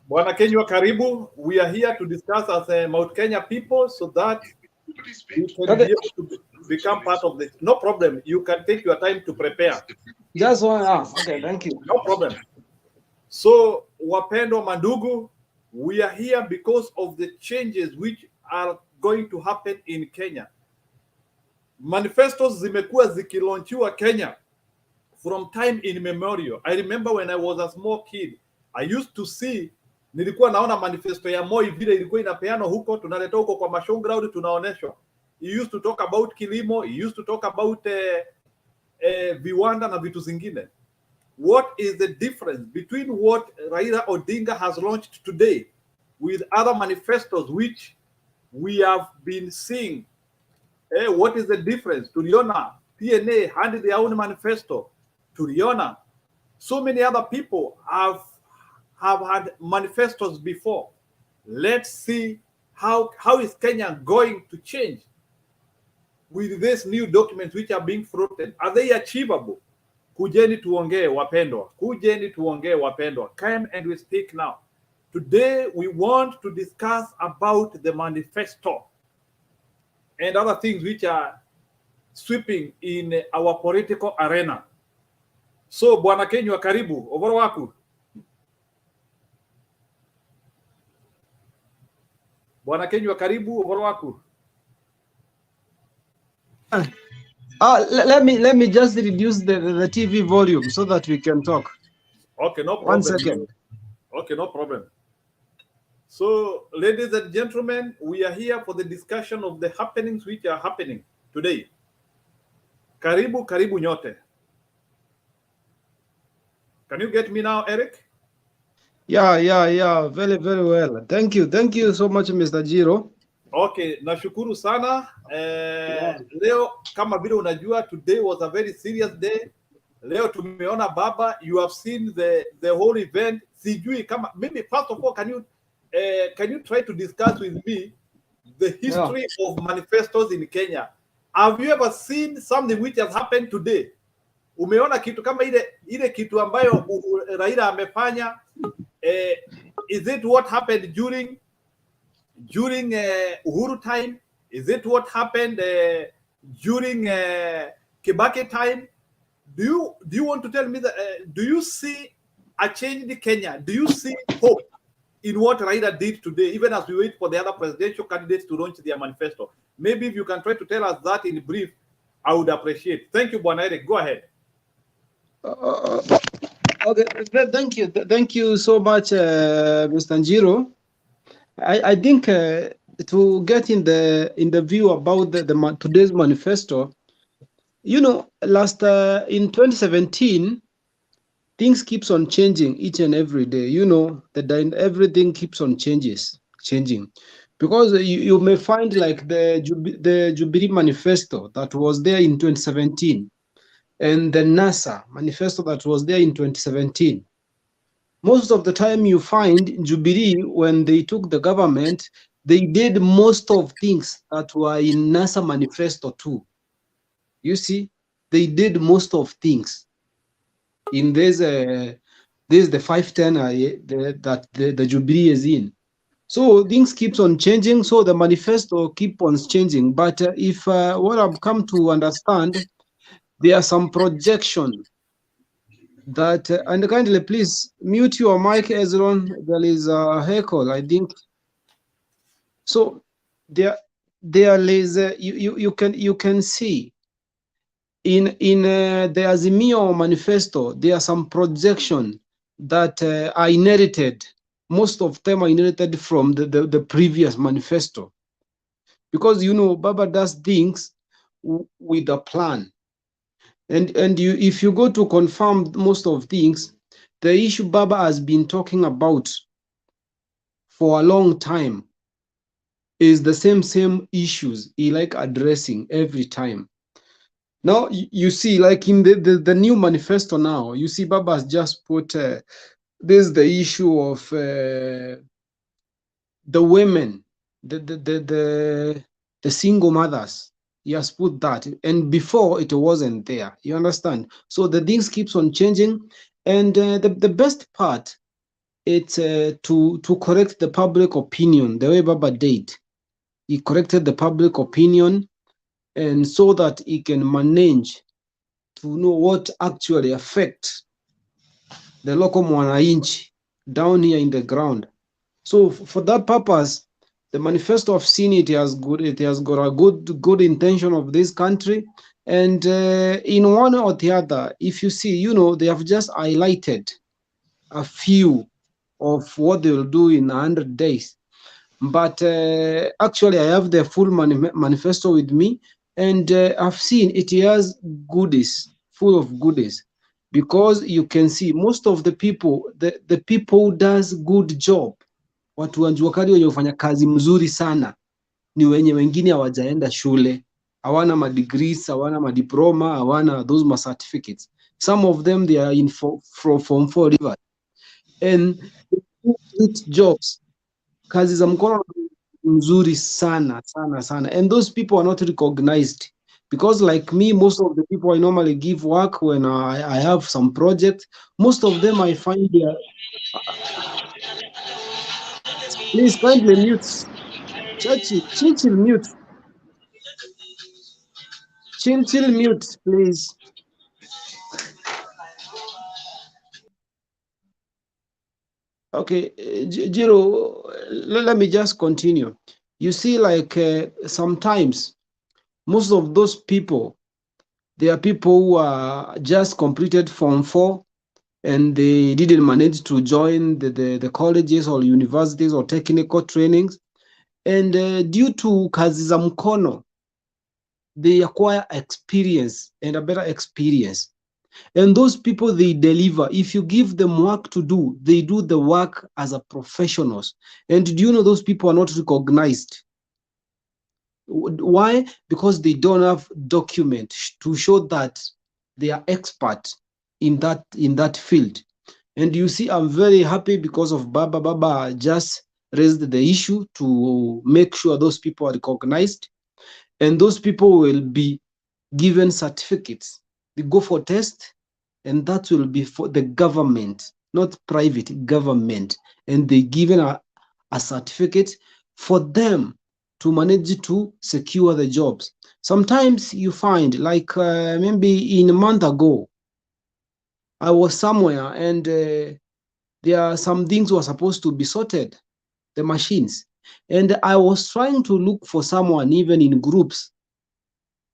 Bwana Kenywa karibu. We are here to discuss as a Mount Kenya people so that we can be able to become part of this. No problem. You can take your time to prepare. Just one. Okay, thank you. No problem. So, wapendwa mandugu, we are here because of the changes which are going to happen in Kenya. Manifestos zimekuwa zikilaunchiwa Kenya from time immemorial. I remember when I was a small kid, I used to see, nilikuwa naona manifesto ya Moi vile ilikuwa inapeana huko, tunaleta huko kwa showground tunaoneshwa. He used to talk about kilimo, he used to talk about viwanda na vitu zingine. What is the difference between what Raila Odinga has launched today with other manifestos which we have been seeing? What is the difference? Tuliona PNA handed their own manifesto. Tuliona so many other people have had manifestos before. Let's see how is Kenya going to change with these new documents which are being floated. Are they achievable? Kujeni tuongee wapendwa. Kujeni tuongee wapendwa. Come and we speak now. Today we want to discuss about the manifesto and other things which are sweeping in our political arena. So Bwana Kenywa karibu, over waku. Bwana Kenywa karibu, over waku. Let me just reduce the TV volume so that we can talk. Okay, no problem. 1 second. Okay, no problem. So, ladies and gentlemen, we are here for the discussion of the happenings which are happening today. Karibu, karibu nyote. Can you get me now, Eric? Yeah. Very well. Thank you so much, Mr. Jiro. Okay, nashukuru sana. Leo kama vile unajua, today was a very serious day. Leo tumeona baba, you have seen the whole event. Sijui kama maybe first of all, can you try to discuss with me the history of manifestos in Kenya? Have you ever seen something which has happened today? Umeona kitu kama ile kitu ambayo Raila amefanya? Is it what happened during Uhuru time? Is it what happened during Kibaki time? Do you want to tell me that? Do you see a change in Kenya? Do you see hope in what Raila did today, even as we wait for the other presidential candidates to launch their manifesto? Maybe if you can try to tell us that in brief, I would appreciate. Thank you, Bwana Eric. Go ahead. Okay, thank you so much, Mr. Njiro. I think to get in the view about today's manifesto, you know, last in 2017, things keeps on changing each and every day. You know that everything keeps on changing, because you may find like the Jubilee manifesto that was there in 2017. And the NASA manifesto that was there in 2017. Most of the time you find Jubilee, when they took the government, they did most of things that were in NASA manifesto too. You see, they did most of things. In this the 510 that the Jubilee is in. So things keeps on changing, so the manifesto keep on changing. But if what I've come to understand, there are some projection that, and kindly please mute your mic, Ezron. There is a heckle, I think. So there is you can see in the Azimio manifesto, there are some projection that are inherited. Most of them are inherited from the previous manifesto, because you know Baba does things with a plan. And if you go to confirm most of things, the issue Baba has been talking about for a long time is the same issues he like addressing every time. Now you see, like in the new manifesto now, you see Baba has just put there's the issue of the women, the single mothers. He has put that, and before it wasn't there. You understand? So the things keeps on changing, and the best part it's to correct the public opinion, the way Baba did. He corrected the public opinion, and so that he can manage to know what actually affects the local mwananchi down here in the ground. So for that purpose, the manifesto of seen it has good. It has got a good intention of this country, and in one or the other, if you see, they have just highlighted a few of what they will do in 100 days. But actually, I have the full manifesto with me, and I've seen it has goodies, full of goodies, because you can see most of the people, the people who does good job, watu wa jua kali wenye hufanya kazi mzuri sana ni wenye wengine hawajaenda shule, hawana madegrees, hawana madiploma, hawana those certificates. Some of them they are in from 4 rivers, and good jobs, kazi za mkono mzuri sana sana sana, and those people are not recognized, because like me, most of the people I normally give work when I have some project, most of them I find they are, please kindly mute. Chill, mute. Chill, mute, please. Okay, Jiro, let me just continue. You see, like sometimes most of those people, they are people who are just completed Form 4 and they didn't manage to join the colleges or universities or technical trainings. And due to kazi za mkono, they acquire experience and a better experience. And those people, they deliver. If you give them work to do, they do the work as a professionals. And do you know those people are not recognized? Why? Because they don't have document to show that they are expert in that field. And you see, I'm very happy because of Baba just raised the issue to make sure those people are recognized, and those people will be given certificates. They go for test, and that will be for the government, not private, government, and they given a certificate for them to manage to secure the jobs. Sometimes you find, like maybe in a month ago, I was somewhere and there are some things were supposed to be sorted, the machines, and I was trying to look for someone even in groups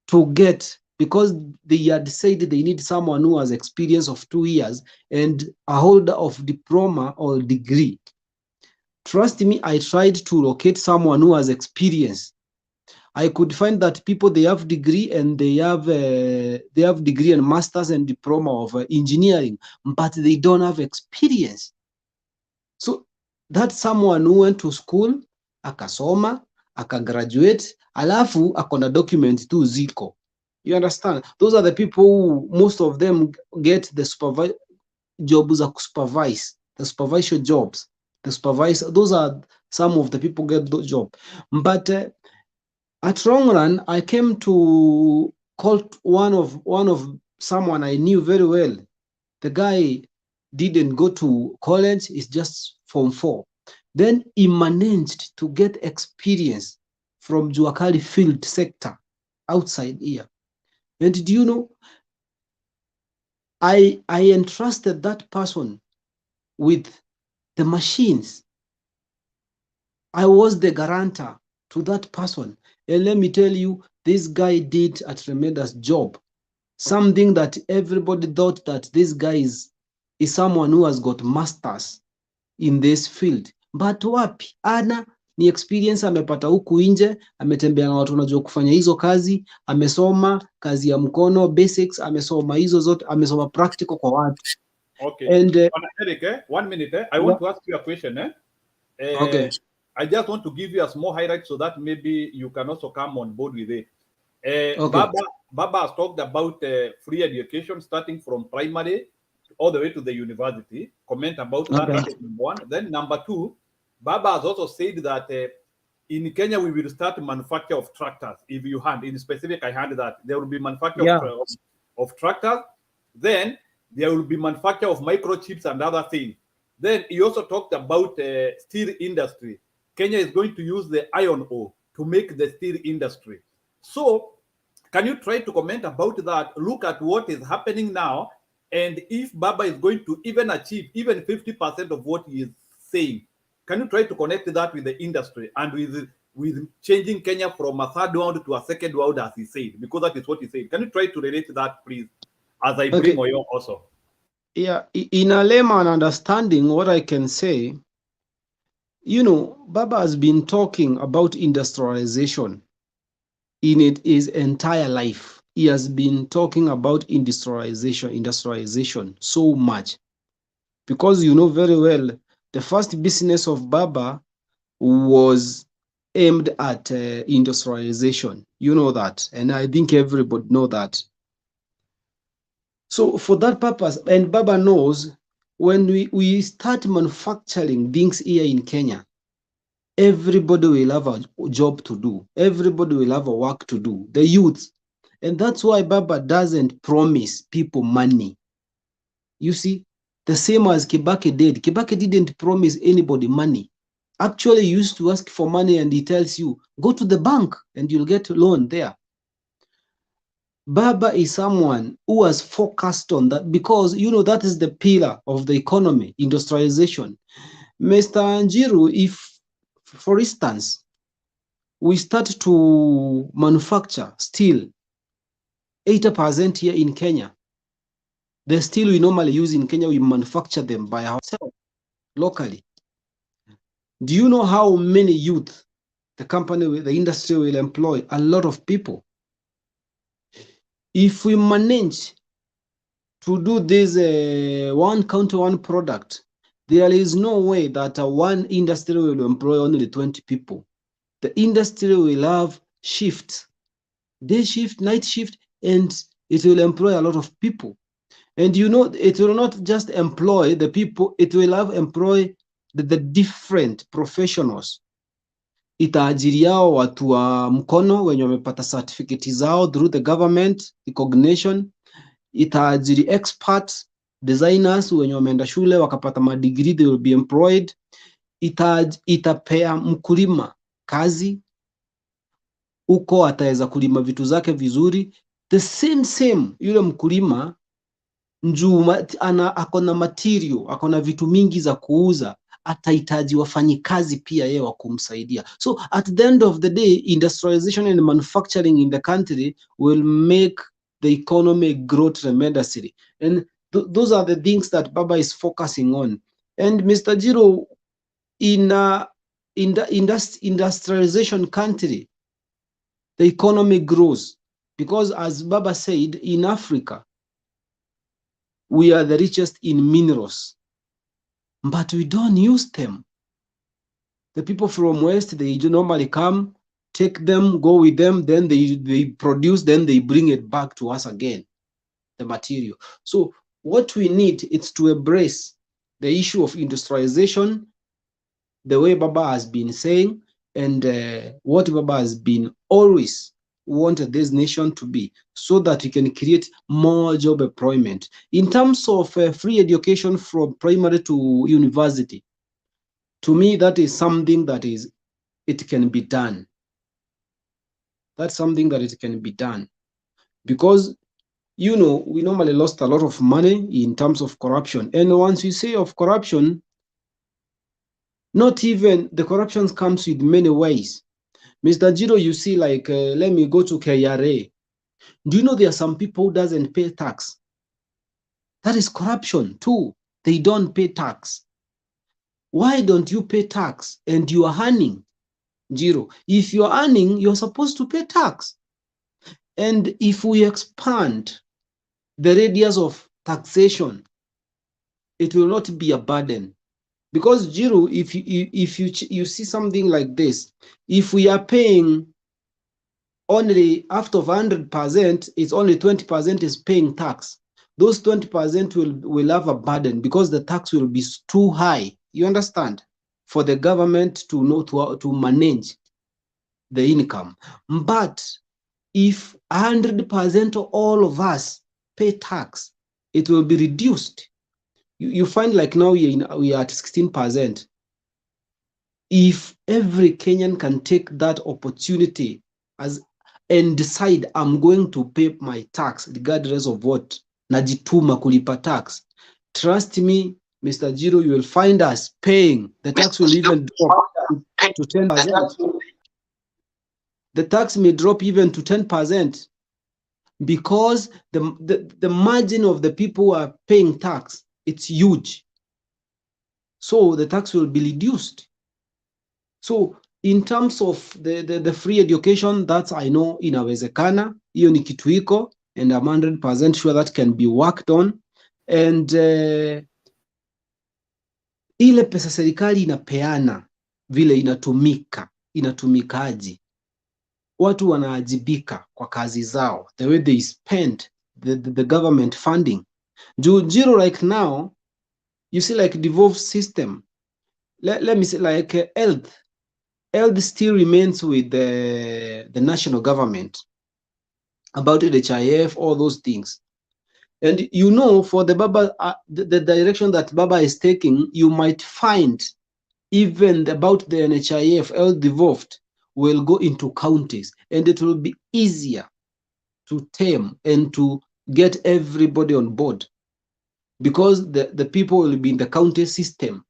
to get, because they had said they need someone who has experience of 2 years and a holder of diploma or degree. Trust me, I tried to locate someone who has experience. I could find that people, they have degree and they have degree and masters and diploma of engineering, but they don't have experience. So that's someone who went to school, akasoma, akagraduate, alafu akona document tu ziko. You understand? Those are the people who, most of them get the jobs za supervise, the supervisory jobs. The supervisor, those are some of the people get the job. But at long run, I came to call one of someone I knew very well. The guy didn't go to college, it's just Form 4. Then he managed to get experience from Juakali field sector outside here. And do you know, I entrusted that person with the machines. I was the guarantor to that person. And let me tell you, this guy did a tremendous job. Something that everybody thought that this guy is someone who has got masters in this field. But wapi? Ana ni experience amepata huku nje, ametembea na watu wanajua kufanya hizo kazi, amesoma kazi ya mkono, basics, amesoma hizo zote, amesoma practical kwa watu. Okay. And Eric, 1 minute. I want to ask you a question. Okay. I just want to give you a small highlight so that maybe you can also come on board with it. Okay. Baba has talked about free education starting from primary all the way to the university. Comment about that. Okay. That is number one. Then number two, Baba has also said that in Kenya we will start manufacture of tractors. If you hand in specific, I hand that there will be manufacture of tractors. Then there will be manufacture of microchips and other things. Then he also talked about steel industry. Kenya is going to use the iron ore to make the steel industry. So can you try to comment about that? Look at what is happening now, and if Baba is going to even achieve even 50% of what he is saying, can you try to connect that with the industry and with changing Kenya from a third world to a second world, as he said, because that is what he said. Can you try to relate that, please, as I bring Okay. Oyo also? Yeah, in a layman understanding, what I can say, Baba has been talking about industrialization in his entire life. He has been talking about industrialization so much, because you know very well the first business of Baba was aimed at industrialization. You know that, and I think everybody know that. So for that purpose, and Baba knows, when we start manufacturing things here in Kenya, everybody will have a job to do. Everybody will have a work to do, the youth. And that's why Baba doesn't promise people money. You see, the same as Kibaki did. Kibaki didn't promise anybody money. Actually, he used to ask for money and he tells you, go to the bank and you'll get a loan there. Baba is someone who has focused on that, because that is the pillar of the economy, industrialization. Mr. Njiru, if, for instance, we start to manufacture steel 80% here in Kenya, the steel we normally use in Kenya, we manufacture them by ourselves locally. Do you know how many youth the company, the industry will employ? A lot of people. If we manage to do this one country, one product, there is no way that one industry will employ only 20 people. The industry will have shifts, day shift, night shift, and it will employ a lot of people. And it will not just employ the people, it will have employ the different professionals. Itaajiri yao watu wa mkono wenye wamepata certificate zao through the government recognition. Itaajiri experts, designers wenye wameenda shule wakapata madegree, they will be employed. Itapea mkulima kazi, uko ataweza kulima vitu zake vizuri. The same yule mkulima njuu akona material, akona vitu mingi za kuuza, atahitaji wafanyikazi pia yeye wa kumsaidia. So at the end of the day, industrialization and manufacturing in the country will make the economy grow tremendously. And those are the things that Baba is focusing on. And Mr. Jiro, in the industrialization country, the economy grows, because as Baba said, in Africa, we are the richest in minerals, but we don't use them. The people from West, they normally come, take them, go with them, then they produce, then they bring it back to us again, the material. So what we need is to embrace the issue of industrialization, the way Baba has been saying, and what Baba has been always wanted this nation to be, so that we can create more job employment. In terms of free education from primary to university, to me, that is something that it can be done. That's something that it can be done, because we normally lost a lot of money in terms of corruption. And once you say of corruption, not even the corruption comes with many ways. Mr. Jiro, you see, like, let me go to KRA. Do you know there are some people who doesn't pay tax? That is corruption too. They don't pay tax. Why don't you pay tax? And you are earning, Jiro. If you're earning, you're supposed to pay tax. And if we expand the radius of taxation, it will not be a burden. Because Jiro, if you see something like this, if we are paying only after 100%, it's only 20% is paying tax. Those 20% will have a burden, because the tax will be too high. You understand? For the government to know to manage the income. But if 100% of all of us pay tax, it will be reduced. You find like now we are at 16%. If every Kenyan can take that opportunity and decide I'm going to pay my tax regardless of what, najituma kulipa tax, trust me, Mr. Jiro, you will find us paying. The tax will even drop to 10%. The tax may drop even to 10% because the margin of the people who are paying tax, it's huge. So the tax will be reduced. So in terms of the free education, that's I know inawezekana, hiyo ni kitu iko, and I'm 100% sure that can be worked on. And ile pesa serikali inapeana vile inatumikaji, watu wanaajibika kwa kazi zao, the way they spend the government funding. Jiro, like now, you see like devolved system. Let me say like health still remains with the national government about the HIF, all those things. And you know, for the Baba, the direction that Baba is taking, you might find even about the NHIF, health devolved, will go into counties, and it will be easier to tame and to get everybody on board because the people will be in the county system.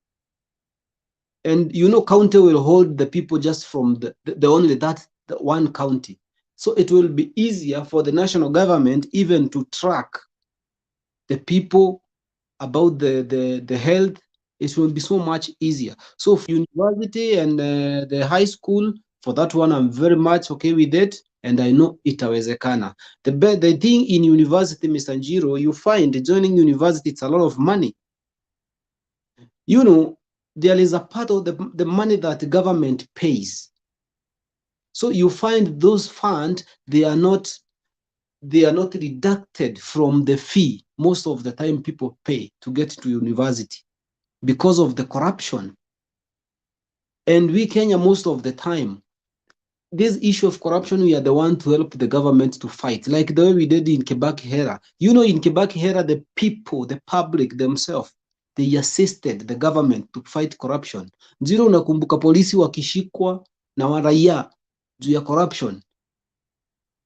And you know, county will hold the people just from the only the one county. So it will be easier for the national government even to track the people about the health. It will be so much easier. So for university and the high school, for that one, I'm very much okay with it. And I know itawezekana. The thing in university, Mr. Njiro, you find joining university, it's a lot of money. You know, there is a part of the money that the government pays. So you find those funds, they are not deducted from the fee. Most of the time people pay to get to university because of the corruption. And we Kenya, most of the time, this issue of corruption, we are the one to help the government to fight, like the way we did in Kibaki era. You know, in Kibaki era, the people, the public themselves, they assisted the government to fight corruption. Jiro, unakumbuka polisi wakishikwa na waraia juu ya corruption.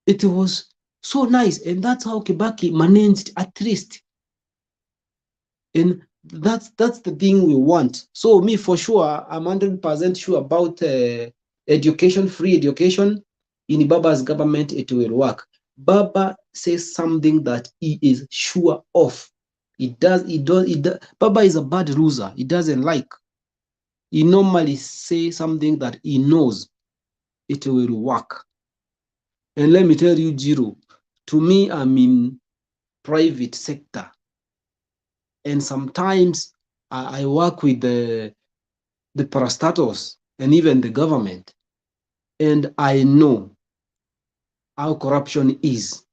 It was so nice, and that's how Kibaki managed at least. And that's the thing we want. So me, for sure, I'm 100% sure about education, free education. In Baba's government, it will work. Baba says something that he is sure of. Baba is a bad loser. He doesn't like. He normally say something that he knows it will work. And let me tell you, Jiro, to me, I'm in private sector. And sometimes I work with the parastatals and even the government. And I know how corruption is.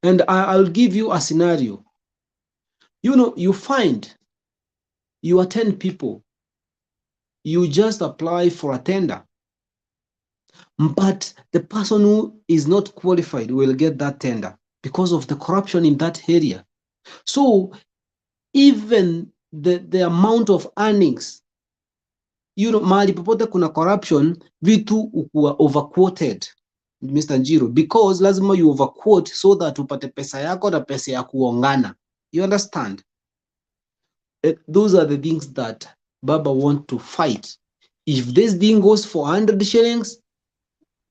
And I'll give you a scenario. You know, you find you are 10 people. You just apply for a tender. But the person who is not qualified will get that tender because of the corruption in that area. So even the amount of earnings, you know, mahali popote kuna corruption, vitu ukuwa overquoted, Mr. Njiro, because lazima you overquote so that upate pesa yako na pesa ya kuongana. You understand? Those are the things that Baba want to fight. If this thing goes for 100 shillings,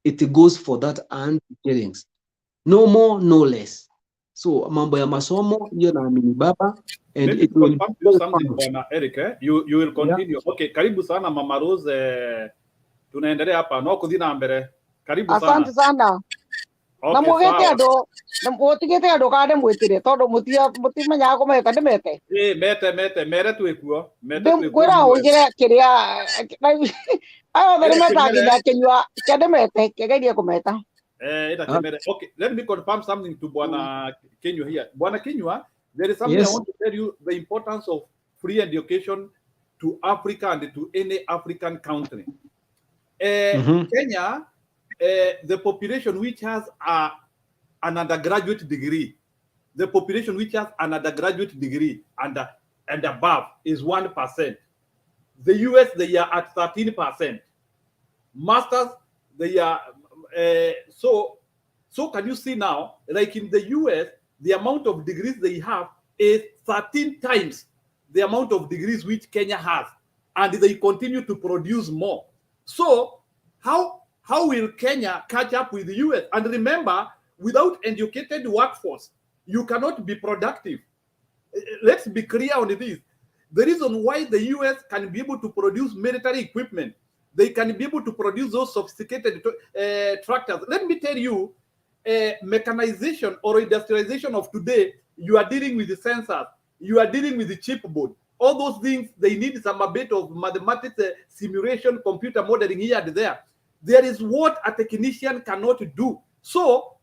it goes for that 100 shillings. No more, no less. So mambo ya masomo, hiyo naamini Baba. And let me it will confirm you something, Bwana Eric. You will continue. Yeah. Okay, karibu sana Mama Rose. Tunaendelea hapa no kuthina mbere. Karibu sana. Asante sana. Okay, na mugete ando na mutigete ando kade mwitire tondu mutimenya kumeka ndimete mere twikuo kwira ugire kiria ayo bere metaginya kinywa kendimete kegerie kumeta ita kimere. Okay, let me confirm something to Bwana Kinywa here. Bwana Kinywa, there is something, yes, I want to tell you, the importance of free education to Africa and to any African country. Kenya, the population which has an undergraduate degree the population which has an undergraduate degree and above is 1%. The US, they are at 13%. Masters, they are so can you see now, like in the US, the amount of degrees they have is 13 times the amount of degrees which Kenya has, and they continue to produce more. So how will Kenya catch up with the US? And remember, without educated workforce, you cannot be productive. Let's be clear on this. The reason why the US can be able to produce military equipment, they can be able to produce those sophisticated tractors. Let me tell you, mechanization or industrialization of today, you are dealing with the sensors, you are dealing with the chipboard. All those things, they need some a bit of mathematics, simulation, computer modeling here and there. There is what a technician cannot do. So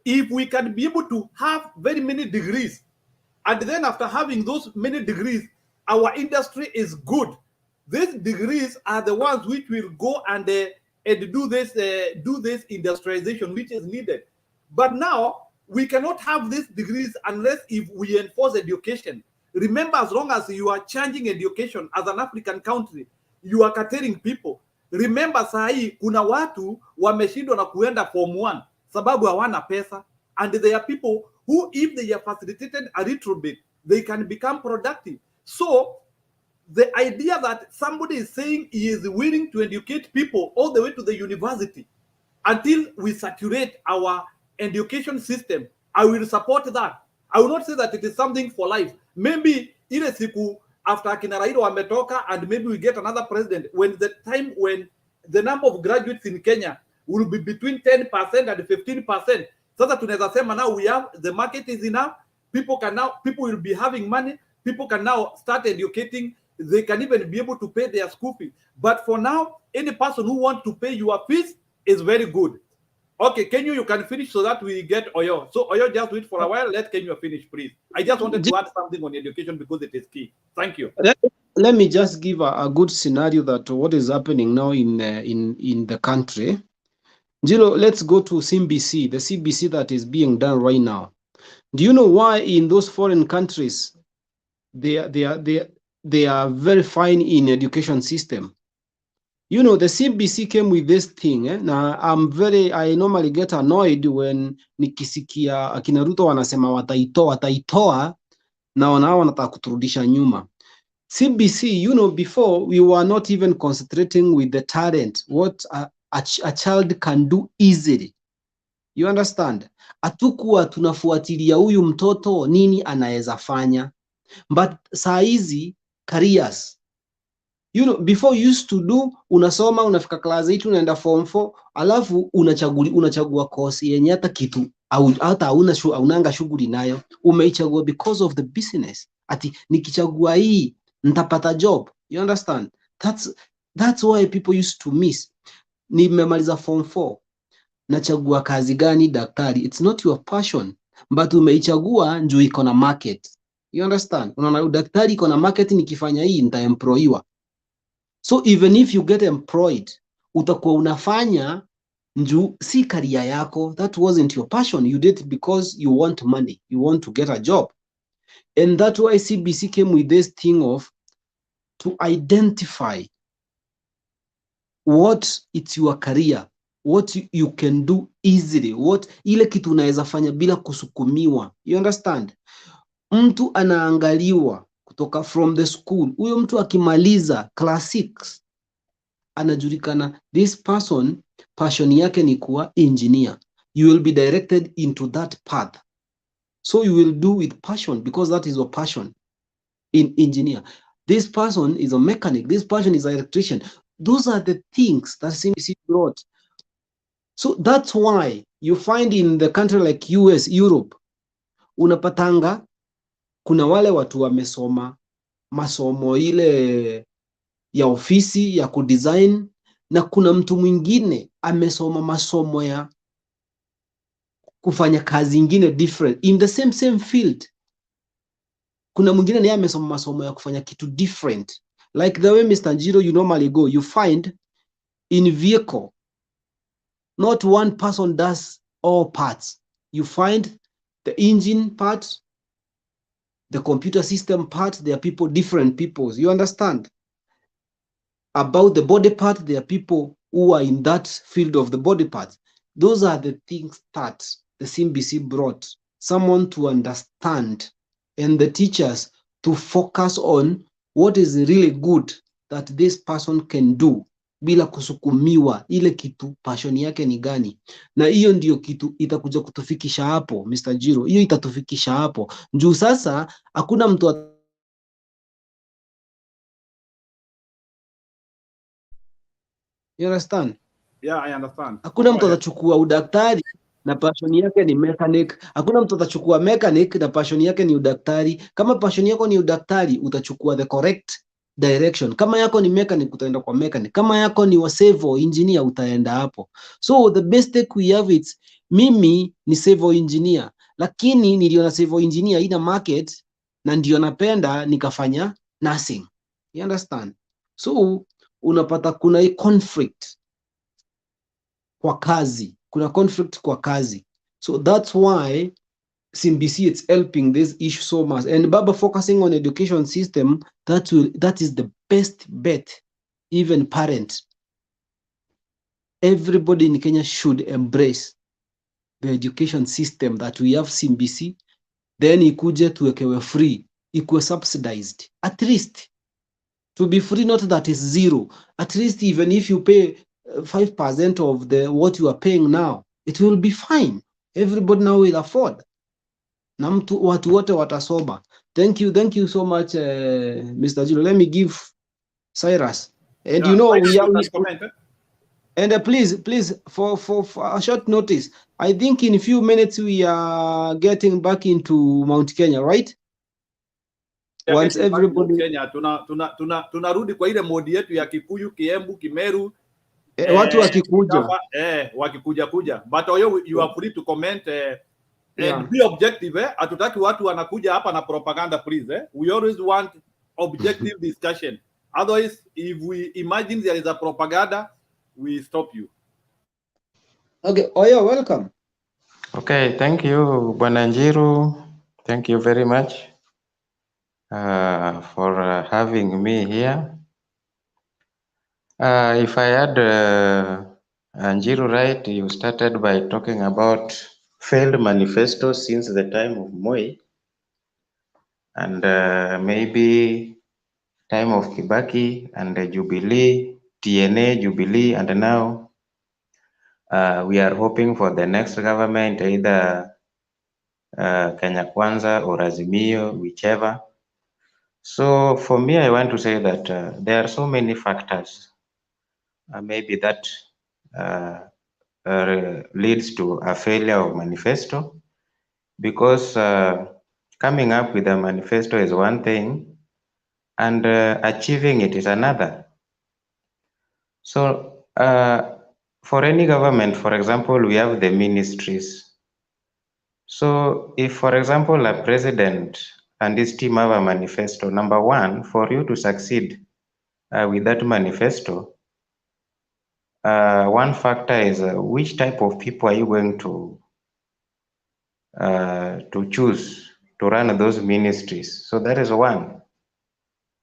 if we can be able to have very many degrees, and then after having those many degrees, our industry is good. These degrees are the ones which will go and do this industrialization which is needed. But now we cannot have these degrees unless if we enforce education. Remember, as long as you are changing education as an African country, you are catering people. Remember, sahi kuna watu wameshindwa na kuenda form 1 sababu hawana pesa, and there are people who, if they are facilitated a little bit, they can become productive. So the idea that somebody is saying he is willing to educate people all the way to the university until we saturate our education system, I will support that. I will not say that it is something for life. Maybe ile siku after akina Raila wametoka and maybe we get another president, when the number of graduates in Kenya will be between 10% and 15%. Sasa tunaweza sema now we have, the market is enough, people will be having money, people can now start educating, they can even be able to pay their school fees. But for now, any person who wants to pay your fees is very good. Okay, Kenya, you can finish so that we get Oyo. So Oyo, just wait for a while. Let Kenya finish, please. I just wanted to add something on education because it is key. Thank you. Let me just give a good scenario that what is happening now in the country. Jilo, let's go to CBC, the CBC that is being done right now. Do you know why in those foreign countries they are very fine in education system? You know, the CBC came with this thing. Now, I normally get annoyed when nikisikia akina Ruto wanasema wataitoa na wanataka kuturudisha nyuma. CBC, you know, before we were not even concentrating with the talent, what a child can do easily. You understand? Hatukuwa tunafuatilia huyu mtoto nini anaweza fanya. But saa hizi careers, you know, before you used to do, unasoma, unafika class 8, unaenda form 4, alafu unachagua course yenye hata kitu hata haunanga shughuli nayo, umeichagua because of the business. Ati nikichagua hii nitapata job. You understand? That's why people used to miss. Nimemaliza form 4, nachagua kazi gani? Daktari. It's not your passion, but umeichagua njoo iko na market. You understand? Unaona daktari iko na market, nikifanya hii nitaemployiwa. So even if you get employed, utakuwa unafanya njoo si career yako. That wasn't your passion. You did it because you want money. You want to get a job. And that's why CBC came with this thing of to identify what it's your career, what you can do easily, what ile kitu unaweza fanya bila kusukumiwa. You understand? Mtu anaangaliwa kutoka from the school. Huyo mtu akimaliza class 6 anajulikana, this person passion yake ni kuwa engineer. You will be directed into that path. So you will do with passion because that is your passion in engineer. This person is a mechanic. This person is an electrician. Those are the things that CBC brought. So that's why you find in the country like US, Europe, unapatanga kuna wale watu wamesoma masomo ile ya ofisi ya kudesign, na kuna mtu mwingine amesoma masomo ya kufanya kazi ingine different in the same field. Kuna mwingine naye amesoma masomo ya kufanya kitu different. Like the way Mr. Njiro, you normally go, you find in vehicle, not one person does all parts. You find The engine part, the computer system part, they are people, different peoples. You understand? About the body part, there are people who are in that field of the body part. Those are the things that the CBC brought. Someone to understand, and the teachers to focus on what is really good that this person can do, bila kusukumiwa ile kitu passion yake ni gani. Na hiyo ndio kitu itakuja kutufikisha hapo, Mr. Jiro. Hiyo itatufikisha hapo. Juu sasa hakuna mtu You understand? Yeah, I understand. Hakuna mtu atachukua udaktari na passion yake ni mechanic. Hakuna mtu atachukua mechanic na passion yake ni udaktari. Kama passion yako ni udaktari, utachukua the correct direction. Kama yako ni mechanic, utaenda kwa mechanic. Kama yako ni civil engineer, utaenda hapo. So the best take we have it, mimi ni civil engineer, lakini niliona civil engineer ina market na ndio napenda nikafanya nursing. You understand? So unapata kuna hii conflict kwa kazi, kuna conflict kwa kazi. So that's why CBC it's helping this issue so much. And Baba focusing on education system, that is the best bet. Even parents, everybody in Kenya should embrace the education system that we have CBC, then ikuje tuwekewe free, ikuwe subsidized, at least to be free, not that is zero. At least even if you pay 5% of the what you are paying now, it will be fine. Everybody now will afford. Na watu wote watasoma. Thank you so much, Mr. Jilo. Let me give Cyrus. And you know and please for a short notice, I think in a few minutes we are getting back into Mount Kenya, right? Once everybody Kenya tunarudi kwa ile modi yetu ya Kikuyu, Kiembu, Kimeru, watu wakikuja wakikuja but you are free to comment and be objective. Hatutaki watu wanakuja hapa na propaganda, please. We always want objective discussion. Otherwise, if we imagine there is a propaganda, we stop you. Okay, Oyo, welcome. Okay, thank you, Bwana Njiru. Thank you very much for having me here. If I had Njiru right, you started by talking about failed manifestos since the time of Moi, and maybe time of Kibaki and the Jubilee, TNA, Jubilee, and now we are hoping for the next government, either Kenya Kwanza or Azimio, whichever. So for me, I want to say that there are so many factors maybe that leads to a failure of manifesto, because coming up with a manifesto is one thing and achieving it is another. So for any government, for example, we have the ministries. So if, for example, a president and his team have a manifesto, number one, for you to succeed with that manifesto, one factor is which type of people are you going to choose to run those ministries. So that is one.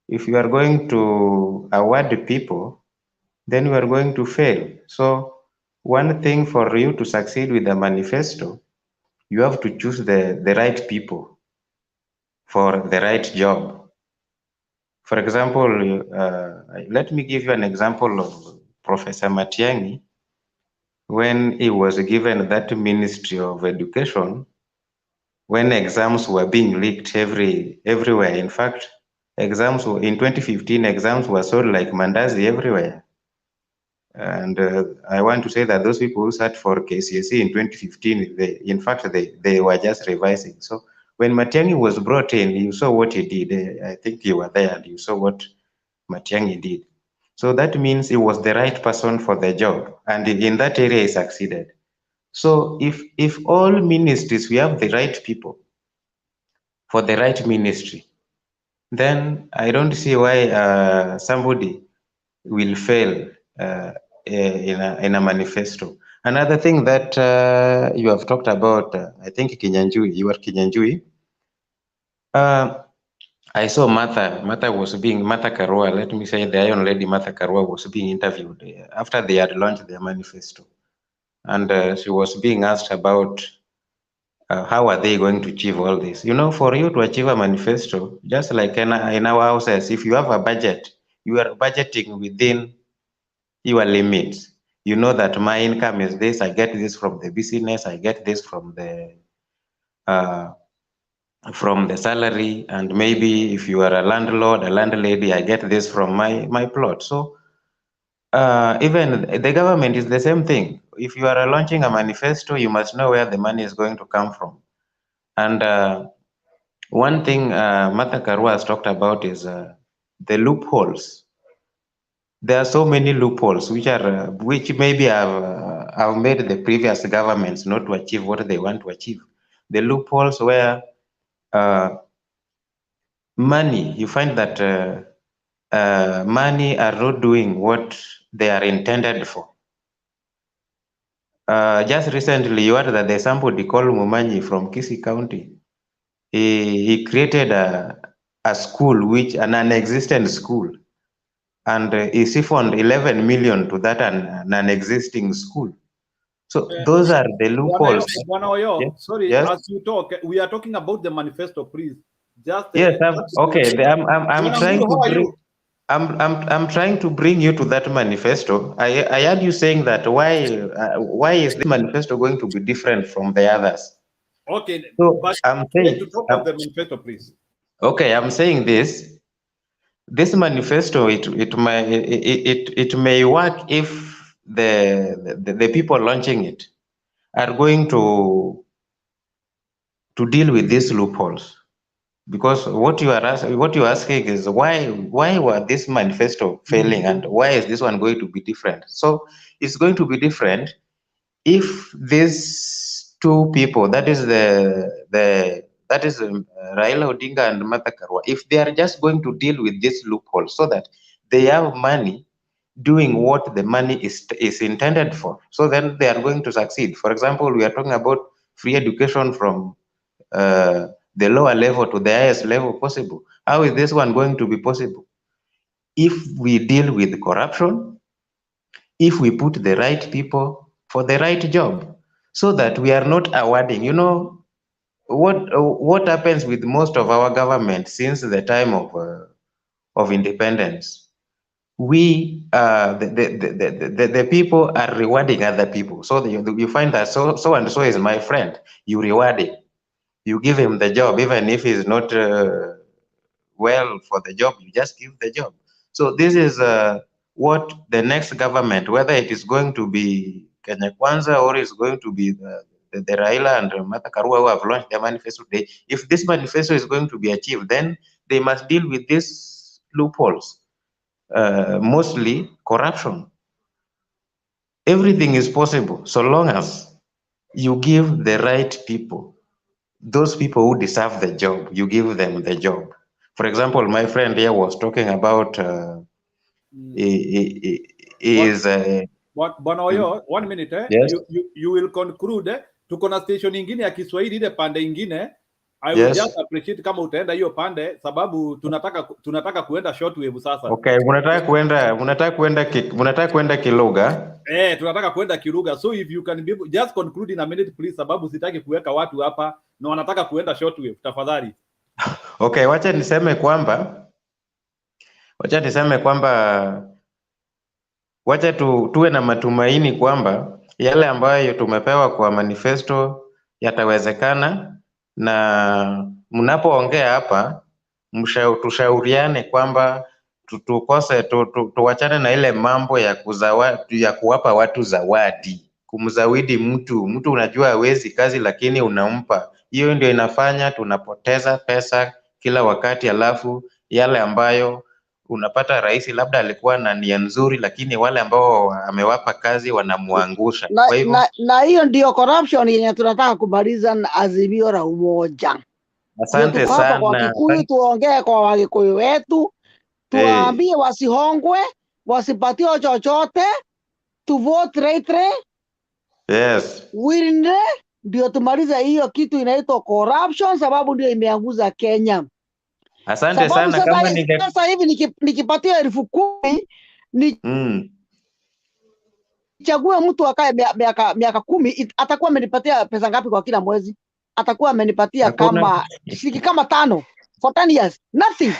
If you are going to award people, then you are going to fail. So one thing for you to succeed with the manifesto, you have to choose the right people for the right job. For example, let me give you an example of Professor Matiang'i. When he was given that Ministry of Education, when exams were being leaked everywhere. In fact, exams were, in 2015, exams were sold like mandazi everywhere. And I want to say that those people who sat for KCSE in 2015, they were just revising. So when Matiang'i was brought in, you saw what he did. I think you were there and you saw what Matiang'i did. So that means he was the right person for the job. And in that area, he succeeded. So if all ministries, we have the right people for the right ministry, then I don't see why somebody will fail in a manifesto. Another thing that you have talked about, I think Kinyanjui, you are Kinyanjui. I saw Martha Karua, let me say the Iron Lady Martha Karua was being interviewed after they had launched their manifesto. And she was being asked about how are they going to achieve all this. You know, for you to achieve a manifesto, just like in our houses, if you have a budget, you are budgeting within your limits. You know that my income is this, I get this from the business, I get this from the salary, and maybe if you are a landlord, a landlady, I get this from my plot. So even the government is the same thing. If you are launching a manifesto, you must know where the money is going to come from. And one thing Martha Karua has talked about is the loopholes. There are so many loopholes which maybe have made the previous governments not to achieve what they want to achieve. The loopholes where money, you find that money are not doing what they are intended for. Just recently, you heard that there's somebody called Mumanyi from Kisii County. He created a school, an non-existent school, and he siphoned 11 million to that non-existing school. So those are the loopholes. Bwana Oyo, Yes. sorry, Yes. as you talk, we are talking about the manifesto, please. Just yes, okay. I'm trying to bring. I'm trying to bring you to that manifesto. I heard you saying that why is the manifesto going to be different from the others? Okay, So but I'm try saying, to talk on the manifesto, please. okay, I'm saying this manifesto it may work if the people launching it are going to deal with these loopholes. Because what you're asking is why were this manifesto failing and why is this one going to be different? So it's going to be different if these two people, that is Raila Odinga and Martha Karua, if they are just going to deal with this loophole so that they have money doing what the money is intended for, so then they are going to succeed. For example, we are talking about free education from the lower level to the highest level possible. How is this one going to be possible? If we deal with corruption, if we put the right people for the right job, so that we are not awarding, you know, what happens with most of our government since the time of independence? We the people are rewarding other people. So you find that so and so is my friend, you reward him, you give him the job, even if he's not well for the job, you just give the job. So this is what the next government, whether it is going to be Kenya Kwanza or is going to be the Raila and Martha Karua who have launched their manifesto today, if this manifesto is going to be achieved, then they must deal with these loopholes, mostly corruption. Everything is possible so long as you give the right people, those people who deserve the job, you give them the job. For example, my friend here was talking about Bwana Oyo, 1 minute. Yes. You will conclude. Tuko na station ingine ya Kiswahili ile pande ingine. I will Yes. just appreciate kama utaenda hiyo pande sababu tunataka kuenda shortwave sasa. Okay, mnataka kuenda kilugha. Tunataka kuenda kilugha. So if you can just conclude in a minute please, sababu sitaki kuweka watu hapa na wanataka kuenda shortwave, tafadhali. Okay, wacha niseme wacha tuwe na matumaini kwamba yale ambayo tumepewa kwa manifesto yatawezekana, na mnapoongea hapa tushauriane kwamba tuwachane na ile mambo ya kuwapa watu zawadi, kumzawidi mtu unajua hawezi kazi lakini unampa. Hiyo ndio inafanya tunapoteza pesa kila wakati, alafu yale ambayo unapata rais labda alikuwa na nia nzuri, lakini wale ambao amewapa kazi wanamuangusha. Kwa hivyo na hiyo ndio corruption yenye tunataka kumaliza na azimio la umoja. Asante sana. Kwa Kikuyu tuongee kwa Wakikuyu wetu, tuwaambie wasihongwe, wasipatiwe chochote, tu vote right, Yes. Wine ndio tumaliza hiyo kitu inaitwa corruption, sababu ndio imeanguza Kenya. Asante Sababu sana kama ninge sasa hivi nikipatia 10,000 nichague mtu akae miaka 10, atakuwa amenipatia pesa ngapi kwa kila mwezi? Atakuwa amenipatia hakuna. kama shilingi kama 5 for 10 years, nothing.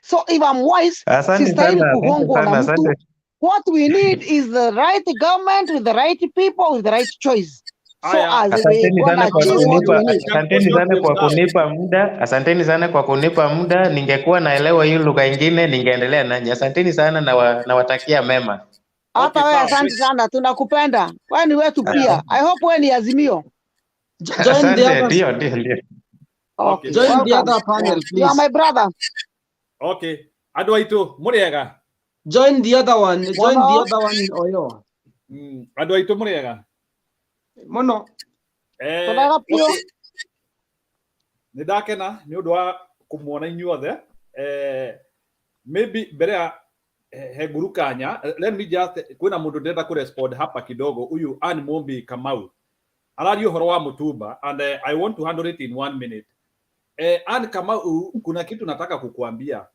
So if I'm wise, Asante sistahili sana, kuhongwa na mtu. asante. What we need is the right government with the right people with the right choice. So as we Asanteni gonna sana kwa achieve what kunipa, we need. asanteni sana kwa kunipa muda, asanteni sana kwa kunipa muda. Ningekuwa naelewa hiyo lugha ingine ningeendelea nanyi. Asanteni sana na nawatakia mema. Hata wewe asante sana, tunakupenda. Wewe ni wetu pia. I hope wewe ni Azimio. Join the Asante, other. ndio. Okay. Join the Welcome. other panel, You are please. my brother. Okay. Andu aitu muriega. Join the other one. Join the Mono. other one in Oyo. Andu aitu muriega. Mono. Tunaga pio. Okay. Nidakena ni undu wa kumuona inyuothe. Maybe mbere ya he gurukanya, let me just kwina mundu ndenda ku respond hapa kidogo. Uyu Ann Mombi Kamau arari uhoro wa mutumba, and I want to handle it in 1 minute. Ann Kamau, kuna kitu nataka kukuambia.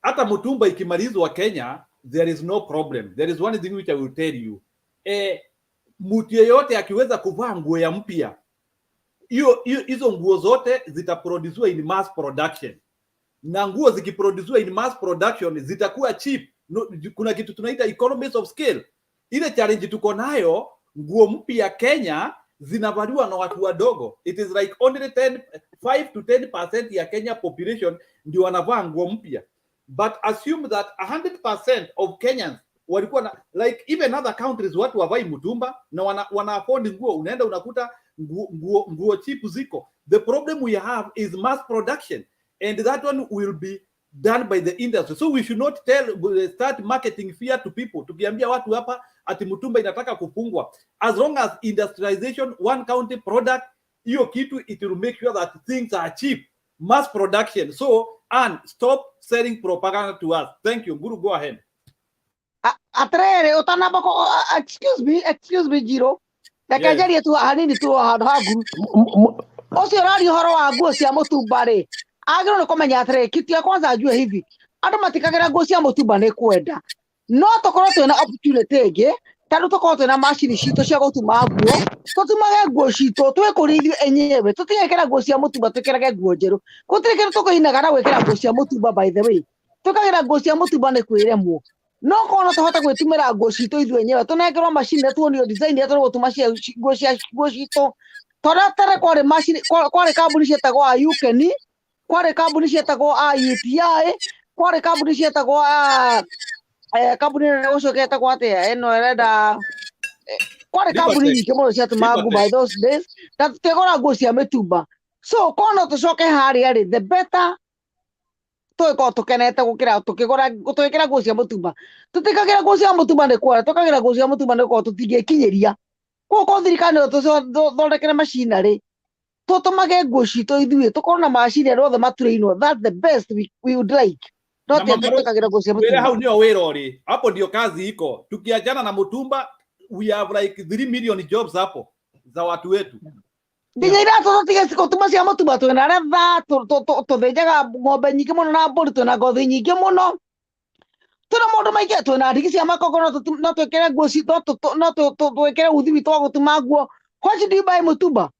Hata mutumba ikimalizwa Kenya, there is no problem. There is one thing which I will tell you. Mtu yeyote akiweza kuvaa nguo ya mpya, hizo nguo zote zitaproduciwa in mass production, na nguo zikiproduciwa in mass production zitakuwa cheap. No, kuna kitu tunaita economies of scale. Ile challenge tuko nayo, nguo mpya Kenya zinavaliwa na watu wadogo. It is like only 5 to 10% ya Kenya population ndio wanavaa nguo mpya. But assume that 100% of Kenyans walikuwa na, like even other countries, watu wavai mutumba na wana afford nguo. Unaenda unakuta nguo cheap ziko. The problem we have is mass production, and that one will be done by the industry. So we should not start marketing fear to people. Tukiambia watu hapa ati mutumba inataka kufungwa. As long as industrialization, one county product, hiyo kitu, it will make sure that things are cheap. Mass production. So, and stop selling propaganda to us. Thank you. Guru, go ahead. Atrere utanaba ko, excuse me Jiro. Yakajari tu hanini tu ha guru. Osi rari horo wa nguo cia mutumba ri. Agiro no komenya atrere kitu ya kwanza ajue hivi. Andu matikagira nguo cia mutumba ni kwenda. No tokorwo twina opportunity ingi, tandu tokorwo twina machine cito cia gutuma nguo, tutumage nguo cito twikuriithio enyewe, tutigekira nguo cia mutumba twikirage nguo njeru. Gutiri kindu tukuinaga na gwikira nguo cia mutumba. By the way, tukagira nguo cia mutumba ni kwiremwo. No kono tuhota gwitumira nguo cito ithu enyewe, tunekerwo machine tuonio design ya gutuma nguo cito. Toratare kwari machine, kwari kambuni cietagwo a Ukeni, kwari kambuni cietagwo a UTI, kwari kambuni cietagwo a kambuni nene ucokete kwatia eno erenda kwari kambuni nyingi muno ciatuma nguo by those days, na tutigora nguo cia mitumba. So kono tucoke haria ri, the better tuko tukenete gukira tukigura nguo cia mutumba. Tutikagira nguo cia mutumba ni kwara, tukagira nguo cia mutumba ni kwa tutingikinyiria ko thirikari tuthondekere macinari, tutumage nguo cito ithuĩ tukorwo na macini rothe maturainwo. That's the best we would like. Not tukagira nguo cia mutumba. Hau ndio wira uri hapo, ndio kazi iko. Tukiachana na mutumba, we have like 3 million jobs hapo za watu wetu. Nginya ira tutige sikotuma cia mutumba twina retha tuthinjaga ng'ombe nyingĩ mũno na mbũri, twina ngothi nyingĩ mũno, twina maũndũ maingĩ, twina ndigi cia makongo, no twĩkĩre nguo citũ, no twĩkĩre uthi witũ wa gũtuma nguo. What do you buy mutumba?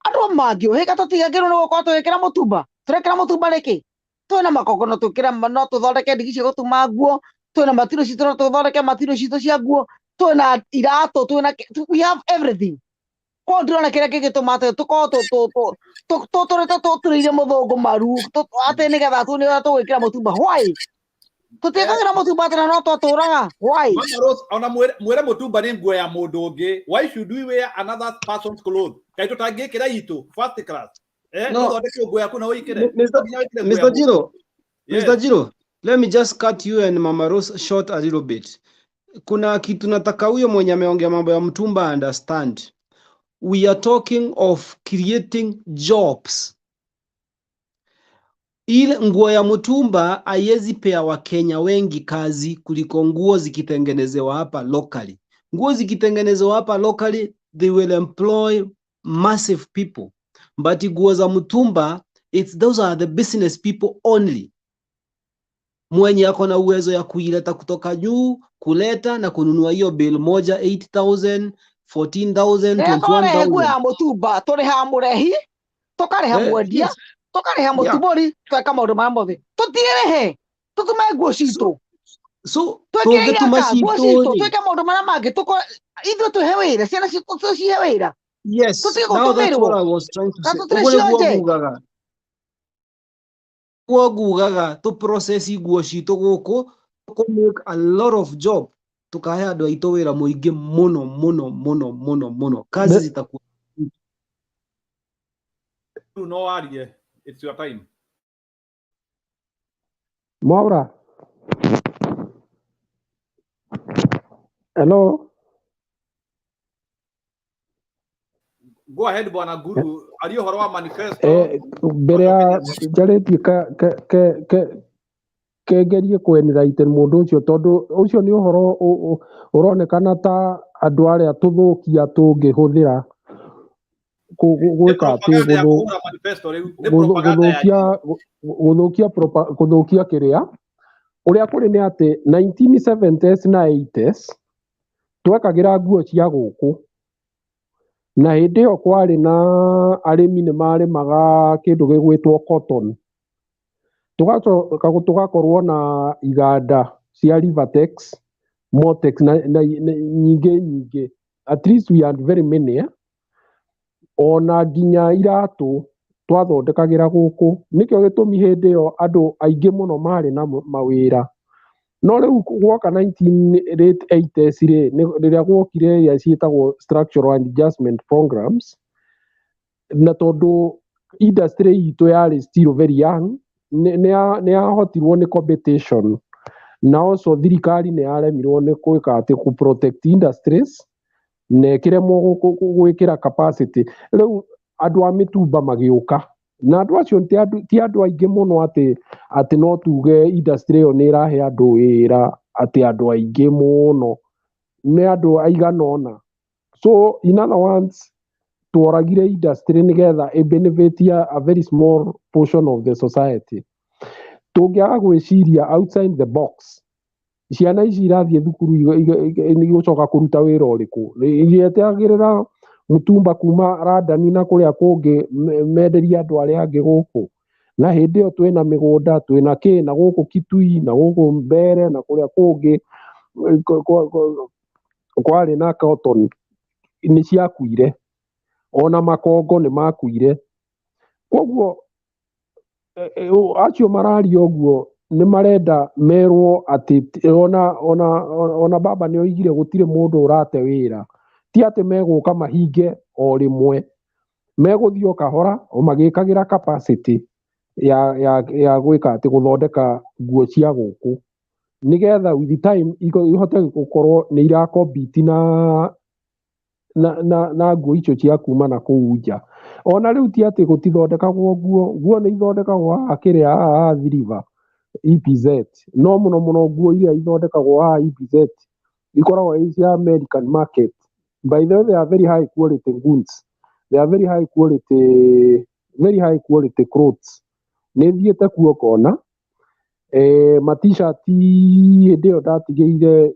Andũ mangĩũhĩga tutigagĩrwo nĩ gũkorwo twĩkĩra mutumba. Tũrekĩra mutumba nĩkĩ? Twina makongo no twĩkĩra, no tũthondeke ndigi cia gũtuma nguo, twina matiro citũ no tũthondeke matiro citũ cia nguo, twina iratũ, we have everything. Ko ndĩrona kĩrĩa kĩngĩtũma tũkorwo tũrĩire mũthũngũ maru atĩ nĩgetha tũgwĩkĩra mutumba. Why? Tutigagira mutumba tena no twatũraga. Why? Mama Rose, ona mwere mutumba ni nguo ya mũndũ ũngĩ. Why should we wear another person's clothes? Kaĩ tũtangĩkĩra itũ first class. No thondeke nguo yaku na ũikĩre. Mr. Jiro, Mr. Jiro, let me just cut you and Mama Rose short a little bit. Kuna kitu nataka huyo mwenye ameongea mambo ya mtumba understand. We are talking of creating jobs. Ile nguo ya mtumba haiwezi pea Wakenya wengi kazi kuliko nguo zikitengenezewa hapa locally. nguo zikitengenezwa hapa locally, they will employ massive people. But nguo za mtumba, those are the business people only. Mwenye ako na uwezo ya kuileta kutoka juu, kuleta na kununua hiyo bill moja 8,000, 14,000, 21,000. Nguo ya mutumba turiha murehi, tukariha mwendia, tukariha mutumuri, tweka maundu ma mothe. Tutirehe, tutume nguo citu. So tũngĩtuma citũ twĩke maũndũ marĩa mangĩ ithuĩ tũhe wĩra, ciana citũ tũcihe wĩra. Yes, now that's what I was trying to say. Ũguo ngugaga to process nguo citũ gũkũ, to make a lot of job, tukahe andũ aitũ wĩra mũingĩ mũno. Kazi zitakuwa. No worry, it's your time. Maura. Hello. Go ahead, Bwana Guru. Are you horo manifesto? Mbere ya njarĩtie kegerie kweneraite mũndũ ũcio tondũ ũcio nĩ ũhoro ũronekana ta andũ arĩa tũthũkia tũngĩhũthĩra gwĩka atĩ gũthũkia kĩrĩa ũrĩa kũrĩ nĩ atĩ 1970s na 80s twekagĩra nguo cia gũkũ na hĩndĩ ĩyo kwarĩ na arĩmi nĩ marĩmaga kĩndũ gĩgwĩtwo cotton, tũgakorwo na iganda cia Rivertex, Motex na nyingĩ, at least we had very many, ona nginya iratũ twathondekagĩra gũkũ, nĩkĩo gĩtũmi hĩndĩ ĩyo andũ aingĩ mũno marĩ na mawĩra. No rĩu gwoka late 80s rĩrĩa gwokire iria ciĩtagwo structural adjustment programs, na tondũ industry itũ yarĩ still very young, nĩ yahotirwo nĩ competition, na also thirikari nĩ yaremirwo nĩ gwĩka atĩ ku protect industries na ĩkĩremwo gwĩkĩra capacity. Rĩu andũ a mĩtumba magĩũka, na andũ acio ti andũ aingĩ mũno atĩ no tuge industry ĩyo nĩ ĩrahe andũ wĩra atĩ andũ aingĩ mũno, nĩ andũ aigana ũna. So in other words, tworagire industry nĩgetha ĩ-benefit a very small portion of the society. Tũngĩaga gwĩciria outside the box, ciana ici irathiĩ thukuru igũcoka kũruta wĩra ũrĩkũ? Igĩetagĩrĩra mũtumba kuma Randani na kũrĩa kũngĩ menderia andũ arĩa angĩ gũkũ, na hĩndĩ ĩyo twĩna mĩgũnda, twĩna kĩ na gũkũ Kitui na gũkũ Mbere na kũrĩa kũngĩ kwarĩ na cotton nĩ ciakuire, ona makongo nĩ makuire. Koguo acio mararia ũguo nĩ marenda merwo atĩ ona baba nĩ oigire gũtirĩ mũndũ ũrate wĩra, ti atĩ megũka mahinge o rĩmwe, megũthiĩ o kahora o magĩkagĩra capacity ya gwĩka atĩ gũthondeka nguo cia gũkũ, nĩgetha with the time ihote gũkorwo nĩ irakompiti na nguo icio cia kuma na kũu nja. Ona rĩu ti atĩ gũtithondekagwo nguo nĩ ithondekagwo haha kĩrĩa haha Athi River EPZ, no mũno nguo iria ithondekagwo haha EPZ ikoragwo i cia American market. By the way, they are very high quality goods, they are very high quality clothes. Nĩ thiĩte kuo kona ma-t-shirt hĩndĩ ĩyo ndatigĩire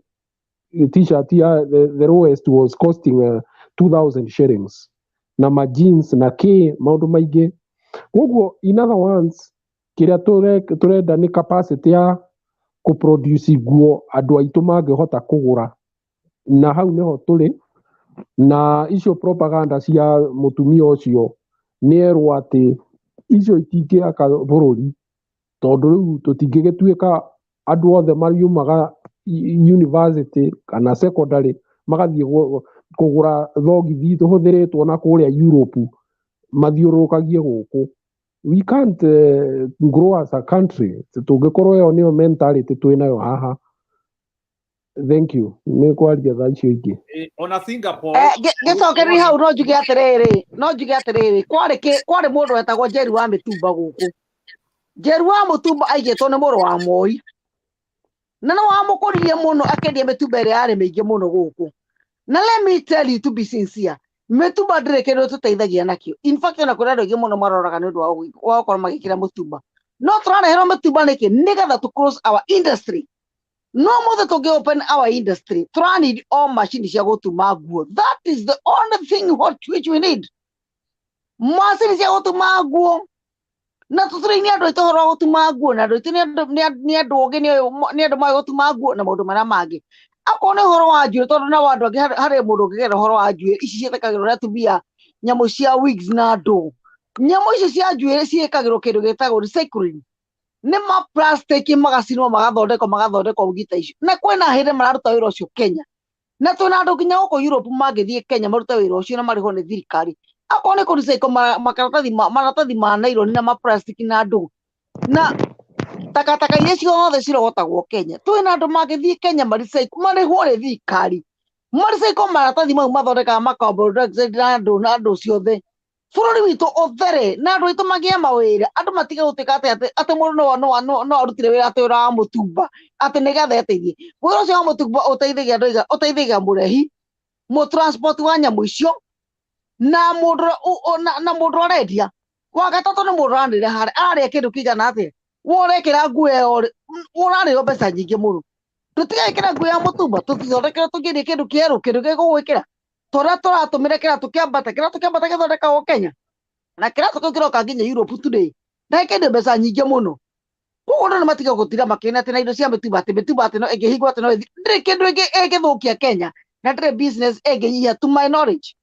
t-shirt ya the lowest was costing 2,000 shillings, na ma-jeans na maũndũ maingĩ. Koguo in other words, kĩrĩa tũrenda nĩ capacity ya kũ-produce nguo andũ aitũ mangĩhota kũgũra, na hau nĩho tũrĩ. Na icio propaganda cia mũtumia ũcio nĩerwo atĩ icio itingĩaka bũrũri, tondũ rĩu tũtingĩgĩtuĩka andũ othe mariumaga university kana secondary magathiĩ kũgũra thogithi tũhũthĩrĩtwo na kũrĩa Europe mathiũrũrũkagie gũkũ. We can't grow as a country tũngĩkorwo ĩyo nĩyo mentality twĩnayo haha. Thank you. Nĩ kwaria thaa icio ingĩ. Ona Singapore. Gĩcokereria hau no njuge atĩrĩrĩ, kwarĩ mũndũ wetagwo Njeri wa mĩtumba gũkũ. Njeri wa mũtumba aigĩtwo nĩ mũrũ wa Moi, na nĩ wamũkũririe mũno akĩendia mĩtumba ĩrĩa yarĩ mĩingĩ mũno gũkũ. na let me tell you to be sincere metumba ndire kindu tuteithagia nakio in fact na kuri andu muno maroraga ni ndu wa gukora magikira mutumba no turareherwo mutumba niki nigetha to close our industry no mother to open our industry need all machines cia gutuma nguo that is the only thing which we need machines cia gutuma nguo na tutire ni andu itohoro gutuma nguo na andu ni andu ogi ni andu ma gutuma nguo na maundu mara mangi akone horo wa njuire tondu na wandu angi hari mundu ngigera horo wa njuire ici cietagirwo na tumia nyamu cia wigs na ndu nyamu ici cia njuire ciekagirwo kindu getagwo recycling ni ma plastic magacinwo magathondekwo ugita icio na kwena hinde mararuta wira ucio Kenya na twina andu nginya guko Europe magithie Kenya maruta wira ucio na mariho ni thirikari akone ku recycle maratathi ma nylon na ma plastic na ndu na takataka iria ciothe cirogotagwo Kenya twina andu magithie Kenya mariho ni thirikari maricycle maratathi mau mathondekaga makombo na ndu ciothe bururi witu uthere na andu itu magie mawira andu matige gutika ati mundu no arutire wira ati ura wa mutumba ati nigetha eteithie wira ucio wa mutumba uteithagia andu uteithagia murehi mu transport wa nyamu icio na mundu arendia wa gatatu ni mundu arandire aria kindu kigana ati worekera nguo yo urariro mbeca nyingi muno tutigekira nguo ya mutumba tutithondekera tungiria kindu kieru kindu gigugwikira tora turatumire kiratu kiambata githondekagwo Kenya na kiratu kiu kiroka nginya Europe today na kende mbeca nyingi muno koguo andu matiga gutira makina ati na indo cia mitumba ati no ingihingwo ati no ndiri kindu ingithukia Kenya na ndiri business ingihia to my knowledge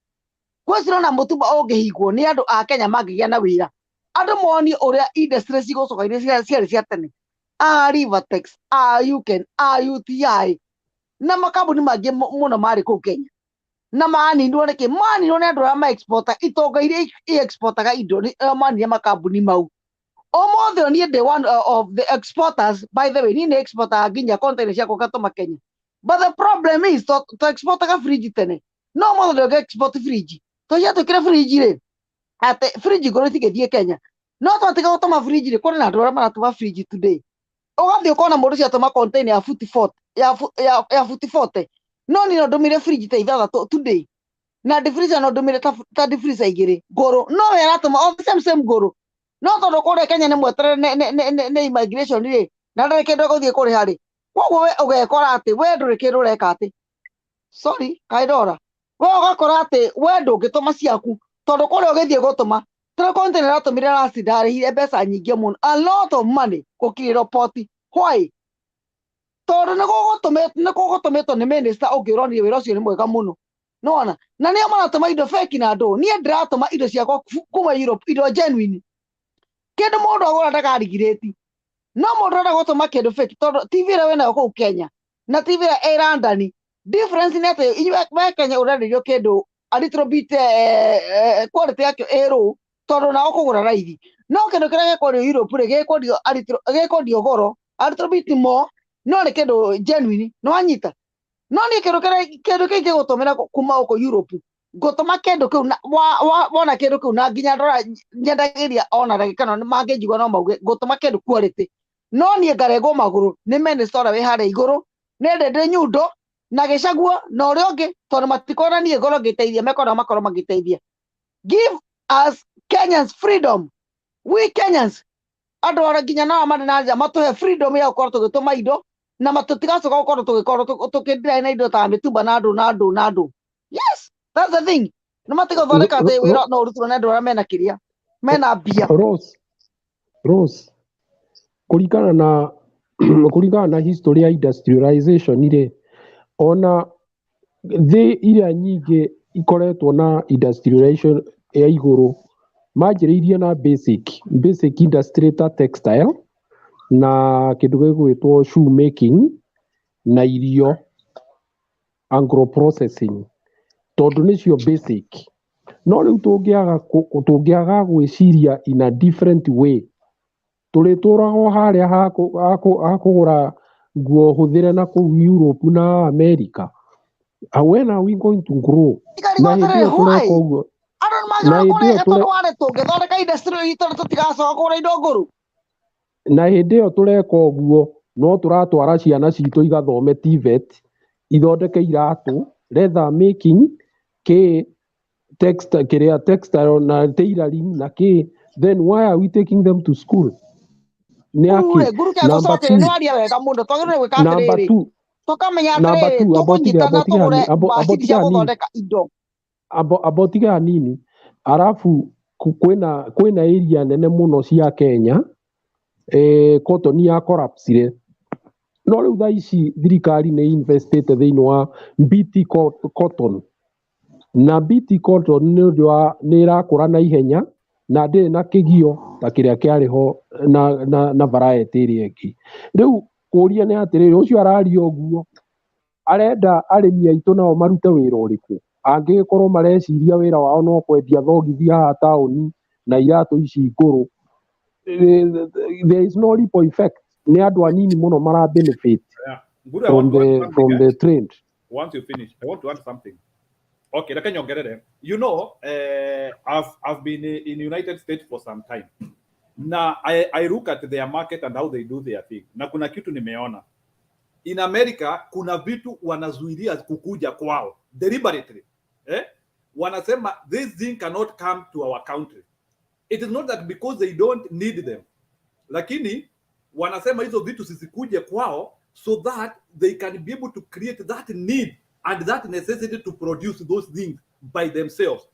kwesiro na mutumba ungihingwo ni andu a Kenya magigia na wira andu moni uria industry cigucoka iria ciari cia tene Rivertex Uken UTI na makambuni mangi muno mari ku Kenya na mani ndo niki mani ndo ndo ma exporter itonga iria exportaga indo mani ya makambuni mau omothe ni the one of the exporters by the way ni exporter nginya container cia kugata Kenya but the problem is to exportaga fridge tene no mothe ndo export fridge to ya to kira fridge re ate fridge gore tigethie Kenya no to tiga gutuma fridge re kuri na ndo maratuma fridge today ugathie ukona mundu cia tuma container ya foot 40 ya foot 40 no ni no ndumire fridge ta ithathatũ today na freezer no ndumire ta freezer igiri ngoro no yaratuma all the same ngoro no tondu kure Kenya ni mwetere ne immigration ri na ndare kindu guthie kuri hari koguo we ugekora ati we nduri kindu reka ati sorry kaidora we ugakora ati we ndungituma ciaku tondu kure ugithie gutuma tara container atumire rasi ndarihire mbeca nyingi muno a lot of money gukirira port why tondu nigugutumitwo ni minister ungironire wira ucio ni mwega muno nona na nio maratuma indo fake na ndu nie ndiratuma indo ciakwa kuma Europe indo genuine kindu mundu agura ndakarigireti no mundu arenda gutuma kindu fake tondu TV ira wena ku Kenya na TV ira London difference ni ati we Kenya urendirio kindu a little bit quality yake ero tondu na ukugura raithi no kindu kira gekwendio Europe ri gekwendio goro a little bit more no ni kindu genuine no anyita no ni kindu kingi gutumira kuma uko Europe gutuma kindu kiu wona kindu kiu na nginya ndora nyendagiria ona dagika no manginjigwa no mauge gutuma kindu quality no ni ngarego maguru ni minister we hare iguru ni ndende nyundo na gicaguo na uri ungi tondu matikora ni goro giteithia mekora makoro magiteithia give us Kenyans freedom we Kenyans andu ora nginya na amane na matuhe freedom ya gukora tugituma indo na matutigacoka gukora tukindira na indo ta mitumba na ndu yes that's the thing no matiga thondeka ati wira no urutwo na andu aria mena kiria mena mbia Rose kuringana na history ya industrialization ire ona thi iria nyingi ikoretwo na industrialization ya iguru manjiriirie na basic industry ta textile na kindu gigwitwo shoe making na irio agro processing tondu nicio basic no riu tungiaga gwiciria in a different way turituraga haria ha kugura nguo huthire na ku Europe na America when are we going to grow na hindi tureka uguo na hindi tungithondeka industry itu tutigacoka kugura indo nguru na hindi iyo tureka uguo no turatwara ciana citu igathome TVET ithondeke iratu leather making, ke textile na tailoring na ke, then why are we taking them to school? Guru kya gucokere ni waria wega muno twagire gwika atiriri tukamenya atiriri tukunyitana tugure macini cia guthondeka indo abotiga hanini arafu kwina area nene muno cia Kenya cotton ya collapsire no riu thaa ici thirikari ni investete thiini wa BT cotton na BT cotton ni irakura na ihenya na ndiri na kigio ta kiria kiariho na variety iria ingi riu kuria ni atiriri ucio araria uguo arenda arimi aitu nao marute wira uriku angikorwo mareciria wira wao no kwendia thogithia haha tauni na iratu ici nguru there is no ripple effect ni andu anini muno mara benefit from the trend. Once you finish, I want to add something. Okay, reke nyongerere. You know, I've been in United States for some time. Now I look at their market and how they do their thing. Na kuna kitu nimeona. In America kuna vitu wanazuilia kukuja kwao deliberately. Wanasema this thing cannot come to our country. It is not that because they don't need them. Lakini wanasema hizo vitu sisikuje kwao so that they can be able to create that need and that necessity to produce those things by themselves.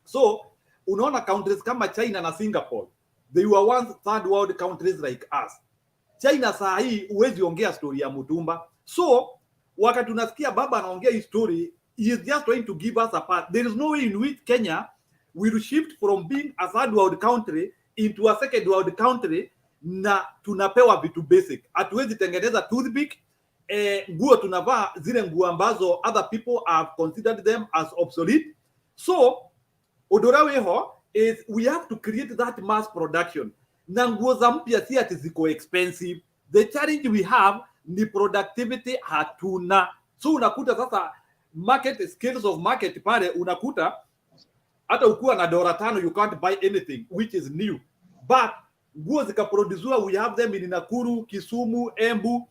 So, unaona countries kama China na Singapore, they were once third world countries like us. China saa hii huwezi ongea story ya mutumba. So, wakati tunasikia baba anaongea hii story, he is just trying to give us a path. There is no way in which Kenya will shift from being a third world country into a second world country na tunapewa vitu basic. Hatuwezi tengeneza toothpick, nguo tunavaa zile nguo ambazo other people have considered them as obsolete. So odoraweho is we have to create that mass production. Na nguo za mpya si ati ziko expensive. The challenge we have ni productivity hatuna. So unakuta sasa market skills of market pale unakuta hata ukiwa na $5 you can't buy anything which is new. But nguo zikaproduziwa, we have them in Nakuru, Kisumu, Embu,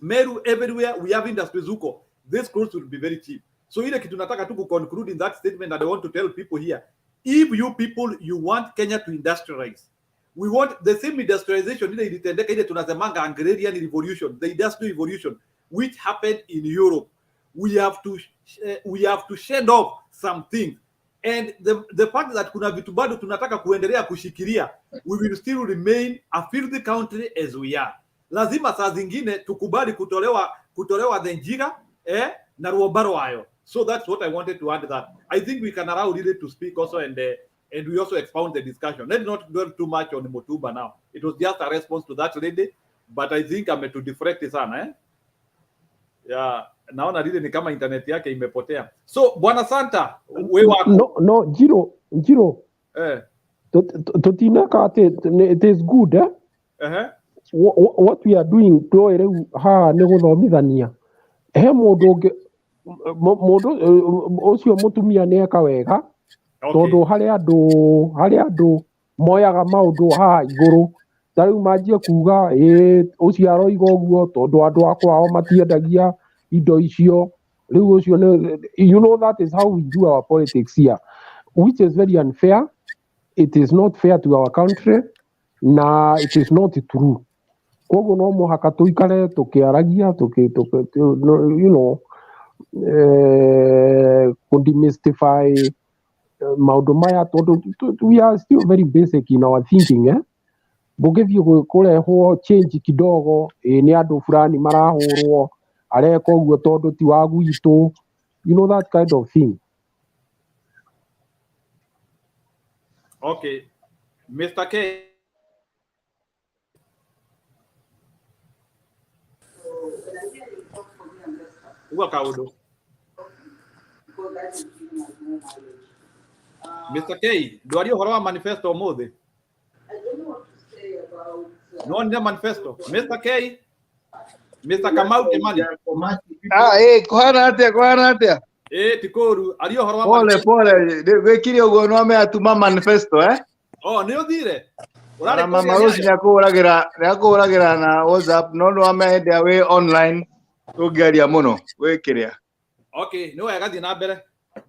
Meru, everywhere we have industries huko. These clothes will be very cheap. So ile kitu nataka tu conclude in that statement that I want to tell people here. If you people, you want Kenya to industrialize. We want the same industrialization ile ilitendeka ile tunasemanga agrarian revolution, the industrial revolution which happened in Europe. We have to shed off some things. And the fact that kuna vitu bado tunataka kuendelea kushikilia, we will still remain a filthy country as we are. Lazima saa zingine tukubali kutolewa the njira na ruobaro hayo. So that's what I wanted to add that. I think we can allow Lily to speak also and we also expound the discussion. Let's not dwell too much on Mutumba now. It was just a response to that lady, but I think I'm to deflect sana Yeah, naona Lily ni kama internet yake imepotea. So Bwana Santa, wewe wako. No, Jiro. Totinaka it is good what we are doing to ha ne guthomithania he mundu ucio mutumia ne eka wega tondu hari andu moyaga maundu ha iguru tariu manjie kuga ucio aroiga uguo tondu andu akwao matiendagia indo icio riu ucio you know that is how we do our politics here, which is very unfair. It is not fair to our country na it is not true. Koguo no muhaka tuikare tukiaragia you know demystify maundu maya tondu we are still very basic in our thinking bugithio kurehwo change kidogo ni andu fulani marahurwo areka uguo tondu ti wa gwitu, you know that kind of thing. Okay, Mr. K. Mr. K, do you have manifesto mode? I don't know what to say about no one manifesto. Mr. K, Mr. Kamau Kimani. Kuhana atia. Tikoru, are you have pole. Wekiri ugo no me atuma manifesto Oh, nio dire. Na mama Rosi yakuragira na WhatsApp no ame the way online tugeria muno wekiria. Okay, no, I got the number.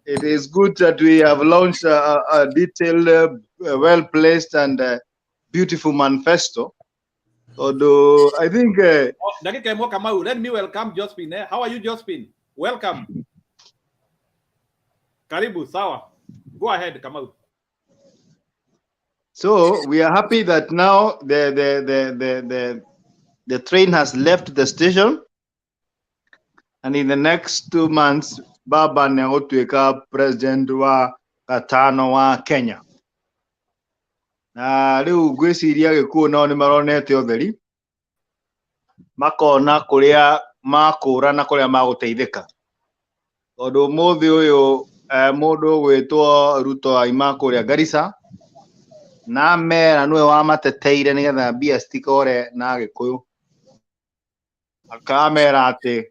It is good that we have launched a detailed, well-placed, and beautiful manifesto. Although I think let me welcome Josephine. How are you, Josephine? Welcome. Karibu, sawa. Go ahead, Kamau. so. We are happy that now the train has left the station, and in the next 2 months, Baba Nyagotueka, president wa gatano wa Kenya. Na riu gwiciria gikuo nao ni maronete utheri makona kuria makura na kuria maguteithika tondu muthi uyu mundu gwitwo Ruto aima kuria Garissa na mera niwe wamateteire nigetha mbia citikore na Gikuyu akamera ati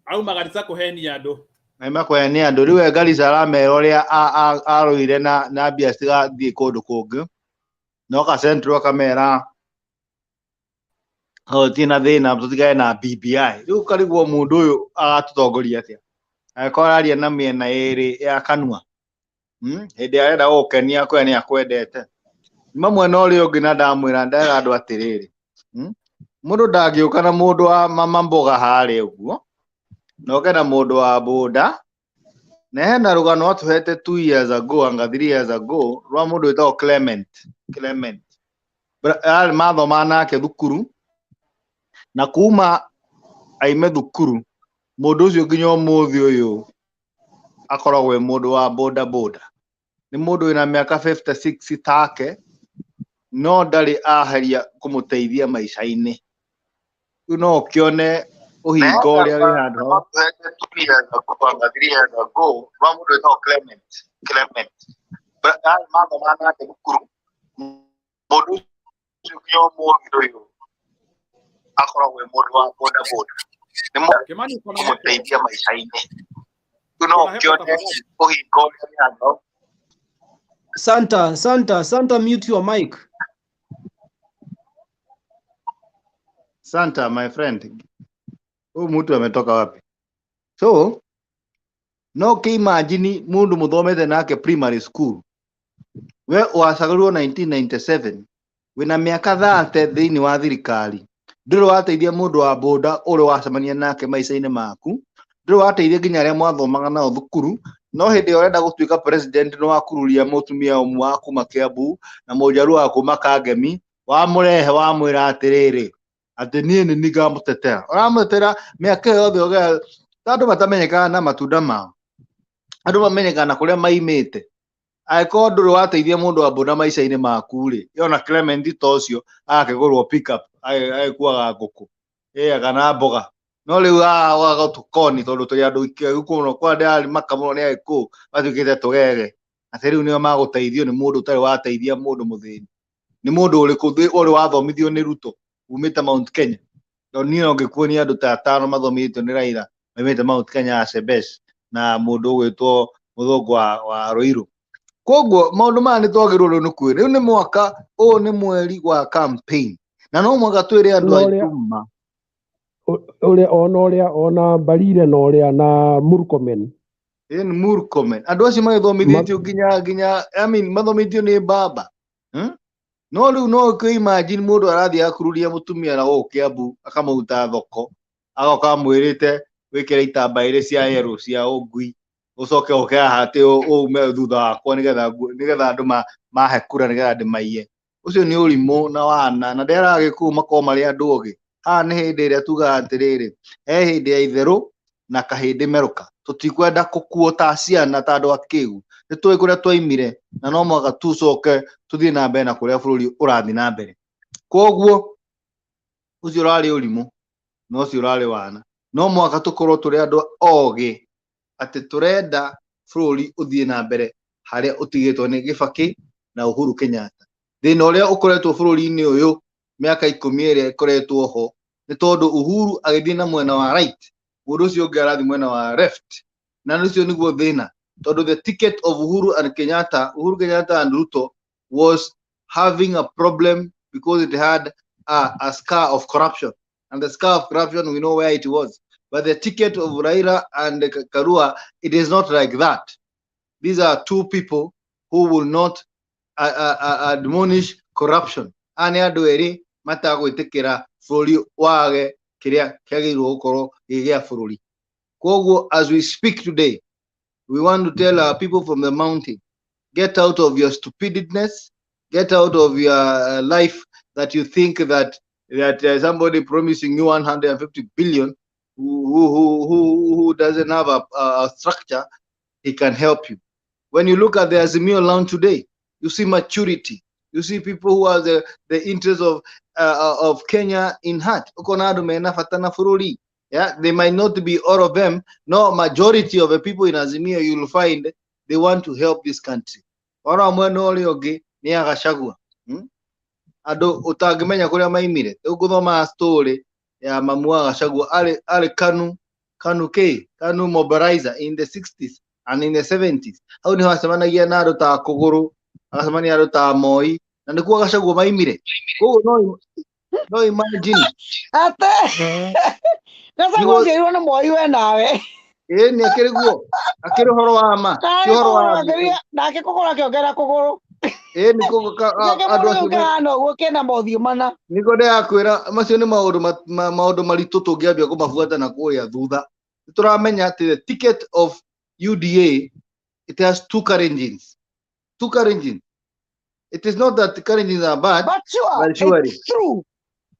auma Garissa kuhenia andu aima kuhenia andu riu Garissa aramera uria aroire na mbia citigathie kundu kungi no ka central akamera tina thina tutigae na BBI riu kariguo mundu uyu agatutongoria atia akoraria na miena iri ya kanua hindi arenda gukenia kwe ni akwendete mamwe no ri ungi na ndamwira ndaga andu atiriri mundu ndangiuka na mundu wa mama mboga hari uguo no kena mundu wa boda na hena rugano atuhete 2 years ago anga 3 years ago rwa mundu witagwo Clement mathoma nake thukuru na kuma aime thukuru mundu ucio nginya umuthi uyu akoragwo mundu wa boda ni mundu wina miaka 56 take no ndari aharia kumuteithia maisha-ini riu no kione uhingo uria wi handu rwa mundu witagwo Clement mathoma nake thukuru mundu ucio nginya umuthi uyu akoragwo mundu wa boda ni mundu kumuteithia maisha-ini riu no kione uhingo uria wi handu. Santa, mute your mic. Santa, my friend. Huyu mtu ametoka wapi? So, no ke imagine mundu muthomete nake primary school. We wasagarirwo 1997. Wina miaka 30 thiini wa thirikari. Nduru wateithia mundu wa boda uri wacemania nake maica-ini maku. Nduru wateithia nginya aria mwathomaga nao thukuru. No hindi urenda gutuika president no akururia mutumia umwe wa kuma Kiambu na mujaru wa kuma Kangemi wamurehe wamwira atiriri ati nie ni nigamutetera uramutetera miaka yothe oge tandu matamenyekana na matunda mao andu bamenyekana kuria maimite aiko nduru wateithia mundu wa boda maica-ini maku ri yona Clement tocio akigurwo pickup aikuaga nguku kana mboga no riu wagatukoni tondu turi andu ikuno kwa ndari makamuno ni aiku batukite tugege ati riu nio maguteithio ni mundu utari wateithia mundu muthini ni mundu uri wathomithio ni Ruto umite Mount Kenya no ni no ngikuonia andu ta 5 mathomithio ni Raila umite Mount Kenya Asebes na mundu gwitwo muthungu wa Ruiru koguo maundu maya ni twagirwo ni kwira riu ni mwaka o ni mweri wa campaign na no mwaka twire andu aituma ona Mbarire na uria na Murkomen andu acio magithomithitio nginya mathomithio ni baba no riu no ke imagine mundu arathie akururia mutumia na guku Kiambu akamuruta thoko agoka mwirite wikire itambaire cia yero cia ungui ucoke ukahate ume thutha wakwa nigetha andu mahe kura nigetha ndimaiye ucio ni urimu na wana na ndera giku mako mari andu ogi ni hindi iria tuga atiriri he hindi ya itheru na kahindi meruka tutikwenda kukuo ta ciana ta andu akigu ni tui kuria twaimire na no mwaka tucoke tuthie na mbere na kuria bururi urathi na mbere koguo ucio urari urimu no ucio urari wana no mwaka tukorwo turi andu ogi ati turenda bururi uthie na mbere haria utigitwo ni Kibaki na Uhuru Kenyatta thina uria ukoretwo bururi-ini uyu miaka 10 iria ikoretwo ho ni tondu Uhuru agithie na mwena wa right mundu ucio ungi arathi mwena wa left na nicio niguo thina tondu the ticket of Uhuru Kenyatta and Ruto was having a problem because it had a scar of corruption, and the scar of corruption we know where it was. But the ticket of Raila and Karua, it is not like that. These are two people who will not admonish corruption. Ane andu eri matagwitikira bururi wage kiria kiagirwo gukorwo gigia bururi. Koguo, as we speak today, we want to tell our people from the mountain, get out of your stupidness, get out of your life that you think that somebody promising you 150 billion who doesn't have a structure, he can help you. When you look at the Azimio launch today, you see maturity. You see people who have the interest of Kenya in heart. Yeah, they might not be all of them. No, majority of the people in Azimio, you will find they want to help this country. Ado utagimenya kuria maimire uguthoma story ya mamua Gachagua ale Kanu mobilizer in the 60s and in the 70s. Hau ni hacemanagia na andu ta Kuguru, hacemania andu ta Moi, na nikuo Gachagua maimire. Koguo no imagine ate Gachagua ngeirwo ni Moi we nawe ni akiri guo akiri horo wa ma ti horo wa nake Kuguru akiongera Kuguru ni niko ndakwira macio ni maundu maritu tungiambia kumabuata na kuya thutha. Turamenya ati the ticket of UDA, it has two car engines. It is not that the car engines are bad, but sure, it's true.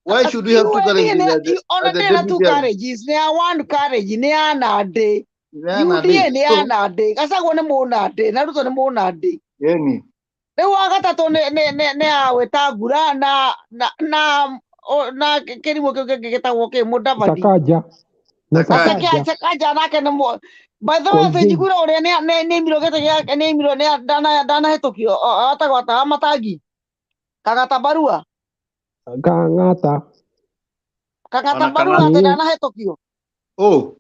Why should we have two car engines? On the two carriages, they are one carriage, they are not day. UDA they are not day. Gachagua ni munade, na Ruto ni munade. Yeni. Riu wa gatatu ni awetangura na kirimo kiu kingi gitagwo ki Mudavadi. Sakaja nake ni mo. By the way, Fejigura uria ni miro gete ya ni miro ni dana hetukio atagwata amatangi. Kagata barua. Kangata barua ate dana hetukio. Oh.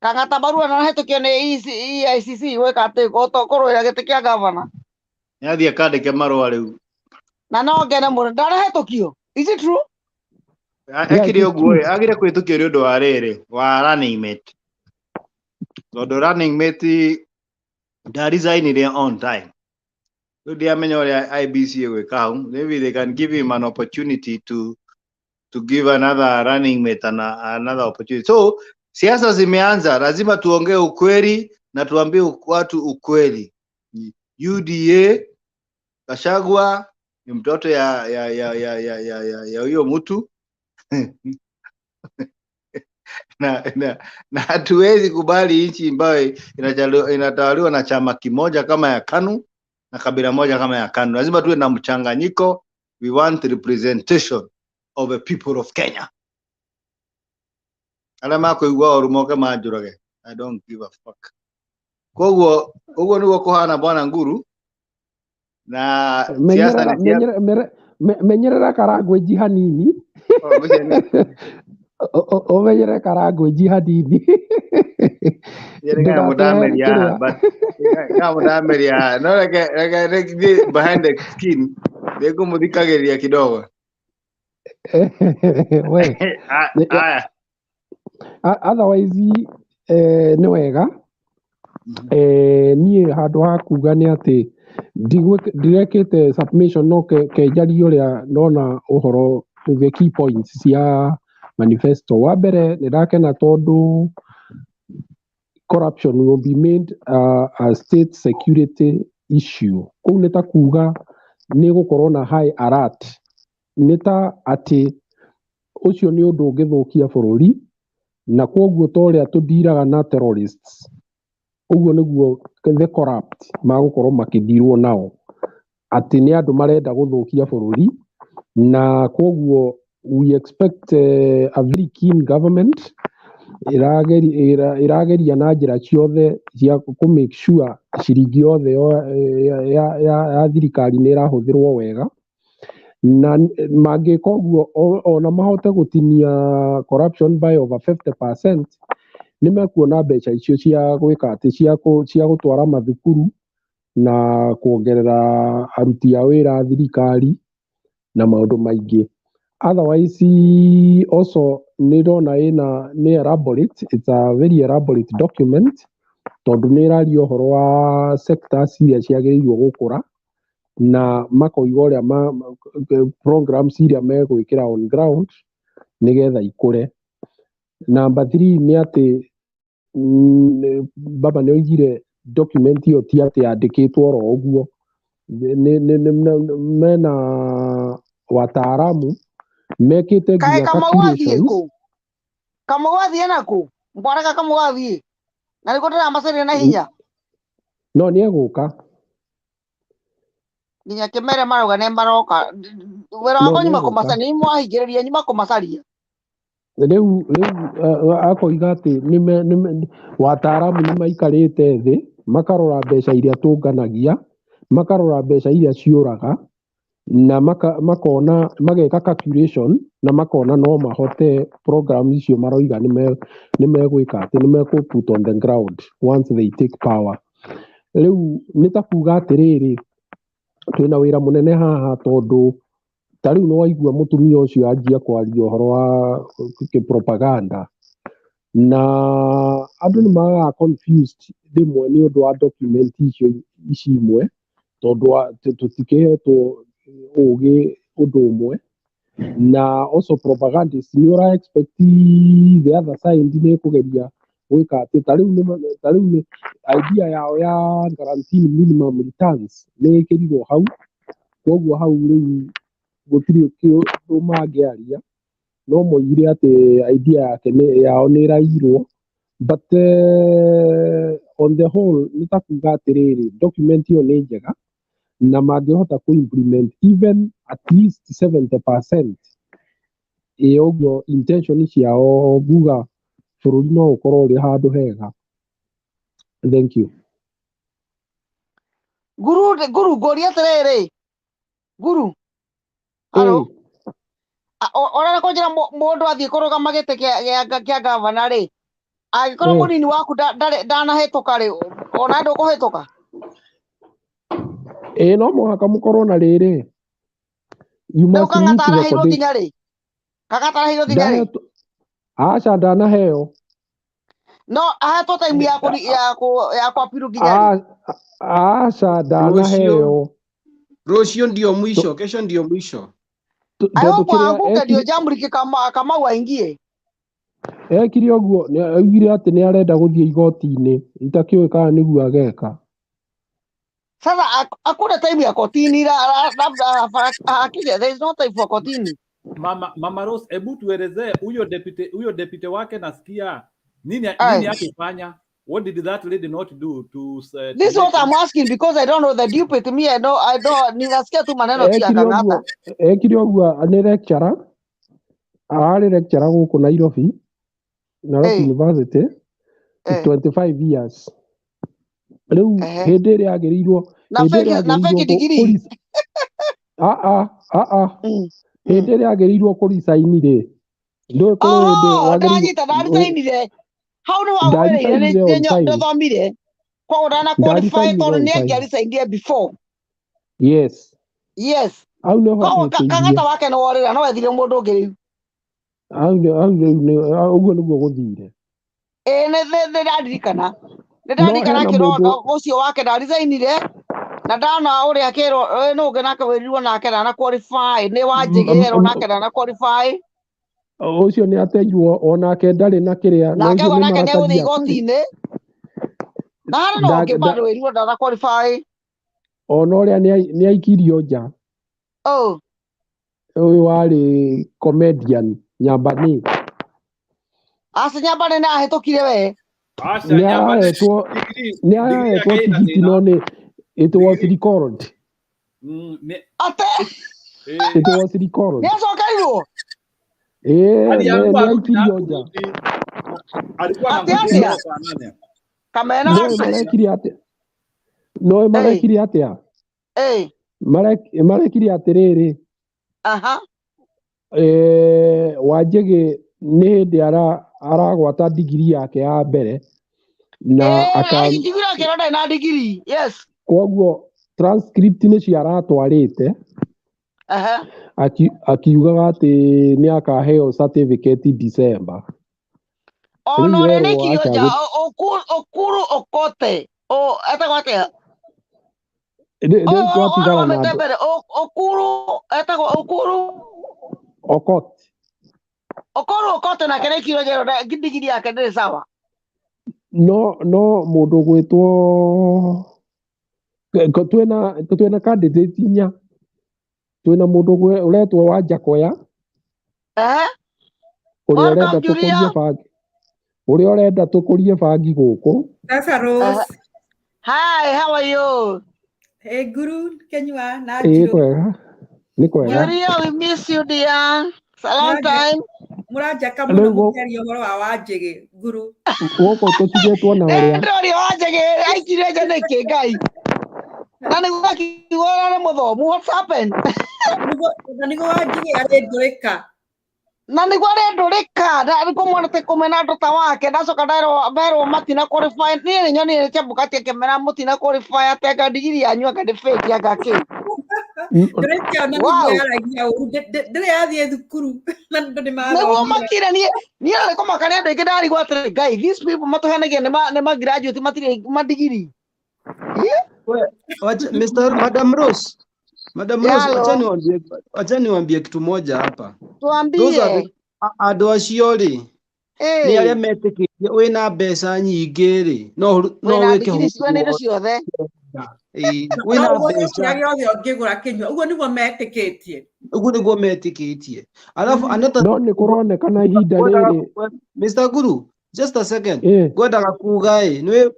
Kagata barua na hetukio ni EICC weka ate korwo ira gete kia governor. Yathi akandike marua riu na no ngena muno ndarahetũkio. Is it true? Ekire uguo agire kwĩtũkio nĩ ũndũ wa rĩrĩ wa running mate, tondũ running mate ndaresignire on time. Rĩu ndiamenya ũrĩa IBC ĩgwĩka hau. Maybe they can give him an opportunity to give another running mate another opportunity. So siasa zimeanza, lazima tuongee ukweli na tuambie watu ukweli. UDA Gachagua ni mtoto ya huyo mtu na hatuwezi kubali nchi ambayo inatawaliwa na chama kimoja kama ya KANU na kabila moja kama ya KANU. Lazima tuwe na mchanganyiko. We want representation of the people of Kenya. Alama kuigua orumoke majurage. I don't give a fuck. Koguo niguo kuhana bwana Nguru. Na siasa menyerera karangwe hanini menyerera karangwe hanini mudameria no like behind the skin dego mudikageria kidogo we otherwise ni wega niĩ handũ ha kuga nĩ atĩ ndirekĩte submission no kenjari ũrĩa ndona ũhoro the key points cia manifesto. Wa mbere nĩ ndakena tondũ corruption will be made a state security issue. Kũu nĩ ta kuga nĩ gũkorwo na high alert, nĩ ta atĩ ũcio nĩ ũndũ ũngĩthũkia bũrũri, na kwoguo ta ũrĩa tũndiraga na terrorists uguo niguo the corrupt magũkorwo makĩthirwo nao, atĩ nĩ andũ marenda gũthũkia bũrũri, na kwoguo we expect a very keen government irageria na njĩra ciothe cia ku make sure ciringi yothe ya thirikari nĩ ĩrahũthĩrwo wega, na mangĩka ũguo ona mahote gũtinia corruption by over 50%, nĩ mekuona mbeca icio cia gwĩka atĩ cia gũtwara mathukuru na kuongerera aruti a wĩra thirikari na maũndũ maingĩ. Otherwise, also, nirona ni elaborate. It's a very elaborate document. Tondu nä ĩraria ũhoro wa sectors iria ciagĩrĩirwo gũkũra na makoiga ũrĩa programs iria megwĩkĩra on ground nĩgetha ikũre. Number 3 nĩ atĩ baba nĩ oigire document ĩyo ti atĩ yandĩkĩtwo oro ũguo, mena wataaramu mekĩte nginya calculations. Kamũgwathiĩ nakũ mwarega kamũgwathiĩ na nĩguo ndĩramacaria na hinya no nĩ egũka nginya kĩmere marauga nĩ maroka wĩra wakwa nyuma kũmacaria nĩ mwahingĩrĩria nyuma kũmacaria rĩu akoiga atĩ wataaramu nĩ maikarĩte thĩ makarora mbeca iria tũnganagia, makarora mbeca iria ciũraga na makona mageka calculation na makona no mahote program icio maroiga nĩ megwĩka atĩ nĩ mekũ put on the ground once they take power. Rĩu nĩ ta kuuga atĩrĩrĩ twĩna wĩra mũnene haha tondũ ta rĩu nĩ waigua mũtumia ũcio anjia kwaria ũhoro wa propaganda na andũ nĩ magaga confused rĩmwe nĩ ũndũ wa document ici imwe tondũ tũtikĩhetwo ũgĩ ũndũ ũmwe na also propagandist nĩ ũra expect the other side nĩ kũgeria gwĩka atĩ ta rĩu nĩ idea yao ya guaranteed minimum returns nĩ ĩkĩrirwo hau, koguo hau rĩu gũtirĩ kĩndũ mangĩaria no moigire atĩ idea yao nĩ ĩraiyirwo but on the whole nĩ ta kuuga atĩrĩrĩ document ĩyo nĩ njega na mangĩhota ku implement even at least 70%. Ũguo intention ciao nguga bũrũri no ũkorwo ũrĩ handũ hega. Thank you. Guru ngũria atĩrĩrĩ Guru alo ũrenda kũnjĩra mũndũ athiĩ kũrũgama gĩtĩ kĩa gavana rĩ angĩkorwo mũnini waku ndanahĩtũka rĩ ona ndũkũhĩtũka? No mũhaka mũkorwo na rĩrĩ. Rĩu kangatarahĩirwo nginya rĩ? Kangatarahĩirwo nginya rĩ? Aca ndanaheo. No ahetwo time ya kwapiru nginya rĩ? Aca ndanaheo. Rũciũ ndio mwisho, kesho ndio mwisho. I hope anguke ndio Jamriki Kamau aingie. Ekire ũguo oigire atĩ nĩ arenda gũthiĩ igoti-inĩ itakĩũĩ kana nĩguo ageka. Sasa hakuna time ya kotini labda hakija, there is no time for kotini. Mama Rose, hebu tuelezee huyo deputy wake nasikia nini akifanya? What did that lady not do to this is what I'm asking because I don't know the deputy. Me I don't ninasikia tu maneno tu ya Kang'ata. Ekire ũguo nĩ lecturer. Arĩ lecturer gũkũ Nairobi University 25 years. Rĩu hĩndĩ ĩrĩa agĩrĩirwo hĩndĩ ĩrĩa agĩrĩirwo kũrisaini rĩ ndanyita ndarisainire hau nĩ wagwereire nĩthomire kwa ũrana qualify tondũ nĩ angĩarisainire before. Yes Kang'ata wake nĩ worĩra no ethire mũndũ ũngĩ rĩu ũguo nĩguo gũthire. Nĩ ndarikana kĩro ũcio wake ndarisainire na ndana ũrĩa kĩro nĩ ũngĩ nake wĩrirwo nake ndana qualify nĩ Wanjĩgĩrwo nake ndana qualify. Ũcio nĩ ateirwo onake ndarĩ na kĩrĩa nake nĩ gũthiĩ igoti-inĩ na harĩ no ũngĩ bado wĩrirwo ndana qualify ona ũrĩa nĩ aikirio nja. Ũyũ warĩ comedian Nyambani. Nyambani nĩ ahĩtũkire we. Nĩ arahetwo tigiti no nĩ it was recalled. It was recalled. Nĩ acokerirwo? Nĩ aikirio nja. Kamena no marekire atĩa? Marekire atĩrĩrĩ Wanjĩgĩ nĩ hĩndĩ aragwata digiri yake ya mbere na na digiri. Yes. Koguo transcript nĩ cio aratwarĩte akiugaga ati ni akaheo certificate December. No rene kioja okuru okote o etagwate twatigara na metebere okuru etago okuru okote na kene kioja na gidigidi yake ndire sawa no mundu gwitwo twena candidate inya twina mundu uretwo Wanjakoya uria urenda tukurie bangi guku. Sasa Rose. Hi, how are you? Hey Guru, Kenywa na kwega ni kwega. We miss you dear. Long time. Murajaka muno mukiaria uhoro wa Wanjigi Guru. Guku tutigetwo na uria. Ndori Wanjigi aikire jane ke ngai. Nani wakiwora na muthomu what's happened? Nigo Wanjigi arendurika. Na niguo arendurika niko mwanate kumena ndota wake ndacoka ndairwo matina qualify ni nyoni chambuka tie kemena mutina qualify ateka digiri yanyu akade fake agaki Ndureka na niguo yaragia ndire yathie thukuru na ndone ma niguo makire ni ariko makane andu ingi ndari gwatire guy these people matuhanagia ne ma graduate matire madigiri Madam Rose, acha niwaambie kitu moja hapa. Tuambie. Andu acio ri ni aria metikirie wina mbeca nyingi ri no wike huko ciothe wina mbeca giothe ungigura Kenya uguo niguo metikitie alafu anata no ni kuronekana ihinda riri Mr. Guru just a second ngwendaga kuga ni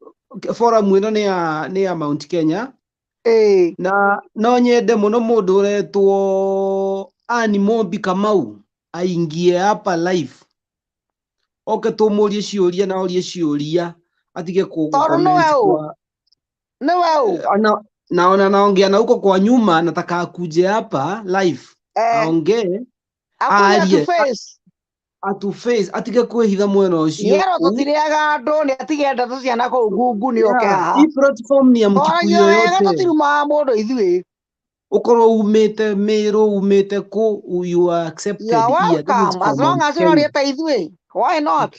forum ino ni ya Mount Kenya na no nyende muno mundu uretwo Animombi Kamau aingie hapa live tumurie ciuria na orie ciuria atige kucomment na naongea na huko kwa nyuma, nataka akuje hapa live aongee atuface atige kwihitha mwena ucio yero tutiriaga ndo ni atige ndeto ciana ko gungu ni oke haha hii platform ni ya mkikuyu yote tutiruma mundu ithui ukorwo umite Meru umite ku you are accepted here as long as you are ithui why not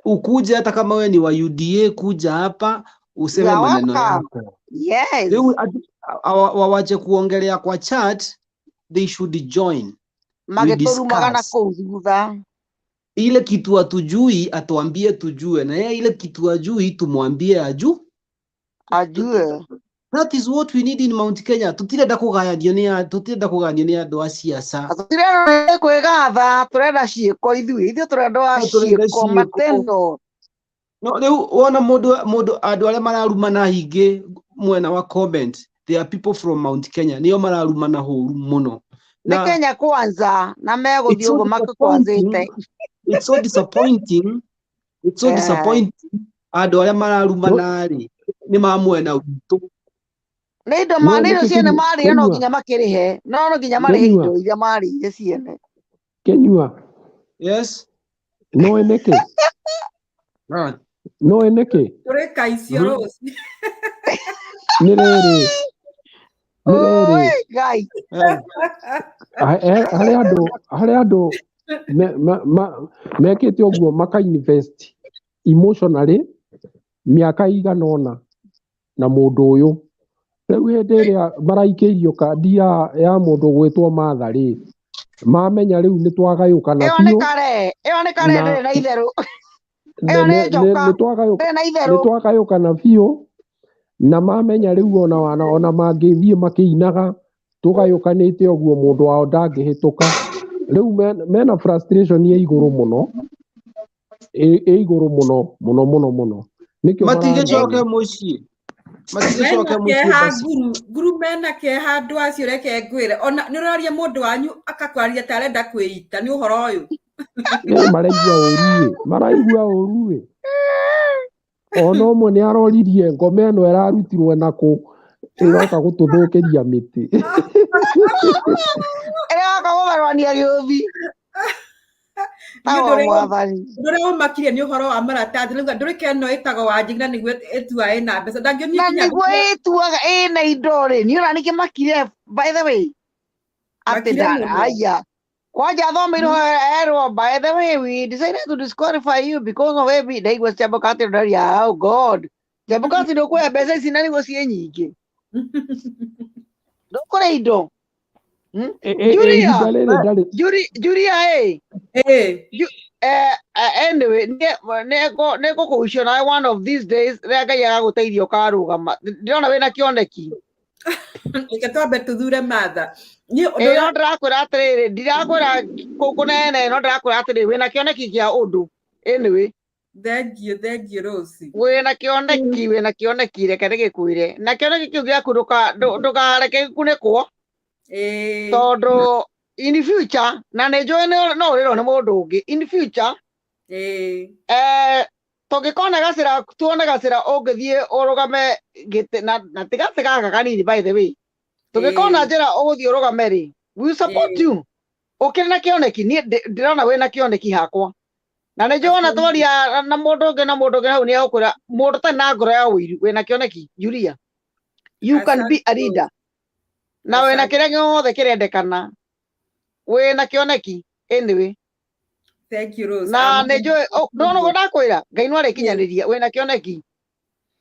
ukuje hata kama wewe ni wa UDA kuja hapa useme maneno yako yes wawache kuongelea kwa chat, they should join magetorumagana kuthutha ile kitu atujui atuambie tujue na yeye ile kitu ajui tumwambie ajue. That is what we need in Mount Kenya. Tutirenda kugayania ni andu a siasa. Tutirenda kwegatha, turenda ciiko ithuĩ turenda ciiko matendo. No riu wona mundu andu aria mararumana hingi mwena wa comment, there are people from Mount Kenya nio mararumana huru muno. Ni Kenya Kwanza na meguthii uguo makwanzite. It's so disappointing. It's so disappointing. Andu aria mararumana ri ni mamwena witu. Nä indo manä ciene marä no nginya makä he no nginya marä he indo iria marä ciene Kenyua. Yes. No eneke. No eneke. Tore kaicio Rose. Nä rä gai harä andå mekä te å guo maka-invest emotionally miaka igana ona na må ndå å yå rä u hä ndä ä rä a maraikä irio kandi ya må ndå gwätwo matha rä mamenya rä u nä twagayå kana biå nä twagayå kana biå na mamenya rä u ona mangä thiä makä inaga tå gayå kanä te å guo må ndå wao ndangä hä tå ka rä u mena frustration ya igå rå må no igå rå må no matigecoke muciĩ Guru mena kĩeha andũ acio reke ngwĩre ona nĩ ũraria mũndũ wanyu akakwaria ta arenda kwĩita nĩ ũhoro ũyũ maraigua ũru ona ũmwe nĩ aroririe ngoma ĩno ĩrarutirwo na kũ ĩroka gũtũthũkĩria mĩtĩ ĩroka gũgarũrania gĩũthi ndũrĩa ũmakire nĩ ũhoro wa maratathi rĩu ndũrĩka ĩno ĩtagwo Wanjigi na nĩguo ĩtua ĩna mbeca ndangĩonia nĩguo ĩtuaga ĩna indo rĩ nĩ ũrona nĩkĩmakire by the way ati aya kwaja thomiro erwo by the way we decided to disqualify you because of every day was Chebukati ya oh god Chebukati ndo kwa besa ici na nigo cie nyingi ndukore indo Julia anyway neko kuishona one of these days rega ya guteithio karugama ndirona wena kioneki ikatwa tuthure matha no ndirakwira atiriri ndirakwira kunene no ndirakwira atiriri wina kioneki kia undu anyway thank you Rosie wina kioneki reke ndigikwire na kioneki kiu giaku ndukareke kunekwo tondu in future na nä njå no rä rwo nä må ndå å ngä in future tå ngä kona gacä ra tuone gacä ra å ngä thiä å rå game na tä gacä gaka kanini by the way tå ngä kona njä ra å gå thiä å rå game rä we support you å kä rä na kä oneki ndä rona wä na kä oneki hakwa na nä njå ona twaria na må ndå å ngä hau nä egå kwä ra må ndå tarä na ngoro ya å iru wä na kä oneki Julia you can be a leader na wä na kä rä a gĩothe kä rendekana wena kioneki anyway thank you Rose na nä njå no gå ndakwä ngai no arä kinyanä ria wena kioneki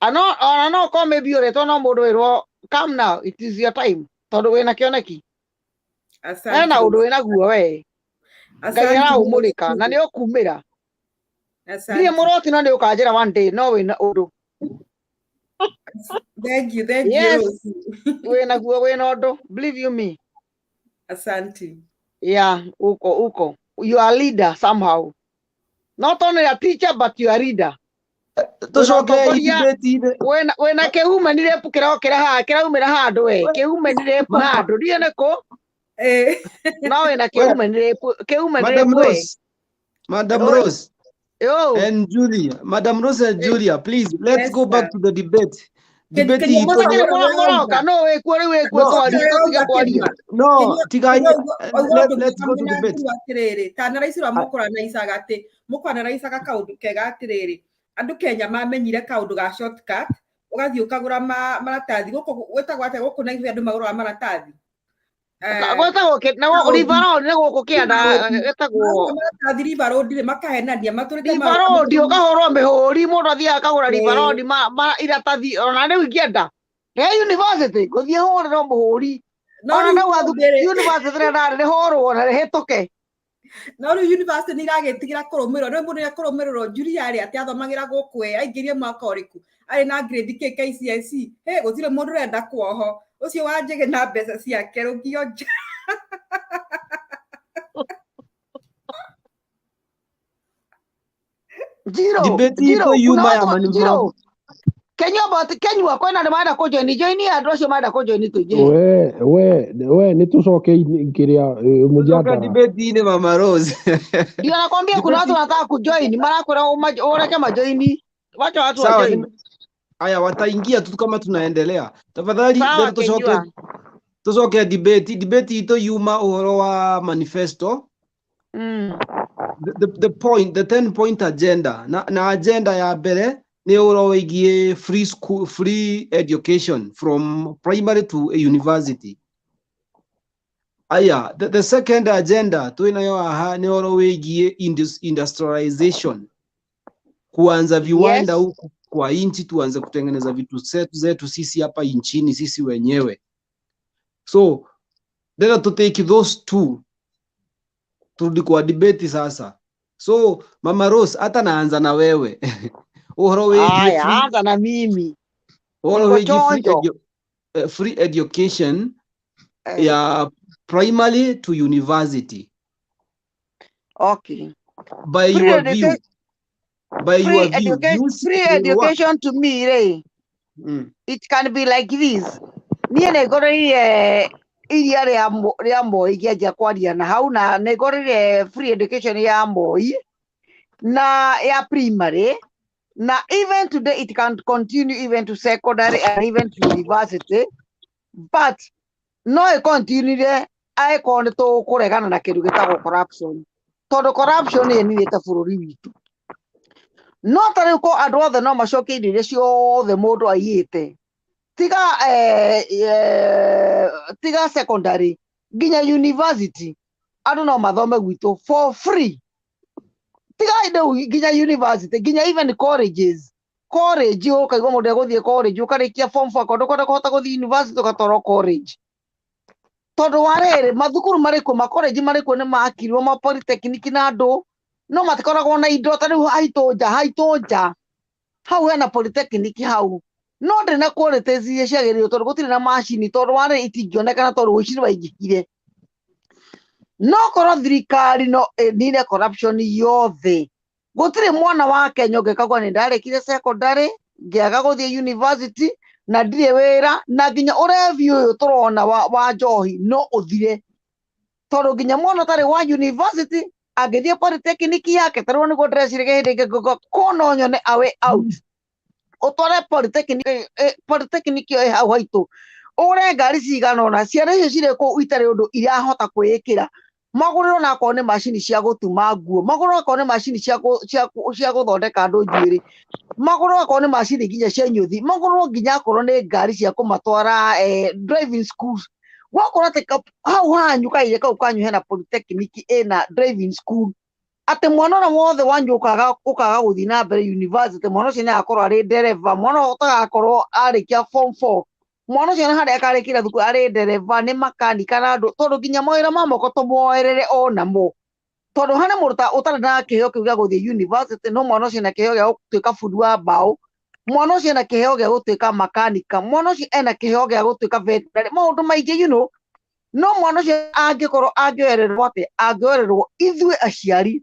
ona no ko maybe å retwo no må ndå wä rwo come now it is your time tondå wena kioneki hena å ndå wä naguo we ngai araå må rä ka na nä å kumä ra ndirä må roti no nä å kanjä ra one day no wä na å ndå thank you wä naguo wä na å ndå believe you me asante yeah uko you are a leader somehow not only a teacher but you are a leader wena kä humanire pu kä rao kä raumä handå we kä humanire pu handå ndiä nä kå no wena kä humanire pu Madam Rose and Julia, Madam Rose and Julia, please let's go back to the debate. andu Kenya mamenyire kaundu ga shortcut ugathii ukagura maratathi guku gwetagwo atia guku na ithuĩ andu magũraga maratathi gwetagwo River Road nĩ gũkũ kĩanda gwetagwo maratathi River Road rĩ makahenania matũrĩte River Road ũkahũrwo mĩhũri mũndũ athiaga akagũra River Road iratathi ona rĩu ingĩenda university gũthiĩ hũrĩrwo mũhũri ona no university rĩa narĩ rĩhũrwo na rĩhĩtũke no rĩu university nĩ iragĩtigĩra kũrũmĩrĩrwo no mũndũ nĩakũrũmĩrĩrwo Julia arĩ atĩ athomagĩra gũkũ aingĩrie mwaka ũrĩkũ arĩ na grade KCSE gũtirĩ mũndũ ũrenda kuoho ucio wa njege na mbeca ciake rũgio nja Kenyua kwena nĩ marenda kũjoini andũ acio marenda kũjoini tũingĩ we nĩ tũcoke kĩrĩa mũjadala debate-inĩ Mama Rose ndio nakwambia kuna watu wanataka kujoini marakwenda ureke majoini wacha watu wajoini aya wataingia tu kama tunaendelea tafadhali tucoke debate ito yuma uhoro wa manifesto the 10 point agenda na agenda ya mbere ni uhoro wigie free education from primary to a university. Aya the second agenda tuinayo aha ni uhoro wigie industrialization, kuanza viwanda huku kwa inchi, tuanze kutengeneza vitu zetu sisi hapa inchini sisi wenyewe. So then to take those two turudi kwa debate sasa. So Mama Rose, hata naanza na wewe uhoro wigie anza na mimi uhoro wigie free education ya primary to university. Okay, by your view free education to me, it can be like this. Niĩ nĩngorire iria rĩa Moi ngĩanjia kwaria na hau na nĩngorire free education ya Moi na ya primary na even today it can continue even to secondary and even to university, but no continue aĩkorwo nĩ tũkũregana na kĩndũ gĩtagwo corruption, tondũ corruption nĩĩninĩte bũrũri witũ. No tarĩu ko andũ othe no macokie indo iria ciothe mũndũ aiyĩte tiga secondary ginya university ando no mathome gwito for free tiga inde ginya university ginya even colleges college ukaigwa mundu eguthie college ukarikia form 4 kondo kwenda kuhota guthie university ugatwaro college tondu warere mathukuru mariko ma college mariko ni makirwo ma polytechnic na andu no matikoragwo na indo ta riu haitoja hau hena polytechnic hau no ndina qualities iria ciagĩrĩirwo tondu gutire na machine tondu ware itingionekana tondu uici waingĩhire no korwo thirikari no nine corruption yothe gutire mwana wa Kenya ũngĩkagwo nĩ ndarĩkire secondary ngĩaga gũthiĩ university na ndirĩ wĩra na nginya ũrevi ũyũ tũrona wa njohi no ũthire tondu nginya mwana ũtarĩ wa university angĩthiĩ polytechnic yake tarwo nĩguo ndĩreciria hĩndĩ ĩngĩ kona nyone a way out utware polytechnic yo hau haitũ ũgũre ngari cigana ona ciana icio cirĩ kũu itarĩ ũndũ irahota kwĩĩkĩra magũrĩrwo na akorwo nĩ macini cia gũtuma nguo magũrĩrwo akorwo nĩ macini cia gũthondeka andũ njuĩrĩ magũrĩrwo akorwo nĩ macini nginya cia nyuthi magũrĩrwo nginya akorwo nĩ ngari cia kũmatwara driving schools gwakora atĩ hau hanyu kaire kau kanyu hena polytechnic ĩna driving school atĩ mwana ũrĩa wothe wanyu ũkaga gũthiĩ na mbere university mwana ũcio nĩ agakorwo arĩ ndereba mwana ũtagakorwo arĩkia form 4 mwana ũcio nĩ harĩa akarĩkĩra thukuru arĩ ndereba nĩ makanika na andũ tondu nginya mawĩra ma moko tũmoerere onamo tondu hana mũndũ ũtarĩ na kĩheo kĩu gĩa gũthiĩ university no mwana ũcio ena kĩheo gĩa gũtuĩka bundi wa mbaũ mwana ũcio ena kĩheo gĩa gũtuĩka makanika mwana ũcio ena kĩheo gĩa gũtuĩka veterinary maũndũ maingĩ no mwana ũcio angĩkorwo angĩoererwo ithuĩ aciari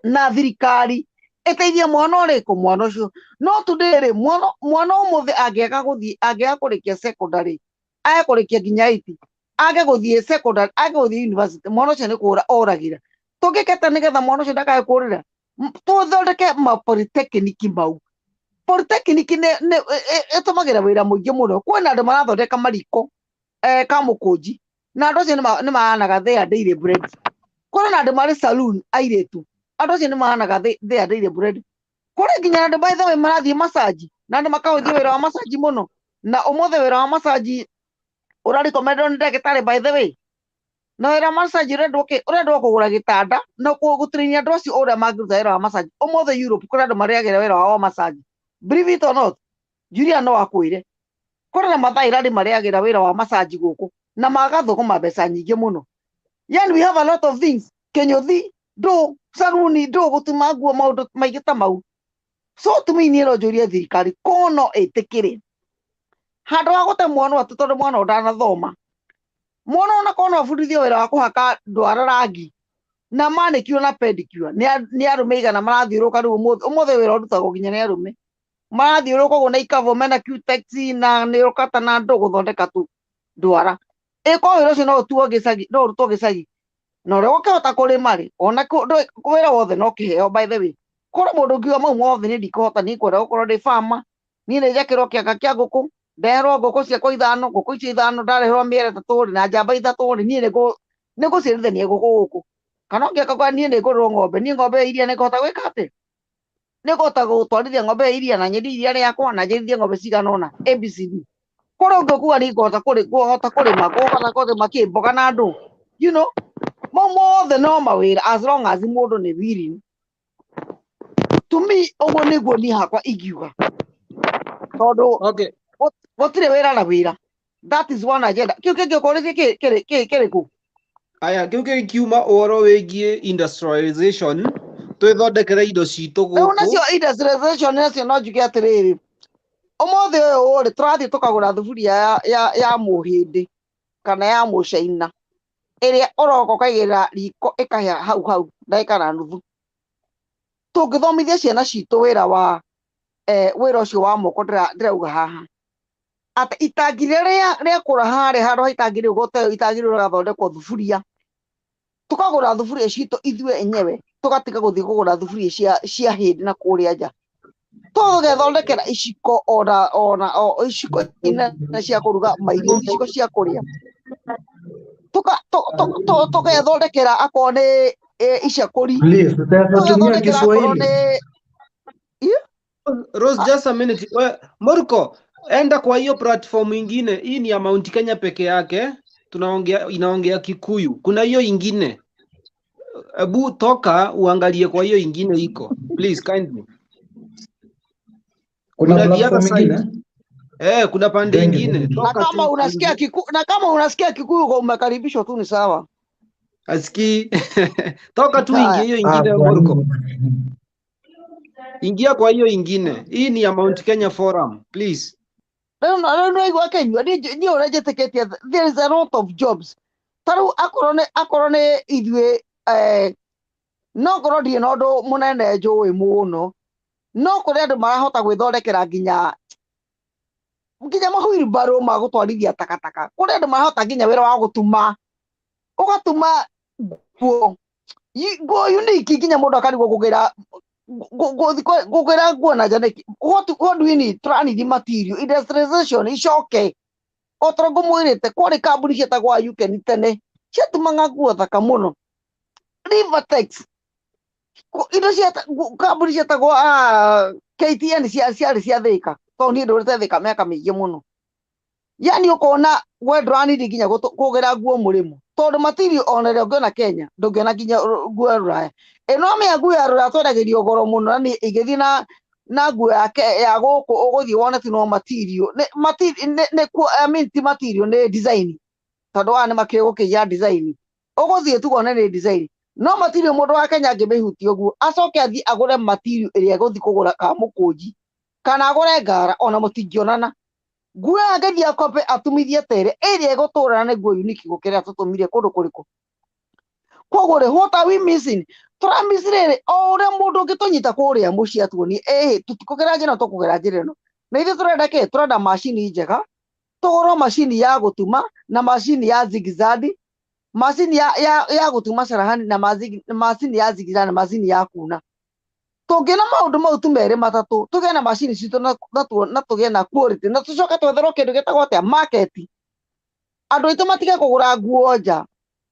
na thirikari ĩteithie mwana ũrĩkũ mwana ũcio no today mwana ũmũthĩ angĩaga kũrĩkia secondary age kũrĩkia nginya 8 age gũthiĩ secondary age gũthiĩ university mwana ũcio nĩ kũũra oragĩra tũngĩketa nĩgetha mwana ũcio ndakae kũũrĩra tũthondeke ma polytechnic mau polytechnic nĩ ĩtũmagĩra wĩra mũingĩ mũno kwĩna andũ marathondeka mariko kamũkũnji na andũ acio nĩ mahanaga their daily bread kwĩna andũ marĩ saloon airĩtu andũ acio nĩ mahanaga their daily bread kũrĩ nginya andũ by the way marathiĩ massage na andũ makahũthia wĩra wa massage mũno na ũmũthĩ wĩra wa massage ũrarecommendwo nĩ ndagĩtarĩ by the way na wĩra wa massage ũrendwo kũgũra gĩtanda na gũtũrĩnia andũ acio ũrĩa mangĩruta wĩra wa massage ũmũthĩ Europe kũrĩ andũ marĩagĩra wĩra wa massage believe it or not Julia no akwĩre kũrĩ na mathaĩrari marĩagĩra wĩra wa massage gũkũ na magathũkũma mbeca nyingĩ mũno yani we have a lot of things kĩnyũthi ndũ saruni ndũ gũtuma nguo maũndũ maingĩ ta mau so tũmĩinie no njũrie thirikari kono ĩtĩkĩre handũ wa gũte mwana atĩ tondũ mwana ndanathoma mwana ona kono abundithio wĩra wa kũhaka ndwara rangi na manicure na pedicure nĩ arũme igana marathiũrũka rĩu ũmũthĩ wĩra ũrutagwo nginya nĩ arũme marathiũrũka ũguo na ikavo mena cutex na nĩũrũkata na ndũ gũthondeka tu ndwara ĩko wĩra ũcio no ũrutwo gĩcagi na ũrĩa ũkĩhota kũrĩma rĩ ona wĩra wothe no kĩheo by the way kũrĩ mũndũ ũngiuga mau mothe nĩ ndikũhota niĩ kwenda gũkorwo ndĩ farmer niĩ nĩ njakĩrwo kĩanga kĩa ngũkũ ndeherwo ngũkũ ciakwa ithano ngũkũ icio ithano ndareherwo mĩera 3 rĩ na njamba 3 rĩ niĩ nĩ ngũciarithania ngũkũ gũkũ kana ũngĩaka niĩ nĩ ngũrĩrwo ng'ombe niĩ ng'ombe ya iria nĩ ngũhota gwĩka atĩ nĩ ngũhota gũtwarithia ng'ombe ya iria na nyendie iria rĩakwa na njerithie ng'ombe cigana ũna ABCD kũrĩ ũngĩkuga nĩ ngũhota kũrĩma kĩmboga na andũ you know mau mothe no mawĩra as long as mũndũ nĩ willing to me ũguo nĩguo niĩ hakwa ingiuga tondũ gũtirĩ wĩra na wĩra that is one agenda kĩu kĩngĩ ũkũrĩtie kĩrĩkũ aya kĩu kĩngiuma ũhoro wĩgiĩ industrialization twĩthondekere indo citũ gũkũ rĩu nacio industrialization nacio no njuge atĩrĩrĩ ũmũthĩ ũyũ rĩ tũrathiĩ tũkagũra thuburia ya mũhĩndĩ kana ya mũcaina ĩrĩa ũroka ũkaigĩrĩra riko ĩkahĩa hau ndagĩka na nuthu tũngĩthomithia ciana citũ wĩra ũcio wa moko ndĩrauga haha atĩ itangi rĩrĩa kũra harĩa handũ ha itangi rĩu gũteo itangi rĩu rĩgathondekwo thuburia tũkagũra thuburia citũ ithuĩ enyewe tũgatiga gũthiĩ kũgũra thuburia cia hĩndĩ na kũrĩa nja tũgethondekera iciko iciko cia kũruga mairio iciko cia kũrĩa tũgethondekera akorwo nĩ icakũri tutatumia Kiswahili. Rose, just a minute. Murko, enda kwa hiyo platform ingine. Hii ni ya Mount Kenya peke yake. inaongea Kikuyu. Kuna hiyo ingine. Ebu toka uangalie kwa hiyo ingine iko. Please kindly. Kuna the other platform side. ingine? Kuna pande ingine. Na Toka kama tu unasikia na kama unasikia Kikuyu kwa umekaribishwa tu ni sawa. aski. Toka tu Haya. ingie hiyo ingine Murko. Ingia kwa hiyo ingine. Hii ni ya Mount Kenya Forum, please. No igwa Kenya ni urejeteketia there is a lot of jobs. Taru akorone ithwe no korwo ndie no ndu munene njui muno no kuri andu marahota gwithondekera nginya mahuri baro ma gutwarithia takataka kuri andu marahota nginya wira wa gutuma ugatuma nguo unique nginya mundu akarigwo kugira nguo na janeki what do we need transit material industrialization icoke otorongo mwirite kwari kambuni cietagwo Ukeni tene ciatumaga nguo thaka muno Rivertex indo cia kambuni cietagwo KTN ciarĩ cia Thika tondũ niĩ ndũrĩte Thika mĩaka mĩingĩ mũno yani ũkona we ndũranidi nginya kũgĩra nguo mũrĩmo tondũ material ona rĩo ũngĩona Kenya ndũngĩona nginya nguo ya Rũraya ĩno mĩa nguo ya Rũraya twendagĩrio goro mũno na nĩ igĩthiĩ na nguo ya gũkũ ũgũthiĩ wone tu no material ti material nĩ design tondũ wa nĩ makĩgũkĩia design ũgũthiĩ tu wone nĩ design no material mũndũ wa Kenya angĩmĩhutia ũguo acoke athiĩ agũre material ĩrĩa egũthiĩ kũgũra ka mũkũnji kana agũre ngara ona mũtingĩonana nguo angĩthiĩ akope atumithie tere ĩrĩa ĩgũtũrana nĩ nguo unique gũkĩra tũtũmire kũndũ kũrĩkũ koguo rĩ what are we missing tũramisi rĩrĩ o ũrĩa mũndũ ũngĩtũnyita kũrĩa mũciĩ atuonie tũtikũgera njĩra tũkũgera njĩra ĩno na ithuĩ tũrenda kĩ tũrenda macini njega tũgũrwo macini ya gũtuma na macini ya zigzag macini ya gũtuma carahani na macini ya zigzag na macini ya kuna tũngĩna maũndũ mau tumere matatũ tũgĩe na macini citũ na tũgĩe na quality na tũcoke twetherwo kĩndũ gĩtagwo atĩa market andũ aitũ matige kũgũra nguo nja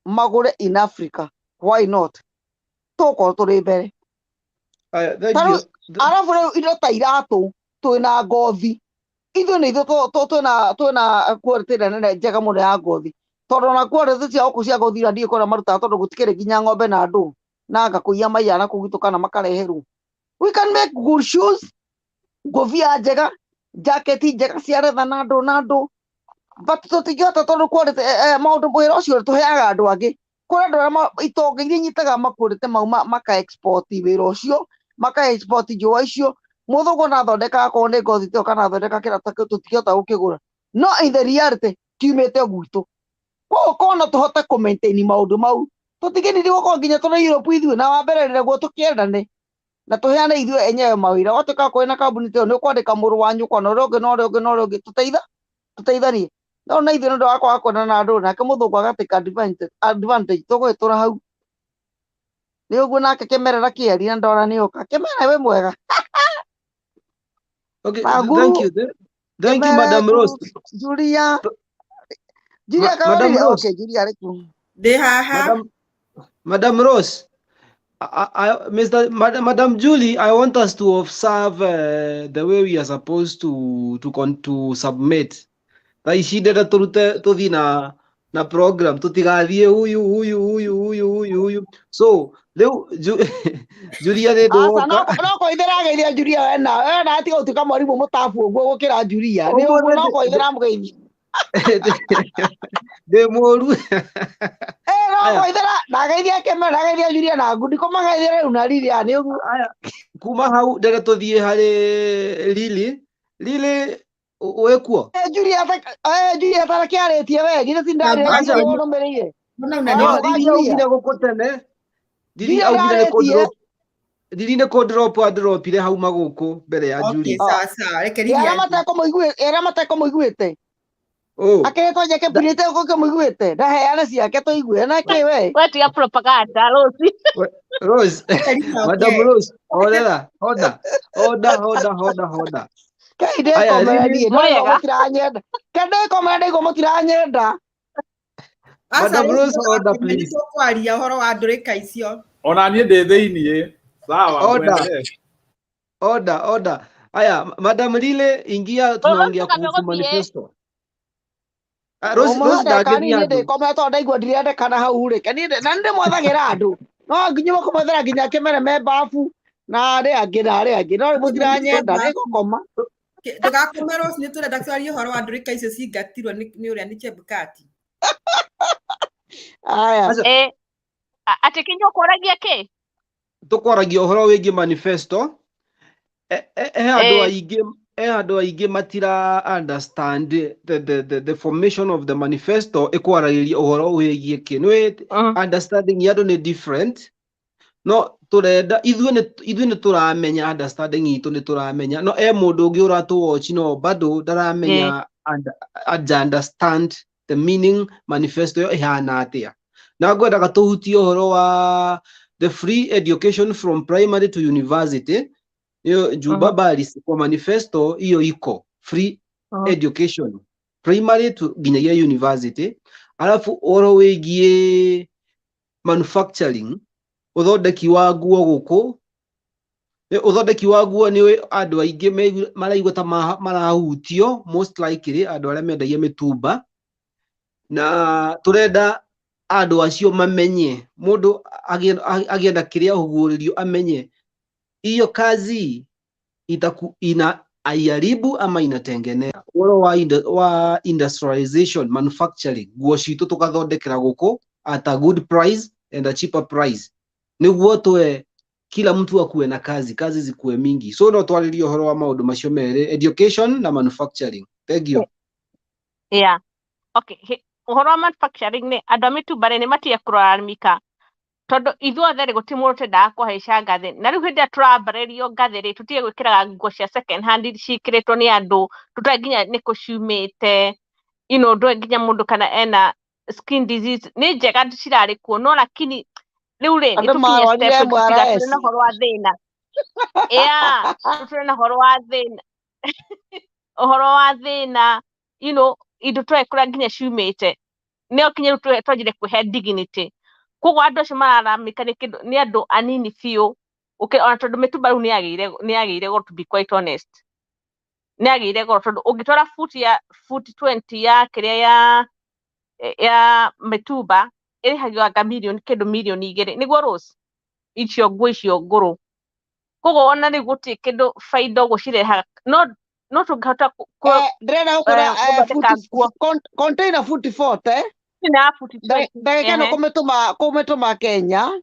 magũre in Africa why not tũkorwo tũrĩ mbere arabu rĩu indo ta iratũ twĩna ngothi ithuĩ nĩ ithuĩ twĩna quality nene njega mũno ya ngothi tondũ na quality cia gũkũ cia ngothi ndiĩ kũrĩa marutaga tondũ gũtikĩrĩ nginya ng'ombe na andũ na ngakũiya maiya na kũgitũ kana makareherwo we can make good shoes ngũbia njega jacket njega cia retha na andũ but tũtingĩhota tondũ quality maũndũ wĩra ũcio tũheaga andũ angĩ kũrĩ andũ arĩa itonga iria inyitaga makwĩrĩte mau maka export wĩra ũcio maka export njũa icio mũthũngũ nathondeka akorwo nĩ ngothi tĩyo kana athondeka kĩrata tũtingĩhota gũkĩgũra no in the reality kiumĩte gwitũ koguo korwo tũhote kũ maintain maũndũ mau tũtingĩnidi gũkorwo nginya tũrĩ Europe ithuĩ na wa mbere rĩrĩa tũkĩendane na tũheane ithuĩ enyewe mawĩra watuĩka kũrĩ na kambuni tĩyo nĩ ũkwandĩka mũrũ wa nyũkwa na ũrĩa ũngĩ na ũrĩa ũngĩ tũteithanie no na ithuĩ nĩ ũndũ wa kwaga kwendana na andũ nake mũthũngũ agatĩka advantage tũgũgĩtũra hau nĩ ũguo nake kĩmerera kĩeri na ndora nĩ ũka kĩmera wĩ mwega okay thank you Madam Rose Julia Madam Rose okay Julia arĩku Ndĩ haha. Madam Rose Madam Julie, I want us to observe the way we are supposed to submit. Taishindira turute tuthi na program tutigathie huyu. So leo Julia nĩ ndoka. No koithĩrageithia Julia wena atiga gũtuĩka mwarimũ mũtabu ũguo gũkĩra Julia nĩ ũguo no koithĩra mũgeithia ndĩ mũru no koithĩra ndageithia kĩmera ndageithia Julia na ngundi kũmageithia rĩu na Lilia nĩ ũguo kuma hau ndege tũthiĩ harĩ Lili wekuo Julia tarakĩarĩtie we githĩ tindarĩtie ũrũmĩrĩire Lili augire gũkũ tene Lili augire nĩ kũndropire hau magũkũ mbere ya Julia Sasa rekeria era matekũmũiguĩte akĩrĩtwo njeke mbirĩte ũkĩmũiguĩte ndaheane ciake tũigue na kĩ we Wetiga propaganda Rose Madam Rose hoda kaide komera die no mũtiranyenda kende komera igũ mũtiranyenda Madam Rose hoda please kwaria ũhoro wa ndũrĩka icio ona niĩ ndĩ thĩiniĩ sawa Order. Aya, Madam Lile, ingia tunaongea kuhusu manifesto. Rose kani ndagethia ni de andu koma to ndaigua ndirende kana hau ri kani na ndi mwathagira andu no nginya mukumathira nginya kimere me bafu na ri angi no muthira nyenda ni gukoma Ndugakomerwo ni turenda twarie horo wa ndurika icio cingatirwo ni uria ni Chebukati. aya Ati kinyo koragia ke tukwaragia uhoro wigi manifesto andu aingi matira understand the formation of the manifesto ikwaragiria uhoro wigi ki no understanding yado ni different no turenda ithuĩ nĩ turamenya understanding itu nĩ turamenya no mundu ungi uratu watch no bado ndaramenya and understand the meaning manifesto yo ihana atia na ngwendaga tuhutie uhoro wa the free education from primary to university yo juba baris kwa manifesto hiyo iko free education primary to ginyagia university alafu uhoro wigie manufacturing uthondeki wa nguo guku uthondeki wa nguo ni andu aingi maraigua ta marahutio most likely andu aria mendagia mitumba na turenda andu acio mamenye mundu agienda kiria huguririo amenye hiyo kazi inaiharibu ama inatengeneza uhoro wa industrialization manufacturing nguo citu tukathondekera guku at a good price and a cheaper price niguo twe kila mtu akuwe na kazi zikuwe mingi so no twaririe uhoro wa maundu macio mere education na manufacturing. Thank you. Okay, uhoro wa manufacturing ni andu a mitumba ni matia kuraramika tondu ithuothe ri guti mundu tendaga kuhaica ngathi na riu hindi turambarerio ngathi ri tutige gwikiraga nguo cia second hand cikiritwo ni andu tutoe nginya ni kuciumite ndwe nginya mundu kana ena skin disease ni njega cirari kuo no lakini riu ri ni tukinye step tutiga turi na horo wa thina turi na horo wa thina uhoro wa thina indo twekura nginya ciumite nio kinye twajire kuhe dignity koguo andu acio mararamika ni andu anini biu ona tondu mitumba riu ni agire go to be quite honest ni agire go tondu ungitwara foot 20 ya kiria ya mitumba irihagio anga milioni 2 niguo Rose icio nguo icio nguru koguo ona ni guti kindu faida gucireha no tungihota ndirenda gukora container foot 40 na foot 20 ndagika no kumituma Kenya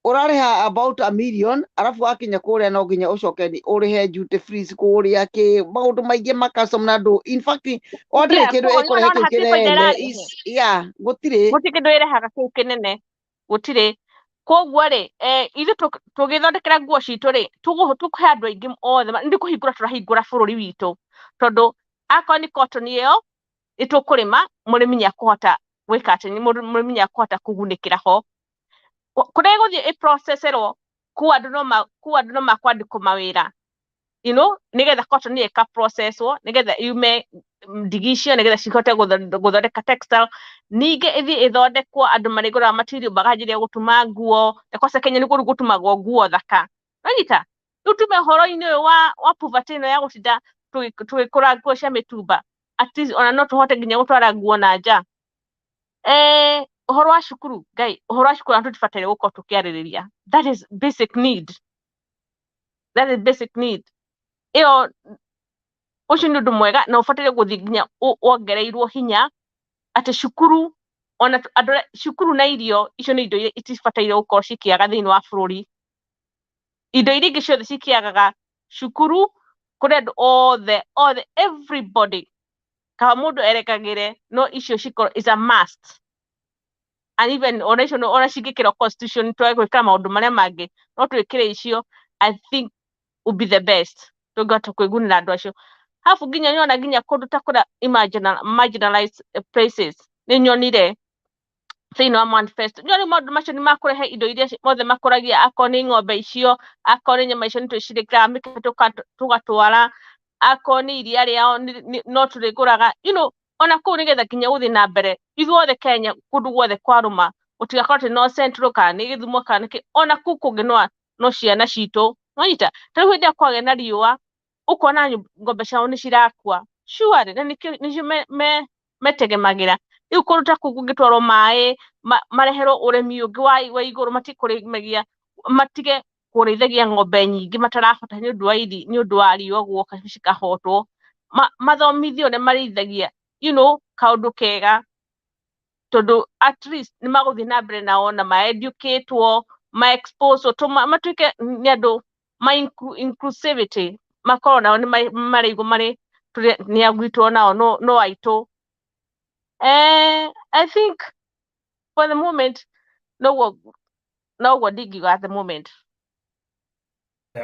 urariha about a million arafu akinya kuria no nginya ucoke ni urihe duty free kuria ki maundu maingi makastom na ndu in fact order kindu ikurehe kinene gutire kindu irehaga kiu kinene gutire koguo ri ithu tugithondekera nguo citu ri tukuhe andu aingi othe ndi kuhingura turahingura bururi witu tondu akoni ni cotton iyo itukurima murimi ni akuhota gwika ati ni murimi ni akuhota kugunikira ho kuria guthie processerwo ku andu no makwandikwo mawira nigetha cotton ni ka processwo nigetha yume ndigicio nigetha cihote guthondeka textile ningi ithi ithondekwo andu marigura material bagajiria gutuma nguo kwa Kenya ni gutumagwo nguo thaka ranyita tutume horo-ini wa poverty no ya gutinda tugikura nguo cia mitumba at least ona no tuhote nginya gutwara nguo na nja uhoro wa cukuru ngai uhoro wa cukuru tutibataire gukorwo tukiaririria that is basic need iyo ucio ni undu mwega na ubataire guthi nginya wongereirwo hinya ati cukuru ona cukuru na irio icio ni indo itibataire gukorwo cikiaga thiini wa bururi indo iria ingi ciothe cikiagaga cukuru kuri andu othe everybody kama mundu erekagire no icio cikorwo is a must and even ona cingikirwo constitution twegwikira maundu maria mangi no twikire icio I think would be the best tungihota kwigunira andu acio hafu nginya nyona nginya kundu ta kuria marginalized places ni nyonire thiini wa manifesto nyoni maundu macio ni makurehe indo iria mothe makuragia akoni ng'ombe icio akoni nyama icio nitwicirikira mike tugatwara akoni iria riao no turiguraga ona kuu nigetha nginya guthi na mbere ithuothe Kenya kundu guothe kwaruma utigakorwo no central kana ni Githumo kana ona kuu kungi no ciana citu nwanyita tari hindi akwage na riua ukona ng'ombe ciao ni cirakua sure na nicio metegemagira riu kuruta kugitwaro mae marehero uremi ungi wa iguru matikurimagia matige kurithagia ng'ombe nyingi matarahota ni undu wa iri ni undu wa riwa guoka cikahotwo mathomithio ne marithagia kaundu kega tondu at least ni maguthi na mbere nao na ma-educatwo ma-expose to matuike ni andu inclusivity makorwo nao ni maraigu mari ni agwitwo nao no aitu. I think for the moment no ndingiuga at the moment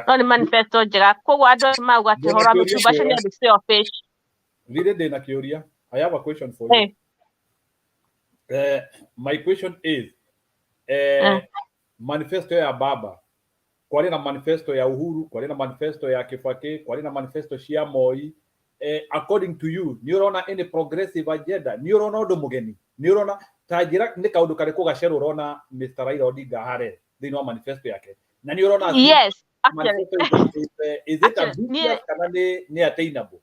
no ni manifesto njega koguo andu mauga ati hora mutumba acio ni andu selfish. Really, ndina kiuria. I have a question for you. My question is manifesto ya baba kwari na manifesto ya Uhuru, kwari na manifesto ya Kibaki, kwari na manifesto cia Moi, according to you ni urona any progressive agenda, ni urona undu mugeni, ni urona tajira ni kaundu kariku gacero urona Mr. Raila Odinga hare thini wa manifesto yake na ni urona yes manifesto is it ambitious kana ni attainable?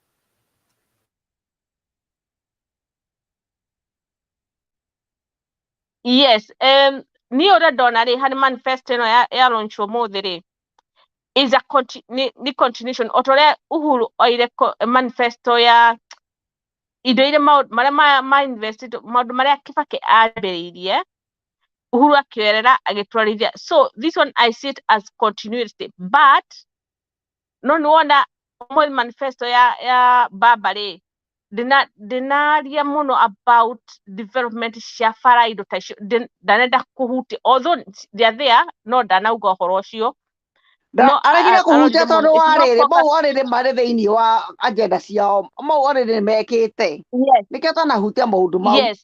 Yes, ni ora ndona ri hani manifesto ino ya launch umuthi ri is a ni continuation otore Uhuru oire manifesto ya indo ile maria ma invested maundu maria Kibaki ambiriirie Uhuru akioerera agitwarithia. So this one I see it as continuity, but no wonder more manifesto ya baba ri dinaria muno about development cia bara indo ta icio ndanenda kuhuti although they are there no ndanauga uhoro ucio no aregire kuhutia tondu wariri mau wariri mari thiini wa agenda ciao mau wariri mekite nikio tanahutia maundu mau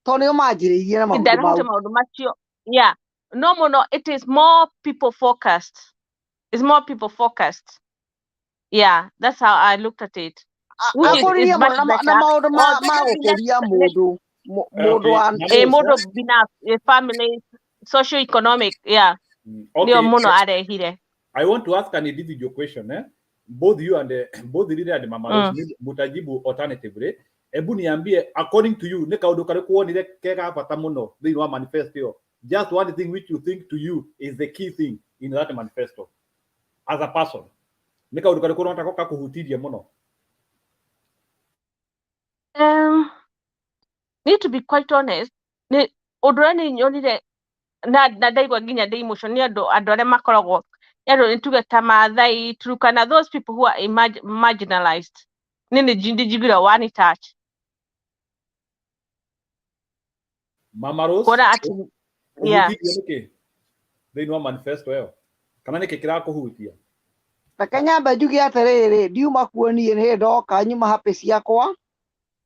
tondu nio manjiriirie na maundu macio yeah no muno it is more people focused. It's more people focused. Yeah, that's how I looked at it. Which is much better. Na maundu ma gukuria mundu binafsi, family, socio-economic, yeah. Ndio muno arehire. I want to ask an individual question, both you and both Riri and Mama Rose mutajibu alternatively. Ebu niambie, according to you, ne kaundu kari kuonire kega bata muno thini wa manifesto. Just one thing which you think to you is the key thing in that manifesto as a person. Ne kaundu kari kuonire unataka kuhutiria muno. Need to be quite honest. Ni udurani nyonire na ndaigwa nginya ndi emotion ni andu aria makoragwo nituge ta Maathai, Turkana, those people who are marginalized. Nini njiguira one touch. Mama Rose, yeah. Thini wa manifesto yo kana niki kirakuhutia? Takanyamba njuge atiriri ndiuma kuonie ni ndoka nyuma happy ciakwa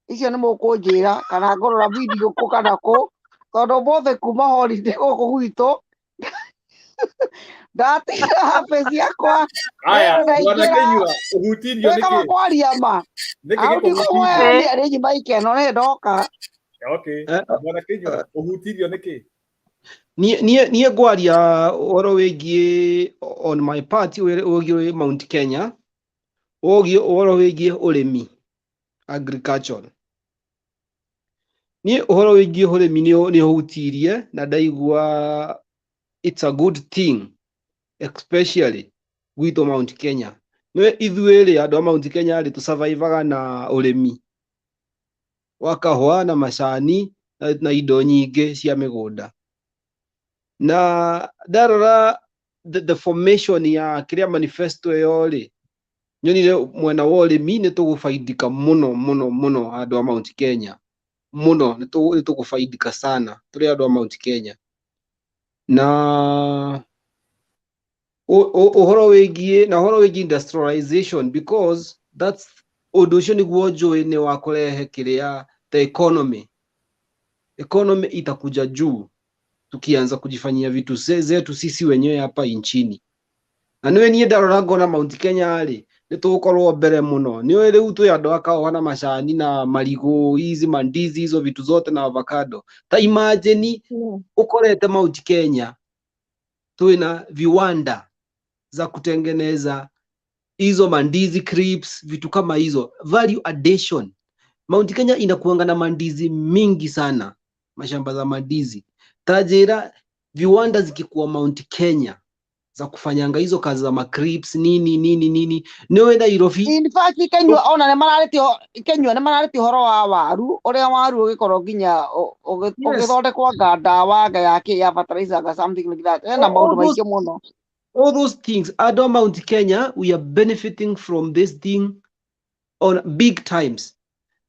icio ni mukunjira kana ngorora video ku kana ku tondu bothe kuma holiday guku gwitu ndatiga happy ciakwa aya bwana Kenyua uhutirio niki kama kwaria ma niki kuhutirio ni nyima ikeno ni ndoka. Okay bwana Kenyua uhutirio niki? Niye ngwaria oro wigie on my part wigie Mount Kenya wigie oro wigie urimi agriculture. Ni uhoro wigie urimi ni hutirie na ndaigua it's a good thing especially with Mount Kenya. Nwe ithuiri andu Mount Kenya ri tu survivaga na urimi wa kahua na macani na indo nyingi cia migunda. Na darora the formation ya kiria manifesto yo ri nyonire mwena wa urimi ni tugufaidika muno andu a Mount Kenya muno ni tugufaidika sana turi andu a Mount Kenya. Na uhoro wigie industrialization because that's undu ucio niguo njui ni wa kurehe kiria the economy itakuja juu tukianza kujifanyia vitu zetu sisi wenyewe hapa nchini. Na niwe nie ndarora ngona Mount Kenya ri ni tugukorwo mbere muno ni riu tu andu akaoha na macani na marigo hizi mandizi hizo vitu zote na avocado. Ta imagine ukorete Mount Kenya tuina viwanda za kutengeneza hizo mandizi, crisps, vitu kama hizo, value addition. Mount Kenya inakuanga na mandizi mingi sana, mashamba za mandizi. Tajira viwanda zikikuwa Mount Kenya za kufanyanga hizo kazi za macrips nini niwe Nairobi. In fact Kenya ona ne marareti horo wa waru uria waru ugikorwo nginya ugithondekwa nganda waga yake ya fertilizer ga something like that na maundu maingĩ muno. All those things, Adwa Mount Kenya, we are benefiting from this thing on big times.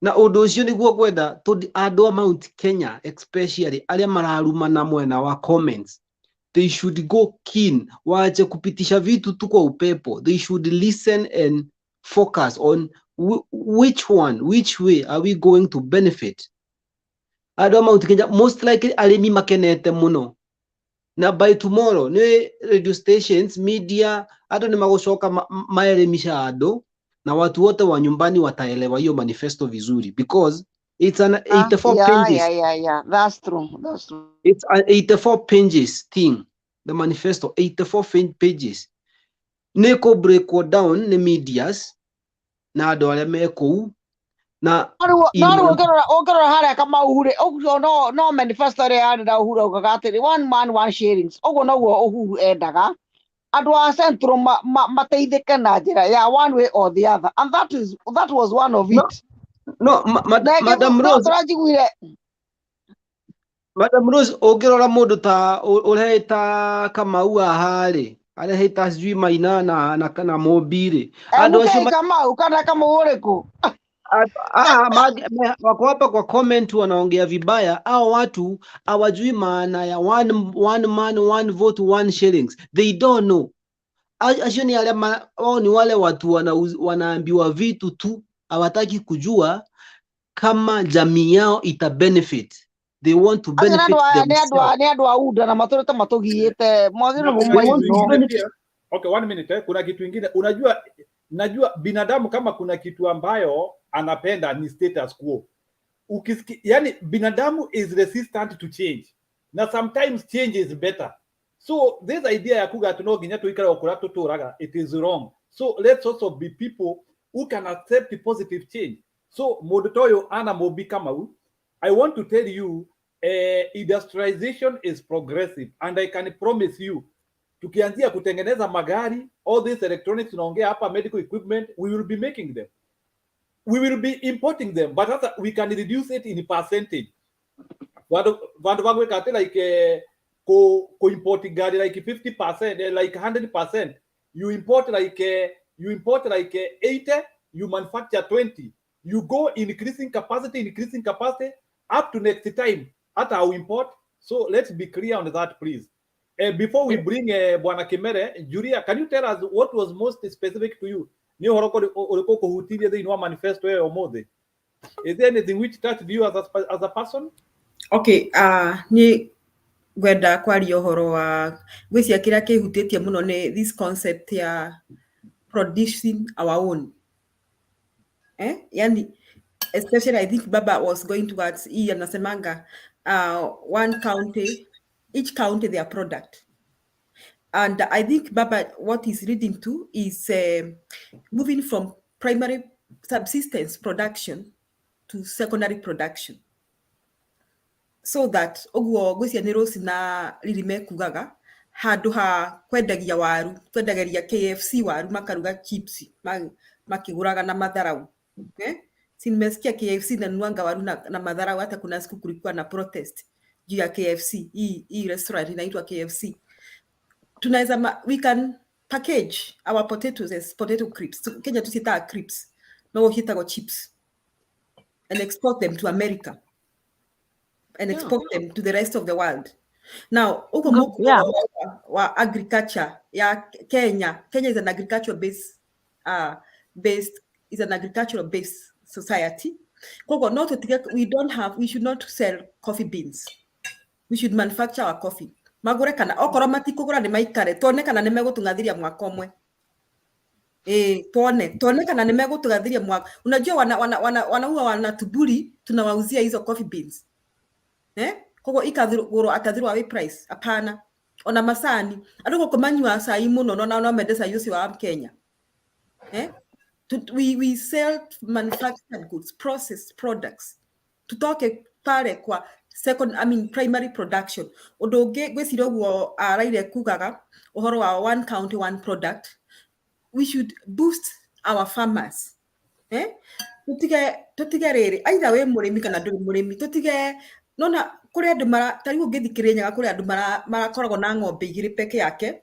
Na undu ucio niguo gwetha Adwa Mount Kenya especially aria mararuma na mwena wa comments, they should go keen, waache kupitisha vitu tu kwa upepo. They should listen and focus on which way are we going to benefit. Adwa Mount Kenya most likely arimi makenete muno, na by tomorrow ni radio stations, media, hata ni magocoka maelimisha ado na watu wote wa nyumbani wataelewa hiyo manifesto vizuri, because it's an 84 pages. Yeah, that's true. It's an 84 pages thing, the manifesto, 84 pages. Neko break down the medias na ado ale meko na ongerora haria kama uhure uguo no manifesto ria yarira uhura ugaga atiri one man one sharings uguo noguo uhuru endaga andu a central mateithike na njira ya one way or the other, and that was one of it. Madam Rose ongerora mundu ta urehita Kamau ahari arehita sijui Maina na kana Mobire andu acio Kamau kana Kamau uriku wako hapa kwa comment wanaongea vibaya. Hao watu hawajui maana ya one man one vote one shillings. They don't know. Acio ni wao ni wale watu wanaambiwa vitu tu, hawataki kujua kama jamii yao ita benefit. They want to benefit themselves. Ni andu auda na maturete matugiite mwagire Okay, 1 minute. Kuna kitu kingine najua binadamu kama kuna kitu ambayo anapenda ni status quo. Yani binadamu is resistant to change. Na sometimes change is better. So this idea ya kuga tuno ginya tuikara okura tuturaga, it is wrong. So let's also be people who can accept positive change. So modotoyo ana mobi Kamau, I want to tell you industrialization is progressive, and I can promise you tukianzia kutengeneza magari, all these electronics unaongea hapa, medical equipment, we will be making them. We will be importing them, but we can reduce it in percentage. Vandu like ko import gari like 50%, like 100%. You import like 80, you manufacture 20. You go increasing capacity up to next time at our import. So let's be clear on that, please. Before we bring Bwana Kimere, Julia, can you tell us what was most specific to you? Ni horoko ulikuwa hutilia the inwa manifesto ya omode. Is there anything which touched you as a person? Okay, ni gwenda kwaria horo wa gwĩcia kĩrĩa kĩhutĩtie mũno nĩ this concept ya producing our own. Yani especially I think Baba was going towards hii anasemanga one county, each county their product. And I think Baba, what he's leading to is moving from primary subsistence production to secondary production. So that oguo gwĩcia nĩ Rose na Lilime kugaga handu ha kwendagia waru, kwendageria KFC waru makaruga chips makiguraga na madharau. Si nimesikia KFC na nuanga waru na madharau, hata kuna siku kulikuwa na protest juu ya KFC. Hii restaurant inaitwa KFC. Tunaweza we can package our potatoes as potato crisps. Kenya tusita crisps. No hitago chips. And export them to America. And export them to the rest of the world. Now, wa agriculture ya Kenya is an agricultural based is an agricultural based society. We should not sell coffee beans. We should manufacture our coffee. Magure kana okoro matikugura ni maikare tuone kana ni megutungathiria mwaka umwe. Tuone kana ni megutungathiria mwaka. Unajua wanatuburi tunawauzia hizo coffee beans. Kogo ikaguro atathirwa we price apana ona masani aduko komanywa sai muno no mendesa yusi wa Kenya we sell manufactured goods, processed products. Tutoke pare kwa primary production. Odoge gwesiro wo araire kugaga ohoro wa one county one product. We should boost our farmers. Tutige rere aitha we murimi kana nduri murimi tutige nona kuri andu mara tariu ngithikirinya kuri andu marakoragwo na ng'ombe igiri peke yake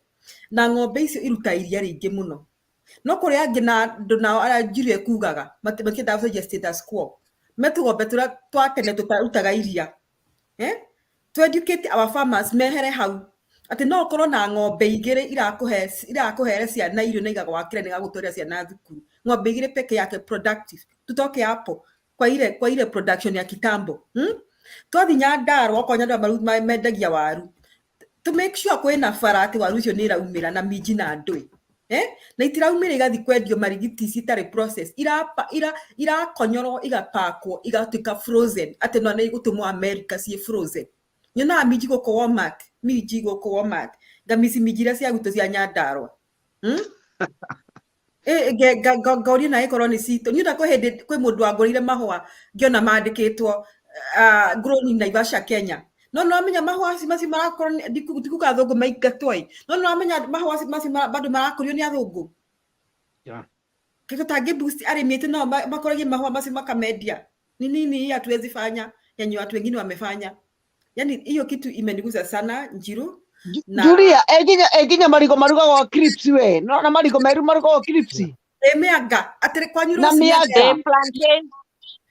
na ng'ombe icio iruta iria ringi muno no kuri angi na ndu nao ara njire kugaga makienda gũcenjia status quo metugombe turia twatene tutarutaga iria to educate our farmers mehere hau ati no korwo na ng'ombe igiri irakuhere ciana irio na igagwakire niga gutwarira ciana thukuru ng'ombe igiri peke yake productive tutoke hapo kwa ile production ya kitambo twathi Nyandarua okonya ndu mendagia waru to make sure kwina farati waru icio ni iraumira na minji na ndui na itiraumira igathi kwendio marigiti citari process irakonyorwo igapakwo igatuika frozen ati no na igutumwo America ci frozen nyona minji goko Walmart ngamisi minjira cia guto cia Nyandarua gauri na ikorwo ni cito ni nda kwende kwi mundu angorire mahua ngiona mandikitwo grown in Naivasha Kenya no amenya mahua maci marakorwo ndikuka athungu maingatwai no amenya mahua maci bado marakorio ni athungu kiko tangi boost arimiete no makoragie mahua maci makamedia ni nini hatuwezi fanya yenye watu wengine wamefanya yani hiyo kitu imenigusa sana Njiru na Julia eginya marigo maruga clips we no na marigo meru maruga clips mianga atere kwanyu na mianga plantain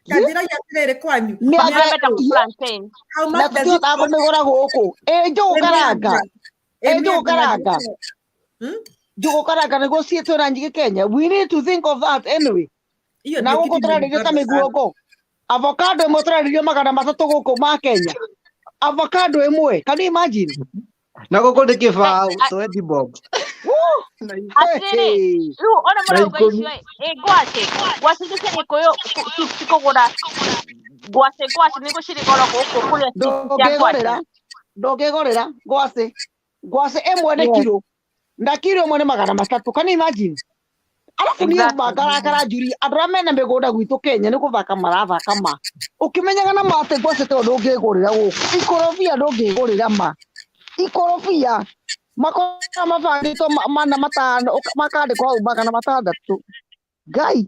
kadira ya tere kwanyu mianga plantain how much does it cost megora guku njugu karanga njugu karanga nego cietwe na njige Kenya we need to think of that anyway na guku turarĩria ta miguongo avocado imwe turarĩria magana matatu guku ma Kenya avocado imwe can you imagine na guku ndi kibao 20 bob atiri riu ona marauga icio ngwaci giceni kuyo cikugura ngwaci nigu ciri goro guku kuria ndongigorera ngwaci imwe ni kilo na kilo imwe ni magana matatu can you imagine alafu ni magarakara njuri andu arĩa mena mĩgũnda gwitũ Kenya nĩ gũthaka marathaka ma ũkĩmenyaga na mate ngwaci to ndũngĩgũrĩra gũkũ ikorobia ndũngĩgũrĩra ma ikorobia makora mabangĩtwo mana matano makandĩkwo hau magana matandatũ ngai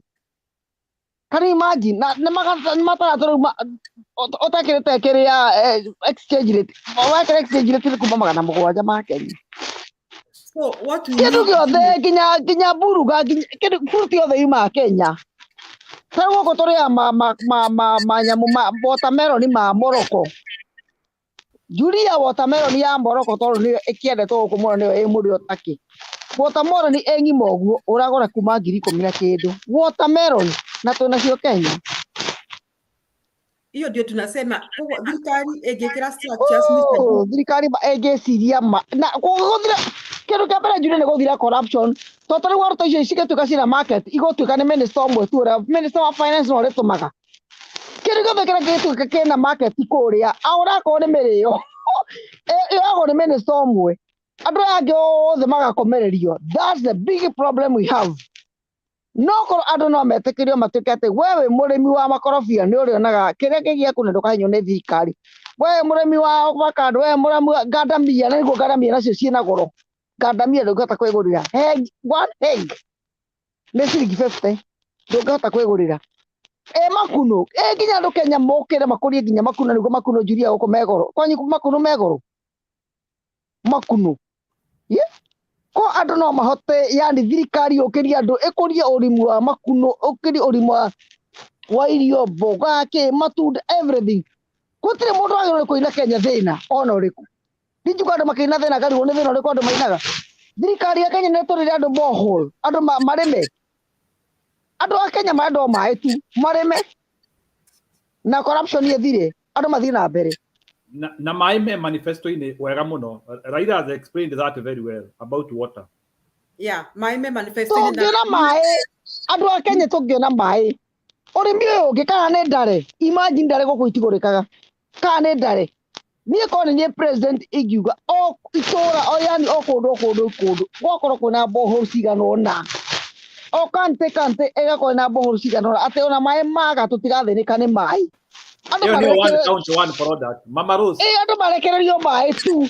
can you imagine na matandatũ rĩu ũtakĩrĩte kĩrĩa exchange rate wekĩra exchange rate nĩ kuma magana mũgwanja ma Kenya so what we kindu giothe nginya buruga fruit yothe ima Kenya sa gũkũ tũrĩa manyamu watermelon ma Morocco Julia watermelon ya Morocco tondũ nĩyo ĩkĩendetwo gũkũ mũno nĩyo ĩ mũrĩo taki watermelon ng'ima ũguo ũragũra kuma 10,000 na kĩndũ watermelon na twĩnacio Kenya hiyo ndio tunasema thirikari ĩngĩkĩra structures thirikari ĩngĩciria na kũhũthĩra kĩndũ kĩa mbere Julia nĩ gũthira corruption tondũ rĩu waruta icio cigĩtuĩka ciĩna market igũtuĩka nĩ minister ũmwe tu ũrĩa minister wa finance no rĩtũmaga kĩndũ gĩothe kĩrĩa gĩtuĩka kĩna market kũrĩa ũrakorwo nĩ mĩrĩo ĩyagwo nĩ minister ũmwe andũ angĩ othe magakomererio that's the big problem we have no korwo andũ no metĩkĩrio matuĩke atĩ we wĩ mũrĩmi wa makorobia nĩ ũrĩonaga kĩrĩa gĩgĩaku na ndũkahenywo nĩ thirikari we mũrĩmi wa avocado we mũrĩmi ngandamia na nĩguo ngandamia nacio ciĩna goro ngandamia ndũngĩhota kwĩgũrĩra one egg nĩ ciringi 50 ndũngĩhota kwĩgũrĩra makuno nginya andũ Kenya mokĩre makũrie nginya makuno nĩguo makuno Julia gũkũ megoro kwanyu makuno megoro makuno ko andũ no mahote yani thirikari ũkĩria andũ ĩkũrie ũrĩmi wa makuno ũkĩrie ũrĩmi wa irio mboga matunda everything gũtirĩ mũndũ agĩrĩirwo kũina Kenya thĩna ona ũrĩkũ ndinjuga andũ makĩina thĩna garĩrwo nĩ thĩna ũrĩkũ andũ mainaga thirikari ya Kenya nĩ ĩtũrĩre andũ borehole andũ marĩme andũ a Kenya marenda maĩ tu marĩme na corruption ĩthire andũ mathiĩ na mbere na maĩ me manifesto-inĩ wega mũno Raila has explained that very well about water maĩ me manifesto-inĩ tũngĩona maĩ andũ a Kenya tũngĩona maĩ ũrĩmi ũyũ ũngĩ kana nĩ ndare imagine ndare gũkũ itigũrĩkaga kana nĩ ndare niĩ korwo nĩ president ingiuga o itũra o yani o kũndũ gwakorwo kwĩna borehole cigana ũna o kante ega ko na bohoro cigano ate ona maĩ maga tũtigathĩnĩka nĩ maĩ andũ Hiyo ndio one marekere county one product. Mama Rose, andũ marekererio maĩ tu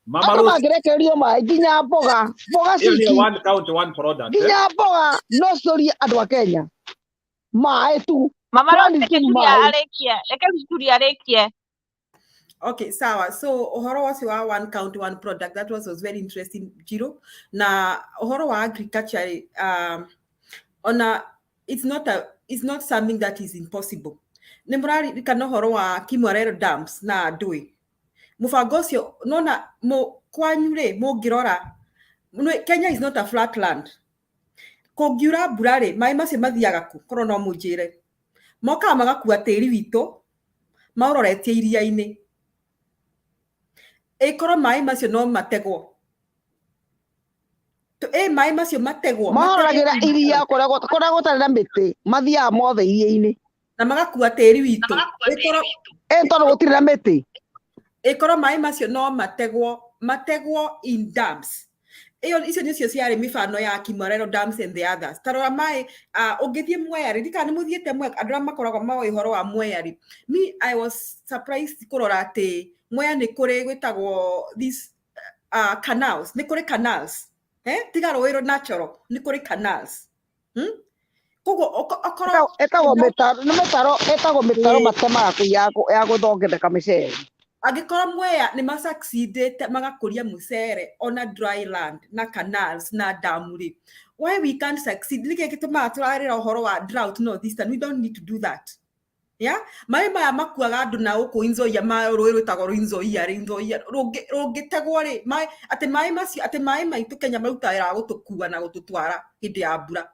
Mama andũ Rose, mangĩrekererio maĩ nginya mboga hiyo ndio ciki one county one product. nginya mboga no cũrie andũ a Kenya maĩ tu Mama Kwani Rose, tu reke Julia arĩkie. Okay, sawa. So uhoro wasi wa one county one product, that was very interesting, Jiro. Na uhoro wa agriculture it's not something that is impossible. Nimrari kana uhoro wa Kimwarero dams na Doi. Mufango ucio nona kwanyu ri mungirora Kenya is not a flat land. Kungiura mbura ri mai macio mathiaga ku korwo no munjire. Moka magakua tĩri witũ mauroretie iria-inĩ. Ekoro mai macio no mategwo. Mai macio mategwo. Mahoragĩra iria kũrĩa gũtarĩ na mĩtĩ mathiaga mothe iria-inĩ. Na magakua tĩri witũ. Tondũ gũtirĩ na mĩtĩ. Ekoro mai macio no mategwo in dams. Icio nicio ciarĩ mĩfano ya Kimwarero dams and the others. Tarora mai ũngĩthiĩ Mwea rĩ kana nĩ mũthiĩte Mwea andũ arĩa makoragwo maũĩ ũhoro wa Mwea rĩ. Me I was surprised kũrora atĩ Mwea nĩ kũrĩ gwĩtagwo these canals, nĩ kũrĩ canals. Tiga rũĩ natural, nĩ kũrĩ canals. Koguo okorwo etagwo mĩtaro matemaga kũ ya gũthondeka mĩcere. Angĩkorwo Mwea nĩ ma-succeedĩte magakũria mũcere on a dry land na canals na damu rĩ. Why we can't succeed? Nĩkĩ gĩtũmaga tũrarĩra ũhoro wa drought northeastern? We don't need to do that. Yeah? Maĩ maya makuaga andũ na gũkũ Nzoia rũĩ rwĩtagwo Nzoia rũngĩtegwo rĩ atĩ maĩ maitũ Kenya marutaga wĩra wa gũtũkua na gũtũtwara hĩndĩ ya mbura.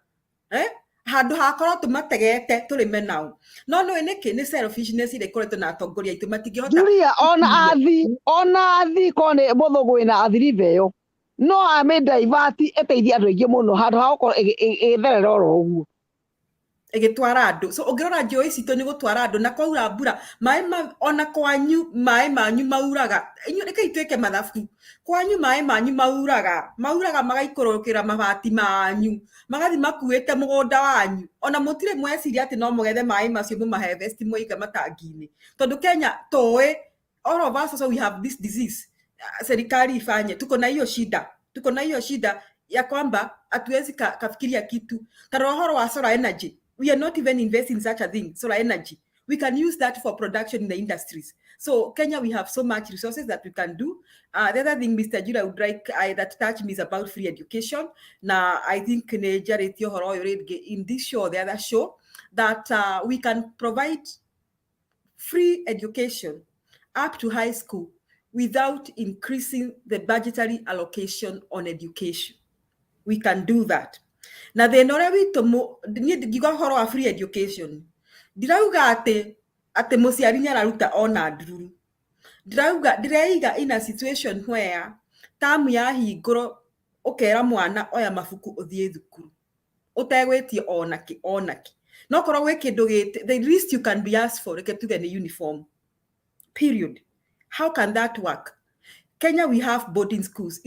Handũ hakorwo tũmategete tũrĩme nao. No nĩ nĩkĩ nĩ selfishness ĩrĩa ĩkoretwo na atongoria aitũ matingĩhota. Julia ona athi kone mũthũgũ na athiriva ĩyo no divert ĩteithia andũ aingĩ mũno handũ ha gũkorwo ĩgĩtherera oro ũguo. Ĩgĩtwara andũ. So ũngĩrora njũĩ citũ nĩ gũtwara andũ na kwaura mbura maĩ ona kwanyu maĩ manyu mauraga. Inyuĩ reke ituĩke mathabu. Kwanyu maĩ manyu mauraga magaikũrũkĩra mabati manyu magathi makuĩte mũgũnda wanyu. Ona mũtirĩ mweciria atĩ no mũgethe maĩ macio mũmaharvest mũiga matangi-inĩ. Tondũ Kenya tũĩ all of us also we have this disease. Serikali ifanye tuko na hiyo shida ya kwamba hatuwezi kafikiria kitu. Tarora uhoro wa solar energy. We are not even investing in such a thing, solar energy. We can use that for production in the industries. So Kenya, we have so much resources that we can do. The other thing, Mr. Jira, would like that touch me is about free education. Now, I think in this show, the other show, that we can provide free education up to high school without increasing the budgetary allocation on education. We can do that. Na thĩna ũrĩa witũ niĩ ngiuga ũhoro wa free education ndirauga atĩ mũciari nĩararuta ona ndururu. Ndireiga in a situation where tamu yahingũrwo ũkera mwana oya mabuku ũthiĩ thukuru ũtegwĩtie onaki no korwo gwĩ kĩndũ the least you can be asked for reke tuge nĩ uniform period. How can that work? Kenya, we have boarding schools.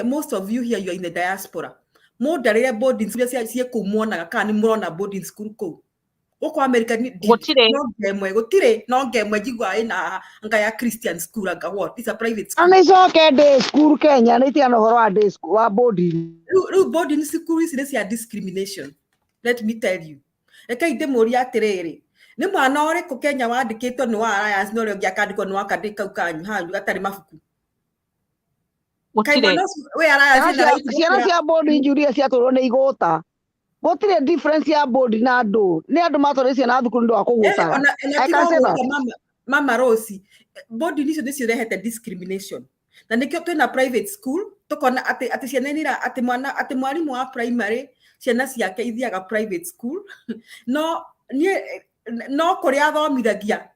Most of you here, you are in the diaspora. Ndarĩre boarding school cia kũu muonaga kana nĩ mũrona boarding school kũu gũkũ America gũtirĩ no ngemwe njigua ĩna anga ya Christian school anga what is a private school. Nĩ coke day school Kenya nĩ tiana ũhoro wa day school wa boarding. Boarding school ici nĩ cia discrimination. Let me tell you. Reke ndĩmũria atĩrĩrĩ nĩ mwana ũrĩkũ Kenya wandĩkĩtwo nĩ wa Alliance no ũrĩa ũngĩ akandĩkwo nĩ wa kandĩ kau kanyu hanyu gatarĩ mabuku. Ciana cia boarding Julia ciatũrwo nĩ igũta. Gũtirĩ difference ya boarding na andũ. Nĩ andũ matwarĩte ciana thukuru nĩ wa kũgũta. Mama Rose, boarding icio nĩcio rehete discrimination. Na nĩkĩo twĩna private school tũkona atĩ ciana nĩra atĩ mwarimũ wa primary ciana ciake ithiaga private school. No kũrĩa athomithagia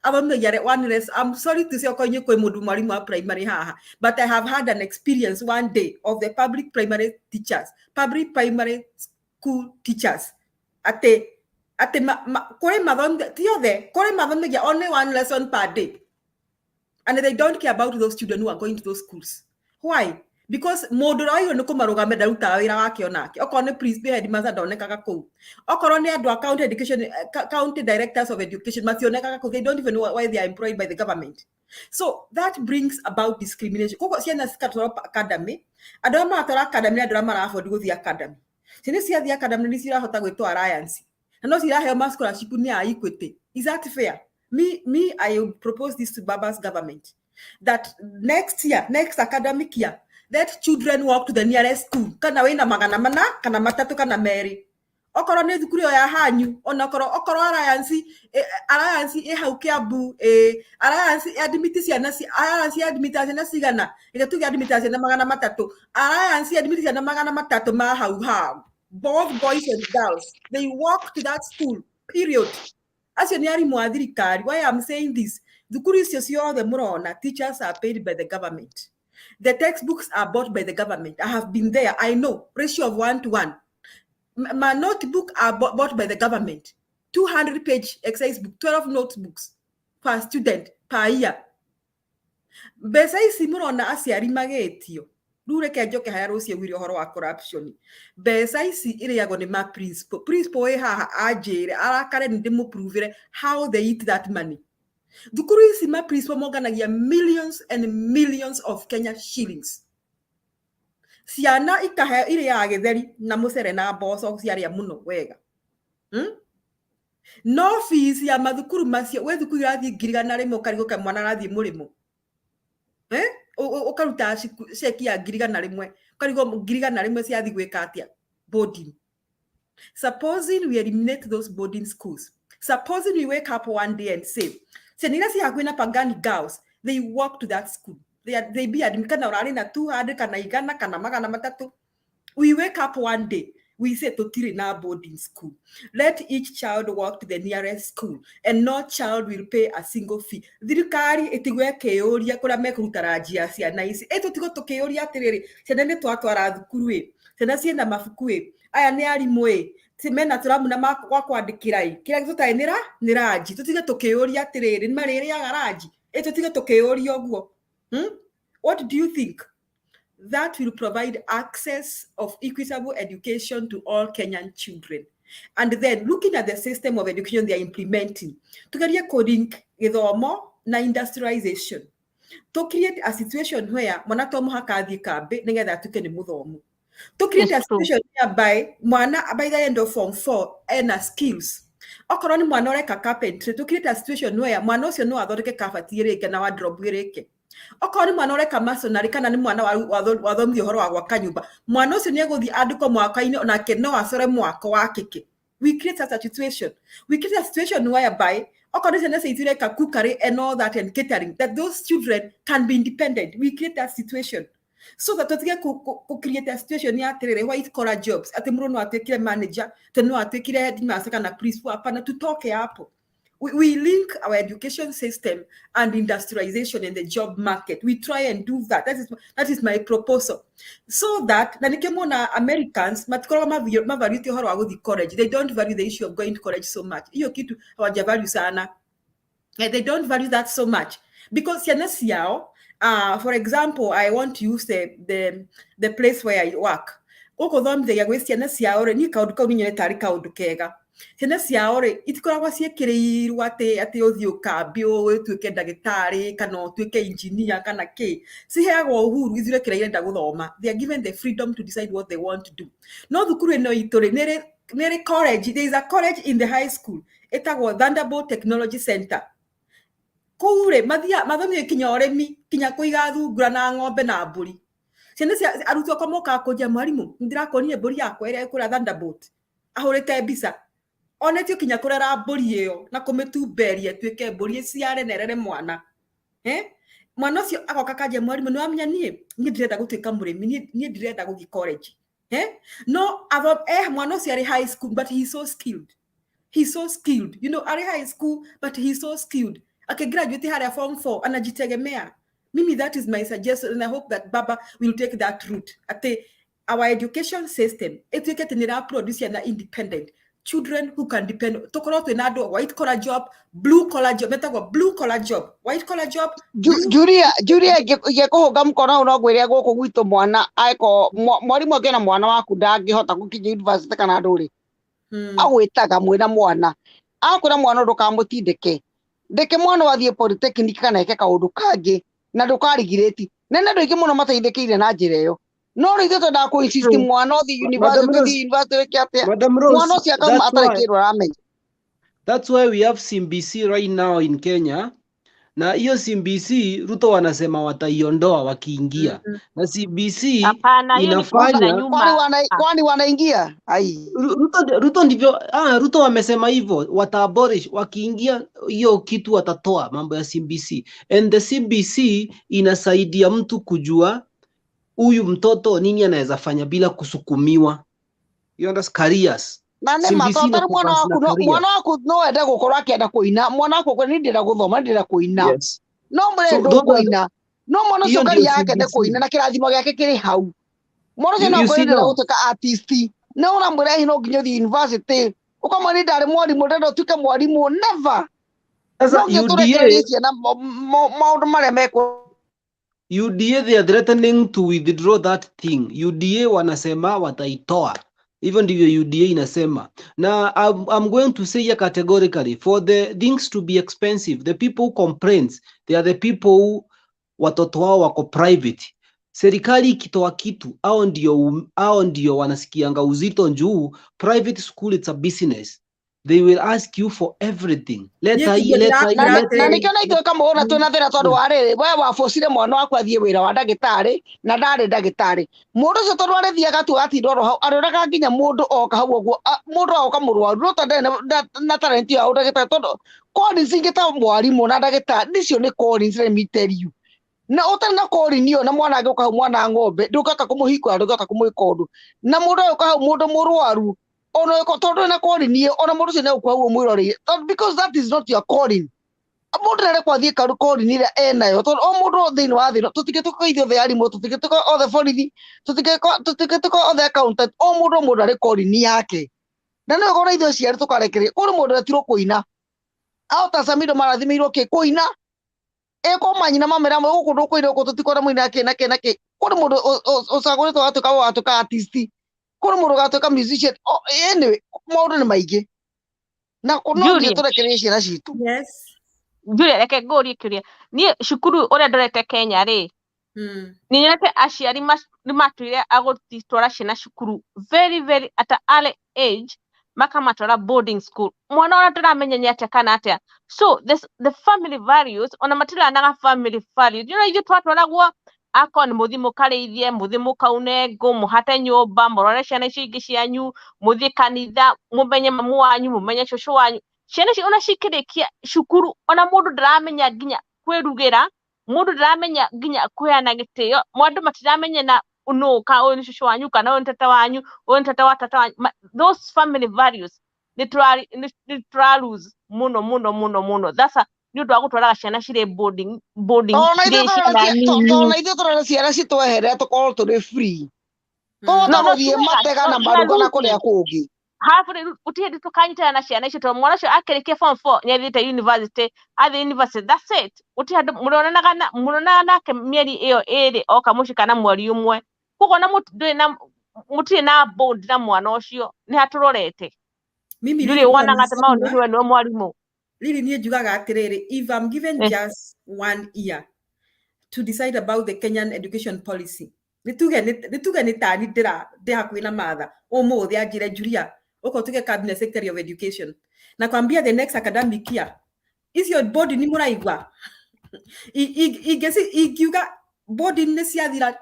one less. I'm sorry to say okonye kwĩ mũndũ mwarimũ wa primary haha, but I have had an experience one day of the public primary school teachers kũrĩ mathomithagia only one lesson per day and they don't care about those children who are going to those schools. Why? because mundu rayo ni kumarugame ndaruta wira wake onake okorwo ni principal headmaster ndonekaga kuu okorwo ni andu county education county directors of education mationekaga kuu. They don't even know why they are employed by the government. So that brings about discrimination. Koko ciana cikatwarwo academy andu arĩa maratwara academy andu arĩa marabondi guthii academy. Ciana ciathiĩ academy ni cirahota gwĩtwo alliance na no ciraheo ma scholarship ni ya Equity. Is that fair? Me I would propose this to Baba's government that next year, next academic year, let children walk to the nearest school. Kana wina magana mana, kana matatu, kana meri. Okoro ne thukuru ya hanyu, okoro alliance hau Kiambu, alliance admit ciana alliance admit ciana cigana. Ika tuge admit ciana magana matatu. Alliance admit ciana magana matatu ma hau. Both boys and girls, they walk to that school. Period. As you nearly thirikari, why I'm saying this? The teachers are paid by the government. The textbooks are bought by the government. I have been there. I know. Ratio of 1 to 1. My notebook are bought by the government. 200-page exercise book, 12 notebooks per student per year. Besa isi murona aciari magetio. Rure ke njoke haya rucie wiri horo wa corruption. Besa isi ire yago ni ma principal. Principal haha ajere arakare ndimuprovire how they eat that money. Thukuru isi ma principal moganagia millions and millions of Kenya shillings. Ciana ikahe ire ya getheri na mucere na mboco ciaria muno wega. No fees ya mathukuru macio we thukuru irathi ngirigana rimwe ukarigoka mwana arathi murimo. Ukaruta sheki ya ngirigana rimwe ukarigo ngirigana rimwe ciathi gwika atia boarding. Supposing we eliminate those boarding schools, supposing we wake up one day and say senina si hakwina pagani girls, they walk to that school, they be admitted kana urari na 200 kana igana kana magana matatu. We wake up one day, we say totiri na boarding school, let each child walk to the nearest school and no child will pay a single fee. Thirikari itigwe keoria kura mekurutarajia ciana ici tutigo tukioria atiriri ciana ni twatwara thukuru ciana ciena mabuku aya ni arimu timena turamu na makwa kwandikira kira tutainira ni raji tutige tukioria atiriri ni mariri ya garaji tutige tukioria oguo. What do you think? That will provide access of equitable education to all Kenyan children. And then looking at the system of education they are implementing, to get coding githomo na industrialization, to create a situation where mwana to muhaka athie kambe nigetha tuke ni muthomu, to create a situation whereby mwana by the end of form 4 ena skills. Okoroni mwana oreka carpentry, to create a situation where mwana ucio no athondeke kabati reke na wardrobe reke. Okoni mwana oreka masonary kana ni mwana wathomithio horo wa gwaka nyumba, mwana ucio ni eguthi andiko mwaka-ini onake no acore mwako wa keke. We create such a situation. We create a situation whereby okoni ciana citireka cookery and all that and catering, that those children can be independent. We create that situation so that tutige ku create a situation ya tirire white collar jobs ati muru no atekire manager teno atekire headmaster kana principal hapana. Tutoke hapo. We link our education system and industrialization in the job market. We try and do that. That is my proposal. So that na nikemona Americans matikoro mavalue horo wa guthi college. They don't value the issue of going to college so much. Hiyo kitu hawajavalue sana. They don't value that so much because ciana ciao, for example, I want to use the place where I work. Oko thomithia gwe ciana ciao ni kaundu kau ninyone tari kaundu kega. Ciana ciao itikoragwa ciĩkĩrĩirwo atĩ ũthiĩ ũkambio ũtuĩke ndagĩtarĩ kana ũtuĩke engineer kana kĩ. Ciheagwo uhuru ithuĩ kĩrĩa irenda gũthoma. They are given the freedom to decide what they want to do. No thukuru ĩno itũ nĩrĩ college. There is a college in the high school ĩtagwo Thunderbolt Technology Center. Kũu mathomithio kinya ũrĩmi, kinya kũiga thungura na ng'ombe na mbũri. Ciana cia arutwo komoka kũnja mwarimũ ndirakonire mbũri yakwa ĩrĩa ĩkũra Thunderbolt ahũrĩte mbica. Onetio kinya kurera mburi iyo na kumitumberia tuike mburi ciare nerere mwana mwana ucio agoka kaje mwarimu ni wamenya nie ndirenda gutuika murimi nie ndirenda guthi college no mwana ucio ari high school but he's so skilled you know, ari high school but he's so skilled graduate hara form 4 anajitegemea. Mimi, that is my suggestion and I hope that Baba will take that route. Ate our education system etuike tenira produce na independent children who can depend. Tokoro to another white collar job, blue collar job. Metagwa blue collar job, white collar job. Julia gekuhunga mkono no ngwire guku gwitu mwana aiko mwarimu akena mwana waku ndangihota gukinya university kana nduri agwitaga mwina mwana akwira mwana ndukamutindike ndeke mwana wathie polytechnic kana eke kaundu kangi na ndukarigireti nene ndu ingi muno mateithikire na njira iyo no ritho to da ku insist mwana othi university kiatia mwana ucio akama atari kiru aramenya. That's why we have CBC right now in Kenya. Na hiyo CBC Ruto wanasema wataiondoa wakiingia. Na CBC inafanya kwani wanaingia? Ai. Ruto ndivyo Ruto wamesema hivyo wataabolish wakiingia hiyo kitu watatoa mambo ya CBC. And the CBC inasaidia mtu kujua huyu mtoto nini anaweza fanya bila kusukumiwa. You understand? Careers. Nane matota mwana waku no ende gukorwo akienda kuina mwana waku ni ndira guthoma ndira kuina no mure ndo kuina no mwana ucio kari yake ende kuina na kirathimo giake kiri hau mwana ucio no kwenda gutuka artist no na mure hino nginya thi university ukamwani ndari mwarimu ndenda tuke mwarimu never. Sasa UDA they are threatening to withdraw that thing. UDA wanasema wataitoa. Even ndivyo UDA inasema. Now I'm going to say here categorically, for the things to be expensive, the people who complains, they are the people who watoto wao wako private. Serikali ikitoa kitu, hao ndio wanasikianga uzito njuu. Private school, it's a business. They will ask you for everything. Na nikiona itwe kama ona twina thira tondu wa riri we wafocire mwana waku athie wira wa ndagitari na ndari ndagitari mundu ucio tondu arithiaga tu atinda ro hau aroraga nginya mundu oka hau uguo mundu oka murwaru Ruto na talent ya ndagitari tondu Collins ingita mwarimu na ndagitari nicio ni Collins, let me tell you. Na utari na Collins yo na mwana angi uka mwana ng'ombe ndukaka kumuhikwa ndukaka kumuika undu na mundu oka hau mundu murwaru ono ko tondu na Collins ona mundu ucio ne ukwa uo mwirori because that is not your calling. Mundu nere kwathie karu Collins ira enayo tondu o mundu thini wa thino tutigituka ithuothe arimu tutigituka othe borithi tutigituka othe accountant o mundu ari Collins yake na no gora ithuo ciari tukarekeria kuri mundu atiro kuina auta samido marathimirwo ki kuina eko manyina mamera mo guku ndukuina guku tutikora muina yake nake kuri mundu ucaguritwo atuka artist kuri mundu gatuka musician anyway maundu ni maingi na kuno ndio turekeria ciana citu. Yes. Julia reke ngũrie kĩũria niĩ cukuru ũrĩa ndorete Kenya rĩ nĩ nyonete aciari nĩ matuire agũtwara ciana cukuru very very at an early age makamatwara boarding school mwana ona tũramenya nĩ atĩa kana atĩa so the family values ona matiranaga family values ithuĩ twatwaragwo akoo nĩ mũthi mũkarĩithie mũthi mũkaune ngũ mũhate nyũmba mũrore ciana icio ingĩ cianyu mũthiĩ kanitha mũmenye mamu wanyu mũmenye cũcũ wanyu ciana icio ona cikĩrĩkia cukuru ona mũndũ ndaramenya nginya kwĩrugĩra mũndũ ndaramenya nginya kũheana gĩtĩo mũndũ matiramenya na ũnũka ũyũ nĩ cũcũ wanyu kana ũyũ nĩ tata wanyu ũyũ nĩ tata wa tata wanyu those family values nĩ tũra lose mũno thasa nĩ ũndũ wa gũtwaraga ciana cirĩ boarding ona ithuĩ tũrona ciana citwehere tũkorwo tũrĩ free tũhota gũthiĩ matega na maruga na kũrĩa kũngĩ hafu utihedi tukanyitana na ciana icio tondũ mwana ũcio akĩrĩkia form 4 nĩ athiĩte university that's it utihedi mũronanaga nake mĩeri ĩyo ĩrĩ oka mũciĩ kana mweri ũmwe koguo na mũtirĩ na bond na mwana ũcio nĩ hatũrorete ndũrĩ wonaga atĩ maũndũ ũcio nĩ mwarimũ. Really niĩ njugaga atĩrĩrĩ if I'm given just 1 year to decide about the Kenyan education policy nituge nĩ tani ndĩ hakuhĩ na matha ũmũthĩ anjĩre Julia uko tuge cabinet secretary of education na kwambia the next academic year icio body ni mũraigua ingiuga body nĩ ciathira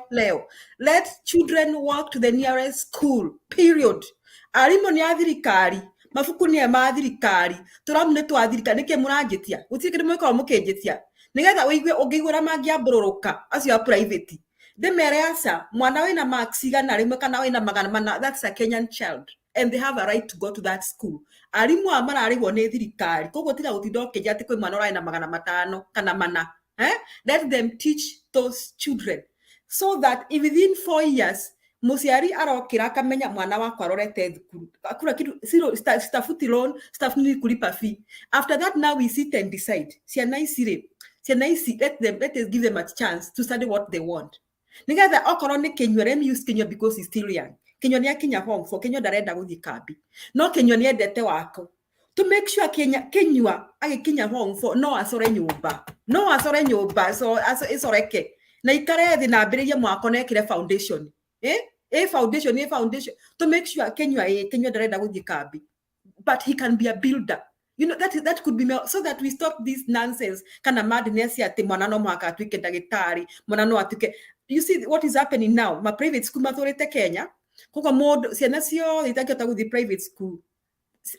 leo let children walk to the nearest school period. Arimũ nĩ athirikari mabuku nĩ ma thirikari tũramu nĩ twa thirikari nĩkĩ mũranjĩtia gũtirĩ kĩndũ mwĩkora mũkĩnjĩtia nĩgetha ũigue ũngĩigũra mangĩambũrũrũka acio a private ndĩmere aca mwana wĩna marks igana rĩmwe kana wĩna magana mana that's a Kenyan child and they have a right to go to that school. Arimũ a mararĩhwo nĩ thirikari koguo tiga gũtinda ũkĩnja atĩ kwĩ mwana ũrarĩ na magana 5 kana mana let them teach those children so that within 4 years muciari arokira akamenya mwana wakwa arorete thukuru akura kitu zero staff loan staff ni kulipa fee. After that now we sit and decide ciana ici let us give them a chance to study what they want. Nigetha okorwo ni Kenya, let me use Kenya because he's still young. Kenya ni akinya home for Kenya ndarenda guthii kambi, no Kenya ni endete wako to make sure Kenya agikinya home for no acore nyumba so icoreke na ikare thi na mbiririe mwako na ekire foundation foundation to make sure Kenya ndarenda guthii kambi, but he can be a builder. You know, that could be so that we stop this nonsense kana madness ati mwana no mwaka atuike ndagitari mwana no atuike. You see what is happening now, my private school mathorete Kenya koko mod ciana cio itakita guthi private school,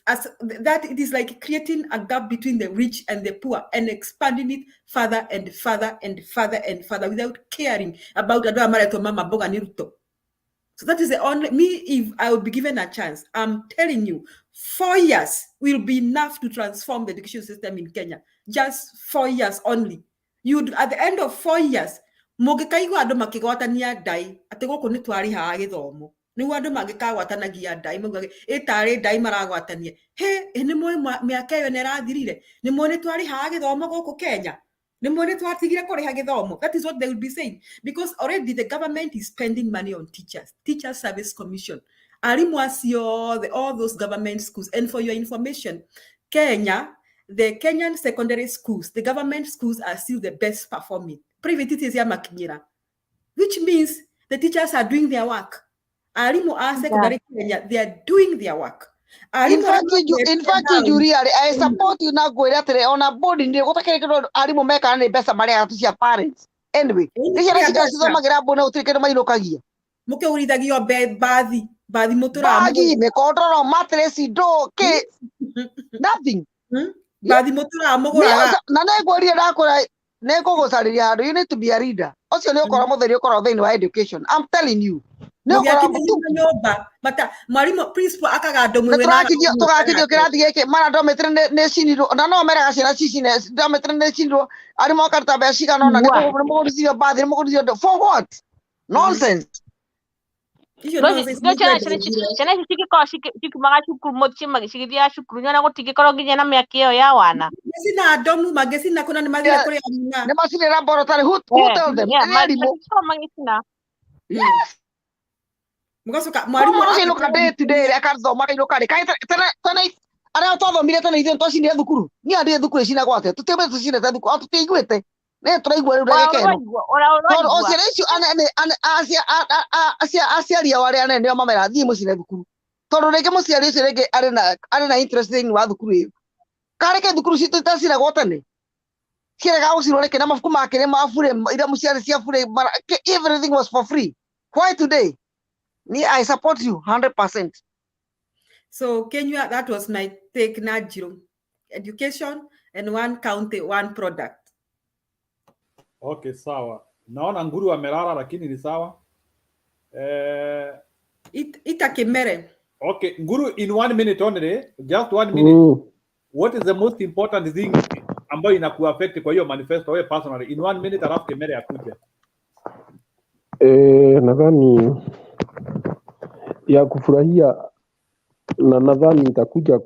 as that it is like creating a gap between the rich and the poor and expanding it further and further and further and further without caring about ado amareto mama boga ni Ruto. So that is the only, if I would be given a chance, I'm telling you, 4 years will be enough to transform the education system in Kenya. Just 4 years only. At the end of 4 years, mugikaigu andu makigwatania ndai ati guku ni twari ha githomo nigu andu magikagwatanagia ndai mugage itari ndai maragwatania ni moy miaka yo nerathirire ni moy ni twari ha githomo guku Kenya ni moy ni twatigire kuri ha githomo. That is what they will be saying, because already the government is spending money on teachers service commission, arimu acio, all those government schools. And for your information, Kenya, the Kenyan secondary schools, the government schools are still the best performing. Private teachers ya makinyira, which means the teachers are doing their work. Arimu are secondary Kenya, they are doing their work. In fact, Juriari, I support you now go that on a board in the water arimu make and best Maria to your parents. Anyway, this is a magrabo no take my locagia. Muke uridagio bathi motora. Bagi me control mattress do ke nothing. Bathi motora mogora. Nana go ria you need to be a reader. Also, you know, education. I'm telling you. No, but Marimo principal akagado no for what? Nonsense. Everything was for free. Why today? I support you 100%. So Kenya, that was my take, Najiro. Education and one county, one product. Okay, sawa. Naona Nguru amelala lakini ni sawa. Itakemere. Okay, Nguru, in 1 minute only, just 1 minute. What is the most important thing ambayo inakuaffect kwa hiyo manifesto wewe personally in 1 minute, alafu Kemere akuja? Nadhani ya kufurahia na nadhani itakuja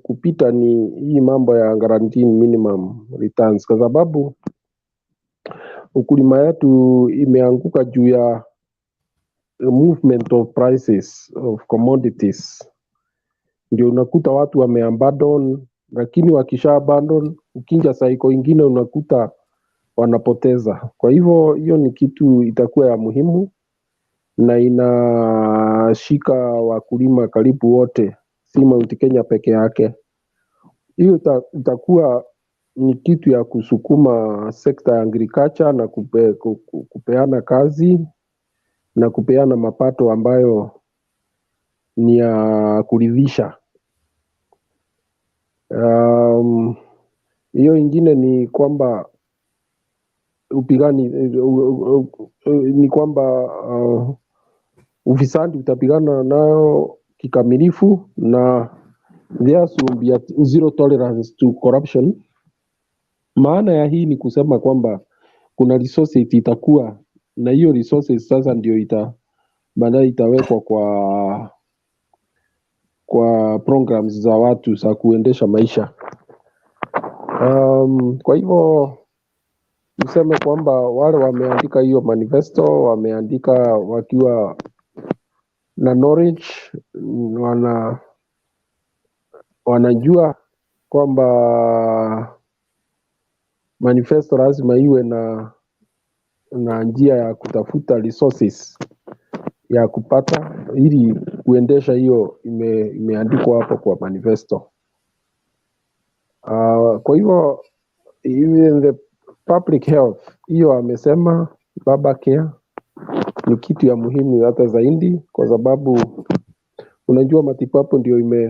kupita ni hii mambo ya guaranteed minimum returns, kwa sababu ukulima yetu imeanguka juu ya movement of prices of commodities. Ndio unakuta watu wameabandon, lakini wakisha abandon ukinja cycle ingine unakuta wanapoteza. Kwa hivyo hiyo ni kitu itakuwa ya muhimu na inashika wakulima karibu wote, si Mount Kenya peke yake. Hiyo itakuwa ni kitu ya kusukuma sekta ya agriculture na kupeana kazi na kupeana mapato ambayo ni ya kuridhisha. Hiyo ingine ni kwamba upigani ni kwamba ufisadi utapigana nayo kikamilifu na there should be zero tolerance to corruption. Maana ya hii ni kusema kwamba kuna resources itakuwa na hiyo resources sasa ndio baadaye itawekwa kwa programs za watu za kuendesha maisha. Kwa hivyo niseme kwamba wale wameandika hiyo manifesto wameandika wakiwa na knowledge, wanajua kwamba manifesto lazima iwe na njia ya kutafuta resources ya kupata ili kuendesha hiyo imeandikwa hapo kwa manifesto. Kwa hivyo even the public health hiyo amesema baba care ni kitu ya muhimu hata zaidi, kwa sababu unajua matibabu ndio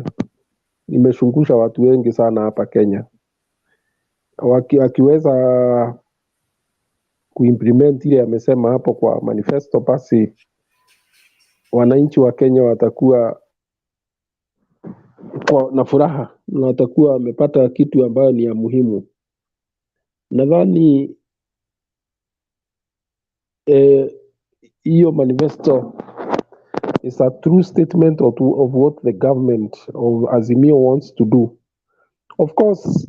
imeshungusha watu wengi sana hapa Kenya. Akiweza kuimplement ile amesema hapo kwa manifesto, basi wananchi wa Kenya watakuwa na furaha na watakuwa wamepata kitu ambayo ni ya muhimu. Nadhani hiyo manifesto is a true statement of what the government of Azimio wants to do. Of course,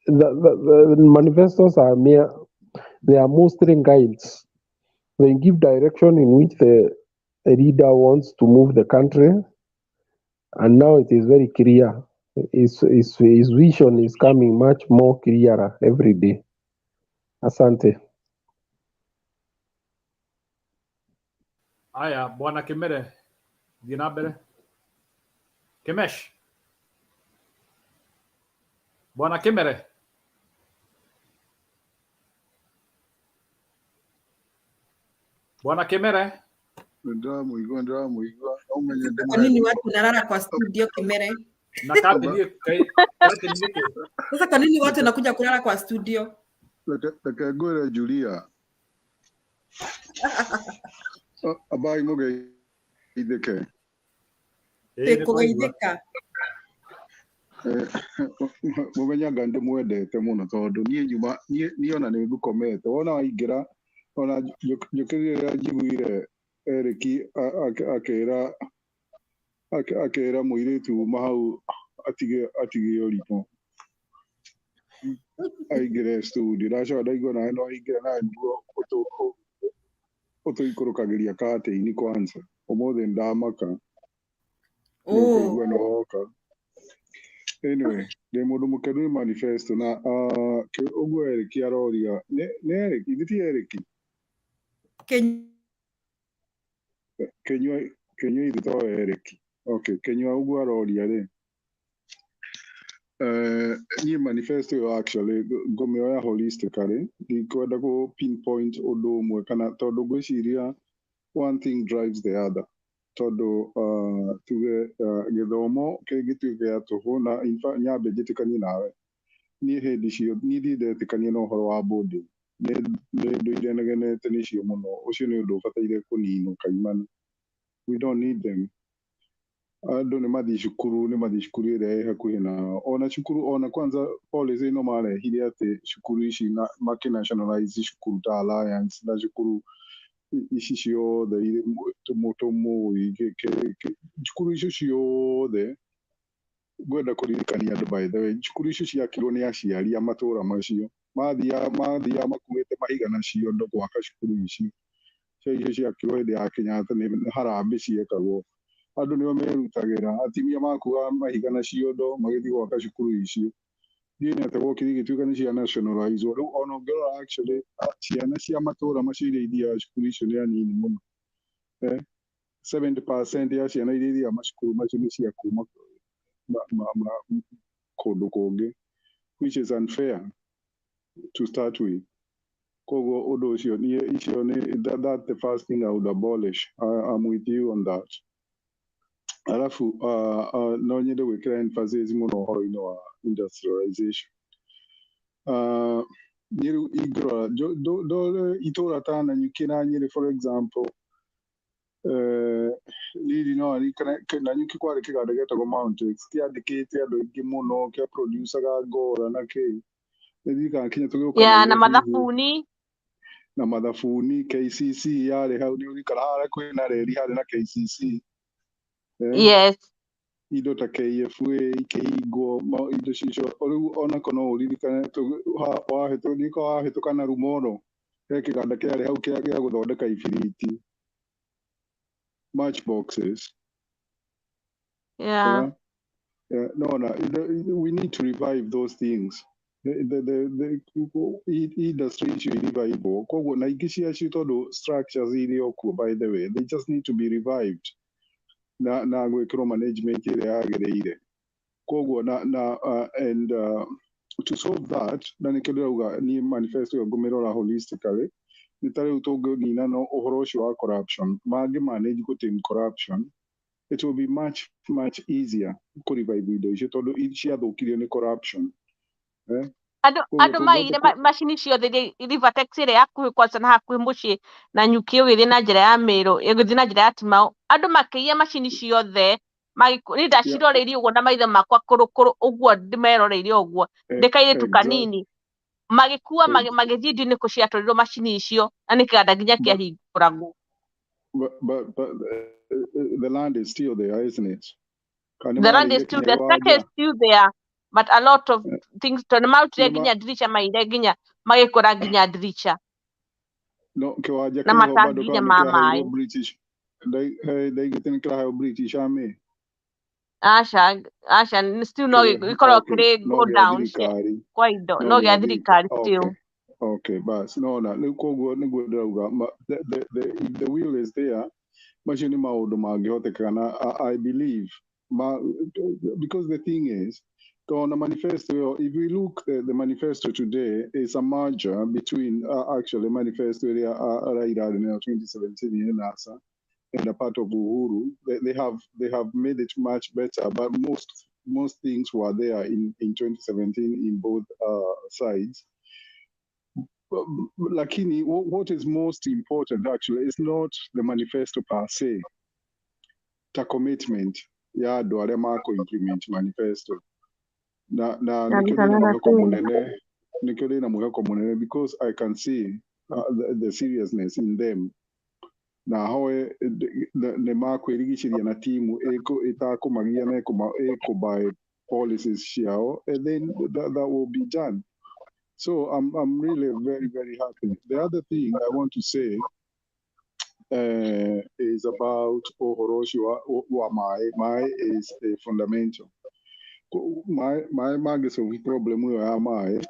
the manifestos they are mostly guides. They give direction in which the leader wants to move the country, and now it is very clear. His vision is coming much more clearer every day. Asante. Haya, Bwana Kimere, jina mbele. Kimesh. Bwana Kimere. Bwana Kimere. Ndio muigwa. Kwa nini watu wanalala kwa studio Kimere? Na kati ni Sasa kwa nini watu wanakuja kulala kwa studio? Takagora Julia. Abai moge ideke. Teko ideka. Mumenya gande mwendete muno tondu nie ona ni ngukomete wona waingira ona njukirira njiguire Eriki akera muiritu mahau atige oripo aingire studio ndacoka ndaigua nawe no aingire nawe niguo utuikurukagiria kate-ini Kwanza umuthi ndamaka niguo noka. Anyway, ndi mundu mukenu ni manifesto na uguo Eriki aroria ni Eriki nditi Eriki Kenywa ithito Eriki. Okay, Kenywa uguo aroria ri ni manifesto actually ngomioya holistically ndikwenda ku pinpoint undu umwe kana tondu ngwiciria one thing drives the other tondu tuge githomo kingituike ya tuhu na in fact nyambe njitikanie nawe ni hindi cio ni ndindetikania na uhoro wa bodi ni nduire negenete nicio muno ucio ni undu ubataire kuninwo kaimana. We don't need them. Andu ni mathi cukuru iria hakuhi nao ona cukuru ona kwanza policy ino marehire ati cukuru ici makinationalize cukuru ta Alliance na cukuru ici ciothe iri tumutumu cukuru icio ciothe ngwenda kuririkania andu by the way cukuru icio ciakirwo ni aciari a matura macio mathia makuite mahiga na ciondo gwaka cukuru ici icio ciakirwo hindi ya Kenyatta ni harambe ciekagwo andu nio merutagira atimia makua mahiga na ciondo magithii gwaka cukuru icio ndine ate gokiri gituika ni cia nationalize riu ona ngirora actually ciana cia matura macio iria ithiaga cukuru icio ni anini muno 70% ya ciana iria ithiaga macukuru macio ni cia kuma kundu kungi which is unfair to start with. Koguo undu ucio ni icio ni that the first thing I would abolish. I'm with you on that. Alafu no nyende gwikira emphasis muno uhoro-ini wa industrialization. Nyeri igro do itura ta Nanyuki na Nyeri for example lili no ari kana Nanyuki kwari kiganda getagwo Mount X kiandikite andu aingi muno kia producer ga ngora na ki thika kinya tugiuka ya na mathabuni na mathafuni KCC yale hau ni urikara hara kwina reri hari na KCC Yes. indo ta KFA ikĩhingwo indo cicio rĩu ona kono ũririkane wahĩtũka na Rumoro he kĩganda kĩarĩ hau gĩa gũthondeka ibiriti matchboxes. Yeah. No, we need to revive those things. The industry should revive. Koguo na ingĩ ciacio tondũ structures iria okuo, by the way, they just need to be revived na gwĩkĩrwo management ĩrĩa yagĩrĩire. Koguo and to solve that, na nĩkĩo ndĩrauga niĩ manifesto ĩyo ngũmĩrora holistically, nĩ ta rĩu tũngĩnina no ũhoro ũcio wa corruption, manage gũtame corruption, it will be much easier to revive indo icio tondũ ciathũkirio nĩ corruption. Andũ maire macini ciothe Rivertex ĩrĩa hakuhĩ Kwanza na hakuhĩ mũciĩ na nyuki ũgĩthiĩ na njĩra ya Mĩrũ ũgĩthiĩ na njĩra ya Timau, andũ makĩiya macini ciothe nĩ ndaciroreirie ũguo na maitho makwa kũrũ ũguo ndĩmeroreire ũguo ndĩkairĩtu kanini magĩkua magĩthiĩ nduinĩ ciatũrirwo macini icio na nĩ kĩganda nginya kĩahingũragwo. But the land is still there, isn't it? The land is still there, structure is still there, but a lot of things to mautire nginya ndiricha maire nginya magĩkora nginya ndiricha. No, kiwanja na matangi nginya ma maĩ. British. Ndaigĩte nĩ kĩraheo British Army. Aca still no gĩkorwo kĩrĩ go down kwa indo no gĩa thirikari still. Okay, bas no rĩu koguo nĩguo ndĩrauga the will is there. Macio nĩ maũndũ mangĩhotekana na I believe because the thing is on the manifesto, if we look at the manifesto today, it's a merger between actually manifesto area Raila in 2017 in NASA and a part of Uhuru. They have made it much better, but most things were there in 2017 in both sides. Lakini, what is most important actually is not the manifesto per se. The commitment, yeah, do aremako implement manifesto. Na nikio na mweko munene because I can see the seriousness in them. Na hoe ne makwirigiciria na timu itakumagia na by policies ciao, and then that will be done. So I'm really very, very happy. The other thing I want to say is about Ohoroshi wa Mai. Mai is a fundamental. My biggest problem with Mai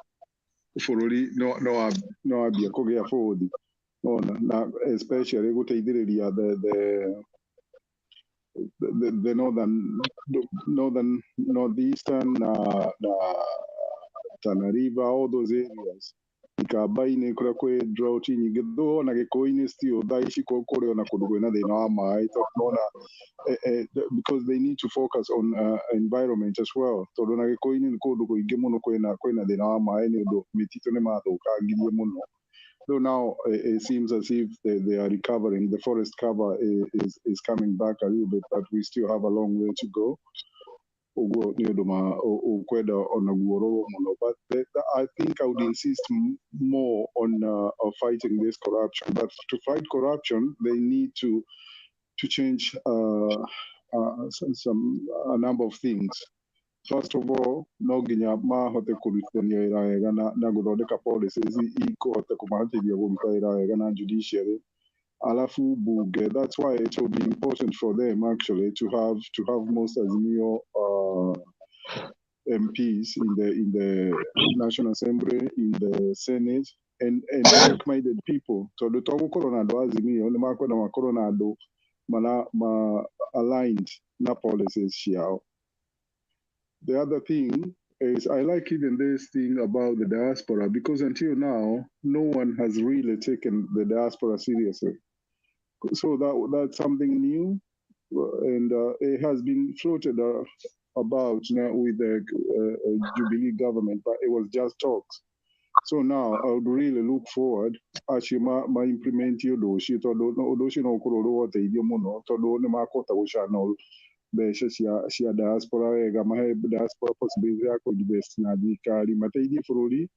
fully no abia kugea forward. No, especially guteithiriria the northern northeastern Tana River, all those areas. Ikabaine kura kwe drought nyingi tho na gikuini still daishi ko kore na kudugwena thina wa mai because they need to focus on environment as well. Tondu na gikuini ni kundu kuingi muno kwina thina wa mai ni undu mitito ni mathukangirie muno. So now it seems as if they are recovering. The forest cover is coming back a little bit, but we still have a long way to go. But I think I would insist more on fighting this corruption. But to fight corruption, they need to change a number of things. First of all, no ginya mahote kurutania iraega na guthondeka policies ikohote kumateithia kuruta iraega na judiciary. Alafu bunge. That's why it will be important for them actually to have most Azimio MPs in the National Assembly, in the Senate, and like-minded people. So the Togo Coronado Azimio, the Marco na Coronado, ma aligned na policies here. The other thing is I like even this thing about the diaspora because until now, no one has really taken the diaspora seriously. So that's something new, and it has been floated about now with the Jubilee government, but it was just talks. So now I would really look forward actually my implement yodoshi odoshi no kuroro te idiomono todo ne makota ushano besha sia diaspora ega mahe diaspora possibility ya ko divest na dikari mateidi fururi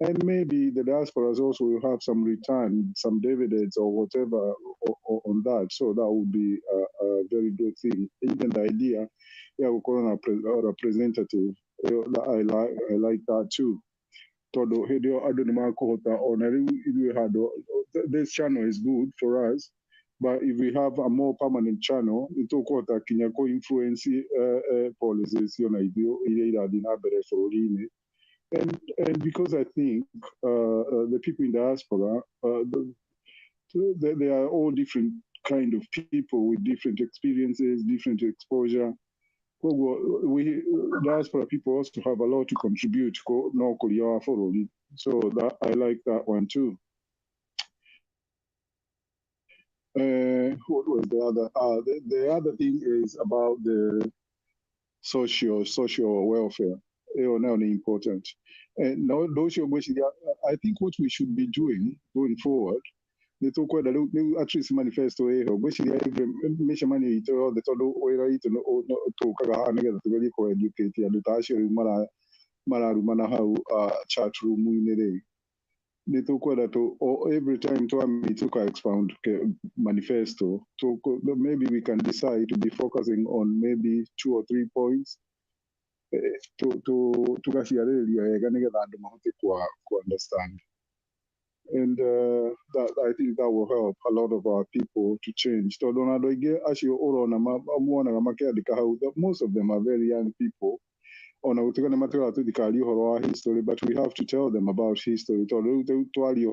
And maybe the diasporas also will have some return, some dividends or whatever on that. So that would be a very good thing. Even the idea, yeah, we call a representative. I like that too. This channel is good for us, but if we have a more permanent channel, it will influence policies, and because I think the people in diaspora, they are all different kind of people with different experiences, different exposure. We diaspora people also have a lot to contribute. So that I like that one too. What was the other? The other thing is about the social welfare. Now important. And now those I think what we should be doing going forward. They talk about the at least manifesto. Which the money the todo oira to kaga nigga to really ko educate and the tashi mara how chat room in they talk about every time to me to expound manifesto. So maybe we can decide to be focusing on maybe 2 or 3 points. To understand, and that I think that will help a lot of our people to change. Most of them are very young people. History, but we have to tell them about history. And they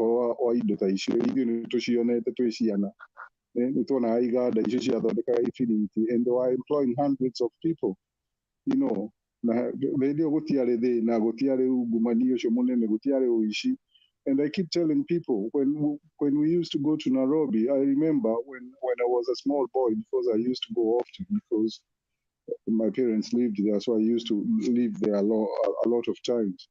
are employing hundreds of people. And I keep telling people when we used to go to Nairobi, I remember when I was a small boy, because I used to go often because my parents lived there, so I used to live there a lot of times.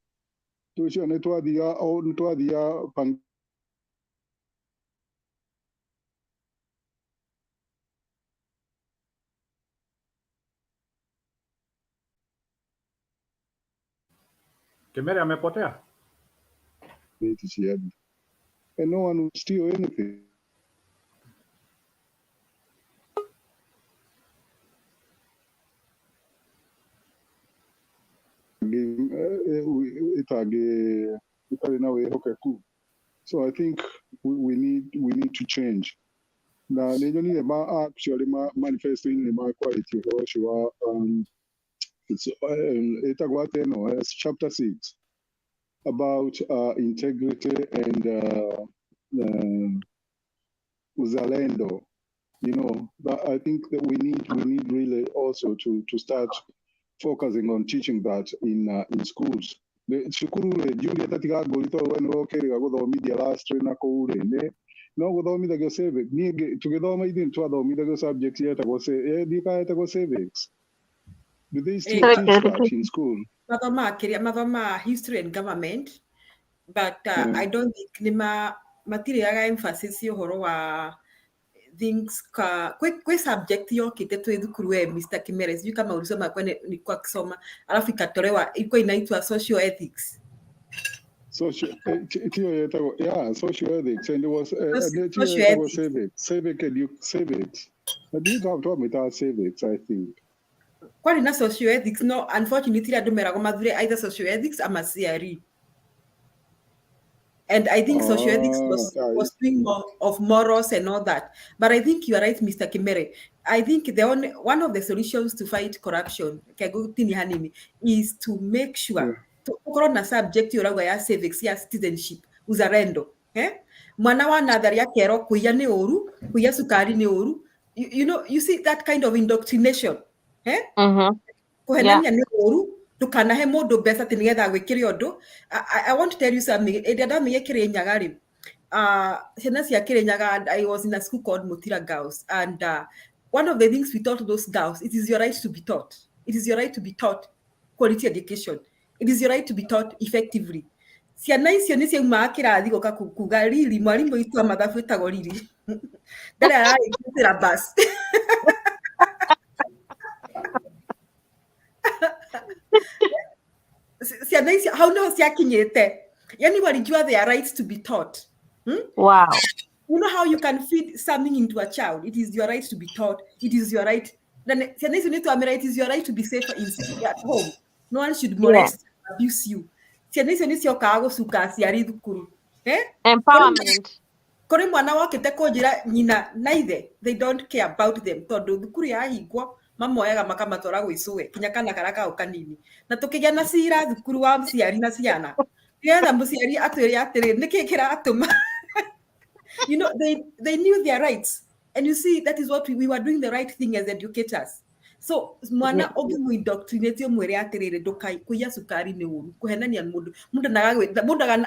Kimere amepotea. And no one would steal anything. So I think we need to change. Now, actually manifesto in my quality. It's chapter 6 about integrity and uzalendo. But I think that we need really also to start focusing on teaching that in schools. Julia tatiga golito when okay go media last trainer ko ure no go media go civic ni together my idin to do media go subject yet go say di ka go civics. Do they still teach that in school? Mavama history and government, but I don't think nima material emphasis horo wa things kwe subject yo kitetu edukuru Mr. Kimeres sijui kama ulisoma kwene nilikuwa kusoma alafu ikatolewa ilikuwa inaitwa social ethics. Social ethics, and it was civics. I didn't have to admit civics, I think. Kwani na social ethics no, unfortunately I don't remember either social ethics or CRE. And I think social ethics was doing more of morals and all that. But I think you are right, Mr. Kimere. I think one of the solutions to fight corruption is to make sure to subject ya civics, ya citizenship, uzalendo. Mwana wa nadharia kero kuya ni oru, kuya sukari ni oru. You see that kind of indoctrination. Kuhenania ni oru. I want to tell you something. I was in a school called Mutira Girls, and one of the things we taught those girls, it is your right to be taught. It is your right to be taught quality education. It is your right to be taught effectively. How no siakinyete. Yani walijua their rights to be taught. Wow. You know how you can feed something into a child? It is your right to be taught. It is your right. Then it is your right to be safe at home. No one should molest, abuse you. Empowerment. Kore mwana wakite kujira nyina naithe, they don't care about them tondu thukuru yahingwo mamoyaga makamatwara gwicue kinya kana karaka ukanini na tukigia na cira thukuru wa mciari na ciana getha muciari atwire atiri niki kiratuma. You know, they knew their rights, and you see that is what we were doing the right thing as educators. So mwana ogimu indoctrinate mwere atirire ndukai kuya sukari ni uru kuhenania mundu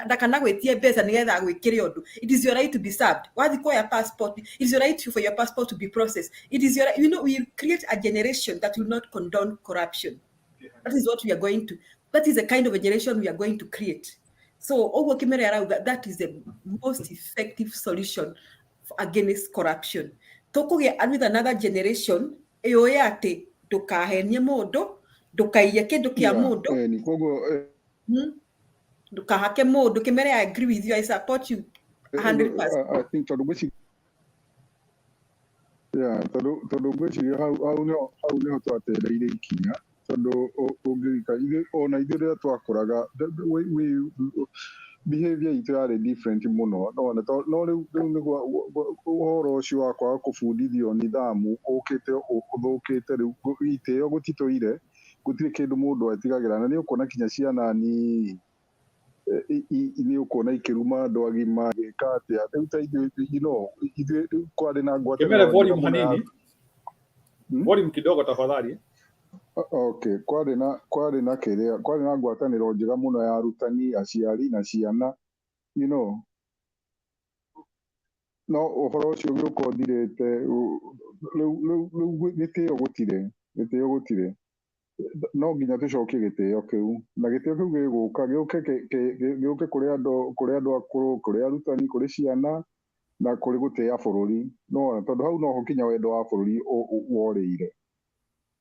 ndakana gwetie mbeca nigetha gwikire undu. It is your right to be served. Wathi kwa passport, it is your right for your passport to be processed. It is your, you know, we create a generation that will not condone corruption. That is what we are going to, that is the kind of a generation we are going to create. So that is the most effective solution against corruption. Tokuge with another generation eyoe ati ndukahenie mundu ndukaiye kindu kia mundu ndukahake mundu kimere. I agree with you, I support you 100%. I think tondu ngwiciria hau niho twatereire ikinya tondu ungirika ona ithuĩ rĩrĩa twakũraga behavior itũ yarĩ different mũno no rĩu nĩguo ũhoro ũcio wa kwaga kũbundithio nithamu ũkĩte ũthũkĩte rĩu itĩo gũtitũire gũtirĩ kĩndũ mũndũ etigagĩra na nĩ ũkuona kinya ciana nini nĩ ũkuona ikĩruma andũ agima gĩka atĩa rĩu ta ithuĩ kwarĩ na ngwatanĩro volume hanini volume kidogo tafadhali. Okay, kwarĩ na ngwatanĩro njega mũno ya arutani, aciari na ciana, you know. No ũhoro ũcio ũgĩũka ũthirĩte rĩu gĩtĩo gũtirĩ no nginya tũcokie gĩtĩo kĩu na gĩtĩo kĩu gĩgũka gĩũke kũrĩ andũ akũrũ, kũrĩ arutani, kũrĩ ciana na kũrĩ gũtĩa bũrũri no tondũ hau noho kinya wendo wa bũrũri worĩire.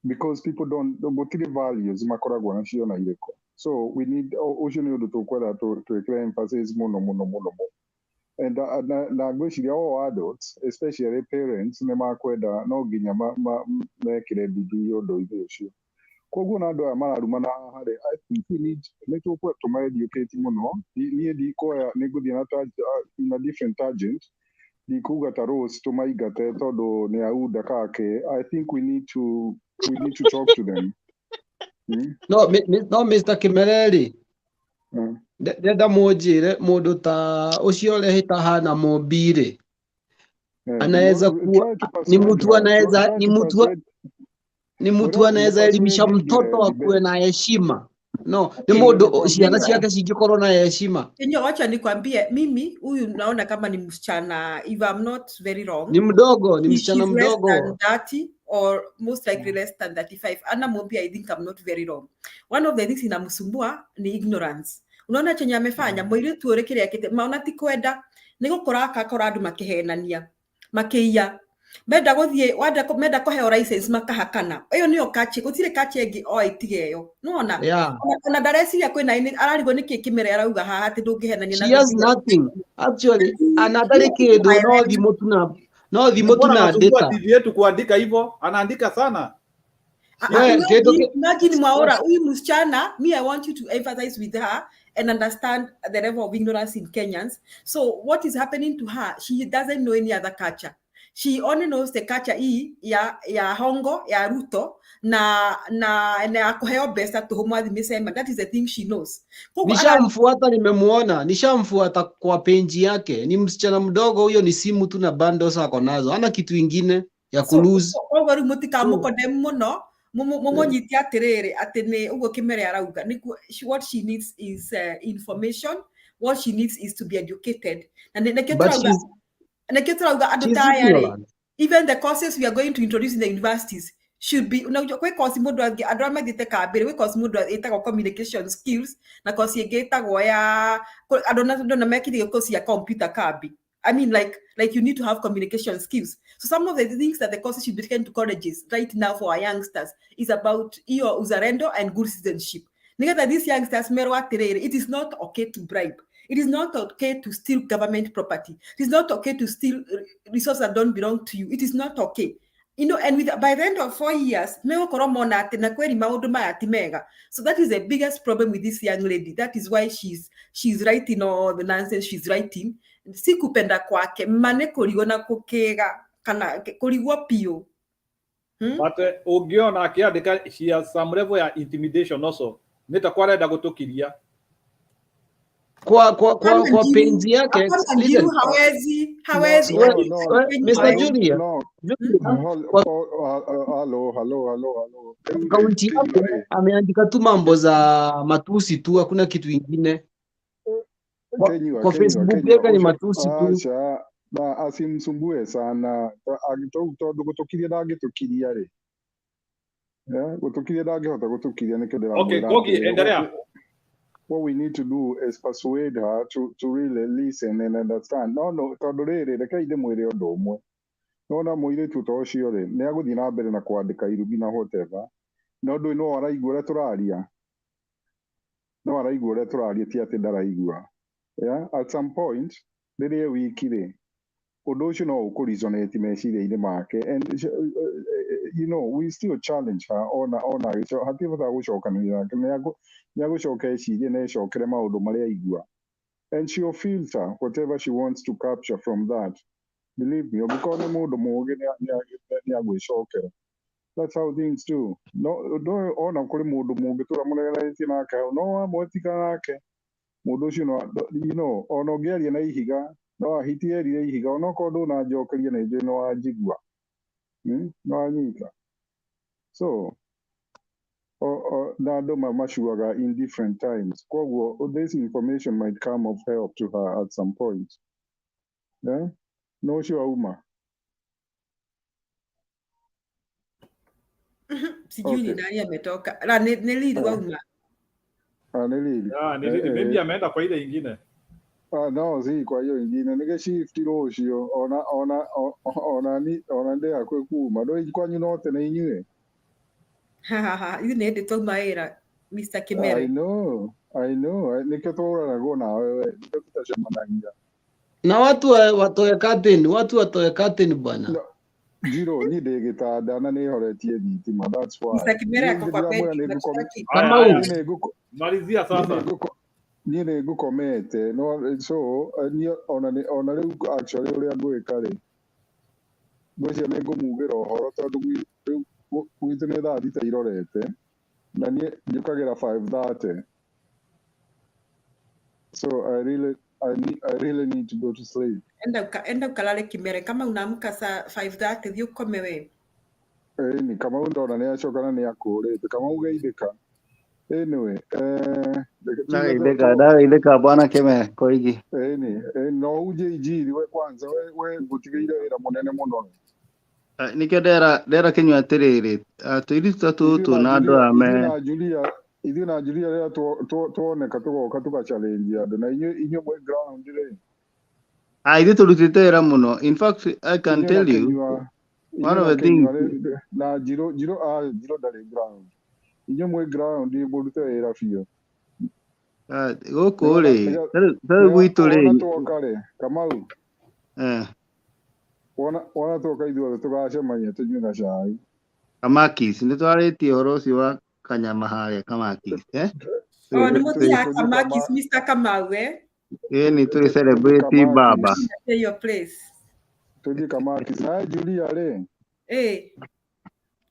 Because people gũtirĩ values makoragwo nacio na irĩkũ. So we need, ũcio nĩ ũndũ tũkwenda twĩkĩre emphasis mũno. And na ngwĩciria all adults, especially parents, nĩ makwenda no nginya mekĩre bidii ũndũ-inĩ ũcio. Koguo na andũ aya mararumana harĩ, I think we need, nĩ tũkwenda tũma-educate mũno. Niĩ ndikuoya nĩ ngũthiĩ na different tangent. Ndikuga ta Rose tũmaingate tondũ nĩ aunda kake. I think we need to talk to them. No, Mr. Kimereri. Ndenda mũnjĩre mũndũ ta ũcio ũrehĩta hana Mombiri anaweza kuwa ni mtu anaweza elimisha mtoto akuwe na heshima. No, ni mũndũ ciana ciake cingĩkorwo na heshima. Enyo, wacha nikwambie mimi huyu naona kama ni msichana, if I'm not very wrong. Ni mdogo, ni msichana mdogo. Less than 30 or most likely less than 35. Ana Mombi, I think I'm not very wrong. One of the things inamsumbua ni ignorance. Unaona chenye amefanya mũirĩtu ũrĩ kĩrĩa kĩte maona ti kwenda nĩ gũkora akakora andũ makĩhenania makĩiya menda gũthiĩ menda kũheo license makahakana. Ĩyo nĩyo kachi, gũtirĩ kachi ĩngĩ o itige ĩyo. Nũona ona ndareciria kwĩna ararigwo nĩkĩ Kimere arauga haha atĩ ndũngĩhenania na. She has nothing actually, anatari kĩndũ no thimũ tu na data. TV yetu kuandika hivyo, anaandika sana. Imagine Mwaura, huyu msichana, me, I want you to empathize with her and understand the level of ignorance in Kenyans. So what is happening to her? She doesn't know any other culture. She only knows the culture ya Hongo, ya Ruto, na kuheo besta tuhumwa dhimesema. That is the thing she knows. Nishamfuata, nimemuona, nishamfuata kwa page yake. Ni msichana mdogo huyo, ni simu tu na bundles ako nazo. Hana kitu ingine ya kulose. So gari mutika mukodem muno. Momo nyiti atirere atene ugo Kimere arauga. What she needs is information. What she needs is to be educated. And even the courses we are going to introduce in the universities should be kwe course modu adroma diteka abere we course modu etagwo communication skills na course yegetagwo ya adona make the course ya computer kabi. I mean, like you need to have communication skills. So some of the things that the courses should be taken to colleges right now for our youngsters is about uzalendo and good citizenship. These youngsters, it is not okay to bribe. It is not okay to steal government property. It is not okay to steal resources that don't belong to you. It is not okay. You know, and by the end of 4 years, so that is the biggest problem with this young lady. That is why she's writing all the nonsense she's writing. Si kupenda kwake mane kuliona kukega kana kuligwa pio. But ungiona akiandika she has some level ya intimidation also. Nitakuwa arenda gutukiria. Kwa penzi yake, listen. Hawezi. Mr. Julia. Hello. Kaunti yake ameandika tu mambo za matusi tu, hakuna kitu ingine. Kwa Facebook yake ni matusi tu. Na asimsumbue sana. Tondu gutukiria ndangitukiria ri. Gutukiria ndangihota gutukiria nikio ndiramwira. Okay, Kogi, endelea. What we need to do is persuade her to really listen and understand. No, tondu riri reke inde mwire undu umwe. Nona muiritu ta ucio ri ni aguthii na mbere na kwandika irubi na whatever. No ndu no araigua uria turaria. No araigua uria turaria ti ati ndaraigua. Yeah, at some point riri wiki ri undu ucio no ukurizonate meciria-ini make, and you know, we still challenge her ona hatibota gucokanira ni agucoka ecirie na ecokere maundu maria aigua, and she'll filter whatever she wants to capture from that. Believe me, because ni mundu mugi ni agwicokera. That's how things do. No ona kuri mundu mungi turamuregeretie nake no amwetika nake mundu ucio no, you know, ona ngeria na ihiga no ahitierie ihiga ona kondu na njokerie na inje no anjigua no anyita. So na andu mamashuaga in different times, koguo this information might come of help to her at some point. Yeah? No ucio auma sijui ni nani ametoka. La Nelili wauma. Nelili. Maybe ameenda kwa ile ingine. No, si kwa hiyo ingine nige shift rocio ona ndea kwe kuma ndo ikwanyu note na inyue. Hizi ni ende toma era Mr. Kimere. I know nike tora na go na wewe nike tutashemanagia Na watu watoe curtain bwana. No, Jiro ni ndegitanda na ni horetie thitima, that's why. Mr. Kimere ako kwa bench. Kama malizia sasa. Ni ne gukomete no, so ni ona riu actually uria ngwika ri gwicia ni ngumugira uhoro tondu gwitu ni thaa thita irorete na ni njukagira 5:30, so I really need to go to sleep. Enda ukalale Kimere, kama unaamka saa 5:30 thio ukome we. Ni kama ndona ni acokana ni akurite kama ugeithika. Anyway, Ndeka bwana Kimere koigi. No uje ijiri we kwanza we gutigeire wira munene muno. Nikio ndera kinywa atiriri tuiri tutu na andu ame ithu na Julia ria tuoneka tugoka tuka challenge andu na inyo mwe ground ri ithu turutite wira muno. In fact, I can tell you one of the things na Jiro ndari ground inyo mwe ground burute wira fio guku ri tari gwitu ri tuokare Kamau wana tuoka ithuothe tugacemania tunyue na cai Kamakis ni twaritie horo ucio wa kanyama haria Kamakis ni mutia Kamakis Mr. Kamau ni tuli celebrate baba your place tuji Kamakis na Julia ri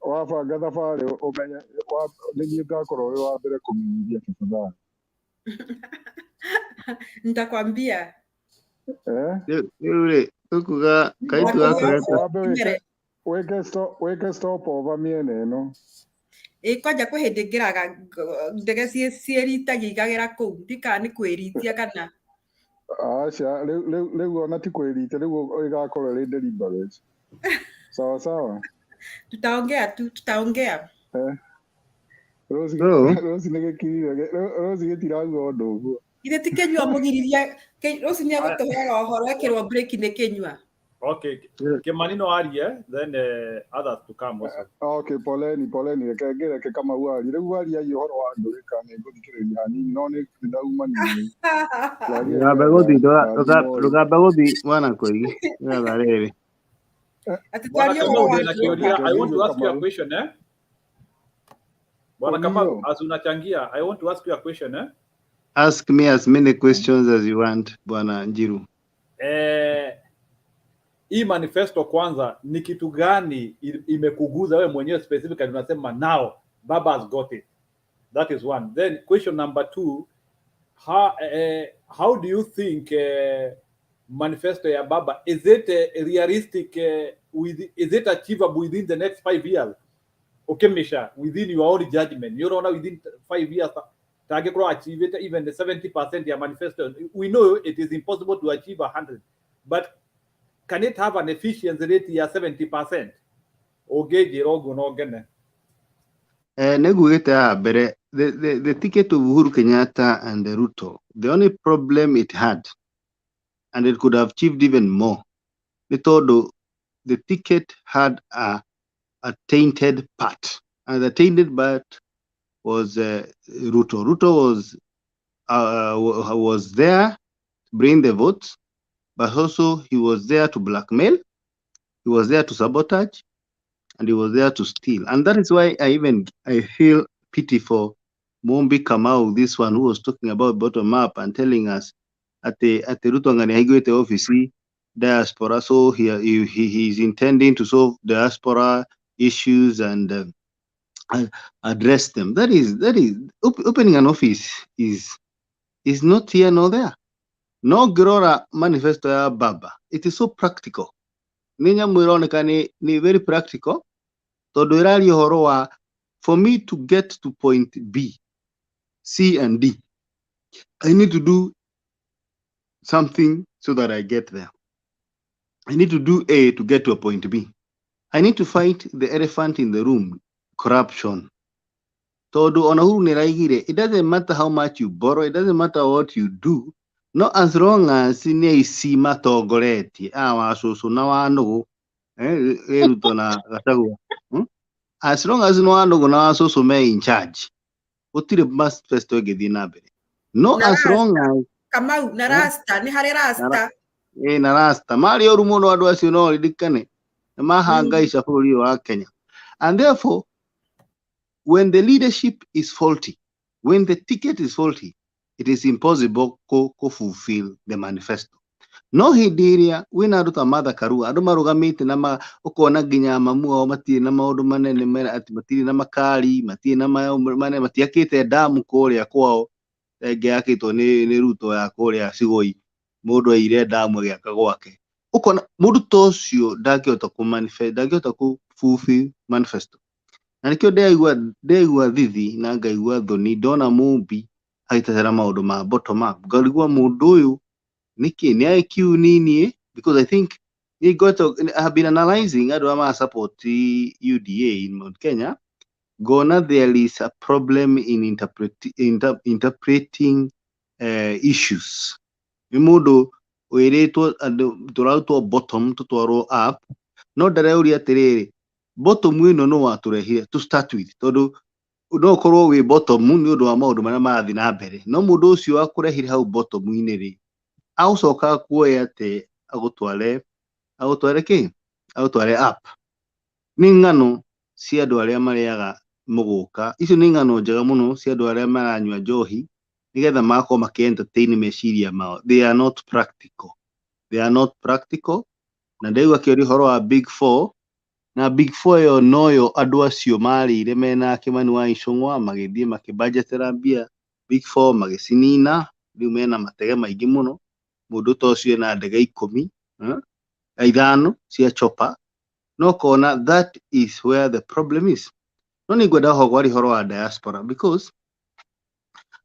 wabanga thabari umenya nĩniĩ ngakorwo wĩ wa mbere kũmenyithia tafadhali. Nitakwambia. Yule ukuga kaitu akoreta. Weke stop over miene no. Kwanja kwĩ hĩndĩ ngĩraga ndege ciĩritagia igagera kũu ndika nĩ kwĩritia kana. Aca rĩu ona ti kwĩrita rĩu igakorwo rĩ deliberate. Sawa. Tutaongea. Rosi gĩtiragua ũndũ ũguo. Ithe ti Kenyua mũgiriria Rosi nĩ agũtũheaga ũhoro ekĩrwo break nĩ Kenyua. Okay. Kemanino arie, then others to come also. Okay, poleni reke kama wali rĩu waria ihoro wa ndũrĩka nĩ ngũthikĩrĩria hanini no nĩ ndauma nini Rugambe guthi mwana koigi nĩgetha rĩrĩ Bwana Kamau, I want to ask you a question, eh? Bwana Kamau, as unachangia, I want to ask you a question, eh? Ask me as many questions as you want, Bwana Njiru. Hii manifesto kwanza ni kitu gani imekuguza wewe mwenyewe specifically unasema now Baba has got it? That is one. Then question number 2, how do you think manifesto ya Baba, is it realistic, is it achievable within the next 5 years? Okay, Misha, within your own judgment, you know, within 5 years target to achieve it, even the 70% ya manifesto. We know it is impossible to achieve 100, but can it have an efficiency rate ya 70%? Ogeje rogo no gene. Negugete abere the ticket of Uhuru Kenyatta and the Ruto, the only problem it had, and it could have achieved even more, the ticket had a tainted part, and the tainted part was Ruto. Ruto was there to bring the votes, but also he was there to blackmail, he was there to sabotage, and he was there to steal. And that is why I feel pity for Mombi Kamau, this one who was talking about bottom up and telling us at the Ruto ngani haigwete office Diaspora, so he is intending to solve diaspora issues and address them. That is opening an office is not here nor there. No Grora manifesto ya Baba. It is so practical. Ninya mwironeka ni very practical. Todo irali horo for me to get to point B, C and D, I need to do something so that I get there. I need to do A to get to a point B. I need to fight the elephant in the room, corruption. Todo onahuru niraigire. It doesn't matter how much you borrow. It doesn't matter what you do. Not as long as ne isi matogoreti. Wasusu na wanogo. Eruto na gatagu. As long as no wanogo na wasusu me in charge. Otire manifesto gedinabere. No as long as Kamau na rasta ni hare rasta. Na rasta. Mari orumo no adu asio no lidikane. Mahangaisha bũrũri wa Kenya. And therefore, when the leadership is faulty, when the ticket is faulty, it is impossible to fulfill the manifesto. No hidiria wina ruta mother karua adu marugamite na ukona ginya mamua matie na maundu manene mera ati matiri na makari matie na mane matiakite damu kuria kwao ngiakitwo ni Ruto ya kuria Sigoi mundu aire damu giaka gwake ukona mundu tocio ndangihota ku manifest ndangihota ku fulfill manifesto. Na nikio ndeigua thithi na ngaigua thoni ndona Mumbi aitera maundu ma bottom up ngaigua mundu uyu niki ni IQ nini because I think I have been analyzing adu ama support UDA in Mount Kenya. Gona there is a problem in interpreting issues. Mundu oiretwo turautwo bottom tutwaro up no ndareuria atiriri bottom ino no waturehire to start with tondu no korwo we bottom ni undu wa maundu maria marathi na mbere no mundu ucio akurehire hau bottom ine ri aucoka kuoya ate agutware up ni ngano cia andu aria mariaga muguka icio ni ngano njega muno cia andu aria maranywa njohi nigetha mako entertain meciria mao. They are not practical na ndegwa kiori horo wa big 4 na big 4 yo noyo andu acio marire mena Kimani wa Icung'wa magithie makibudgetera mbia big 4 magicinina riu mena matege maingi muno mundu tocio na ndege 10 5 cia chopa no kona that is where the problem is. No ni gwenda hogwari horo wa diaspora because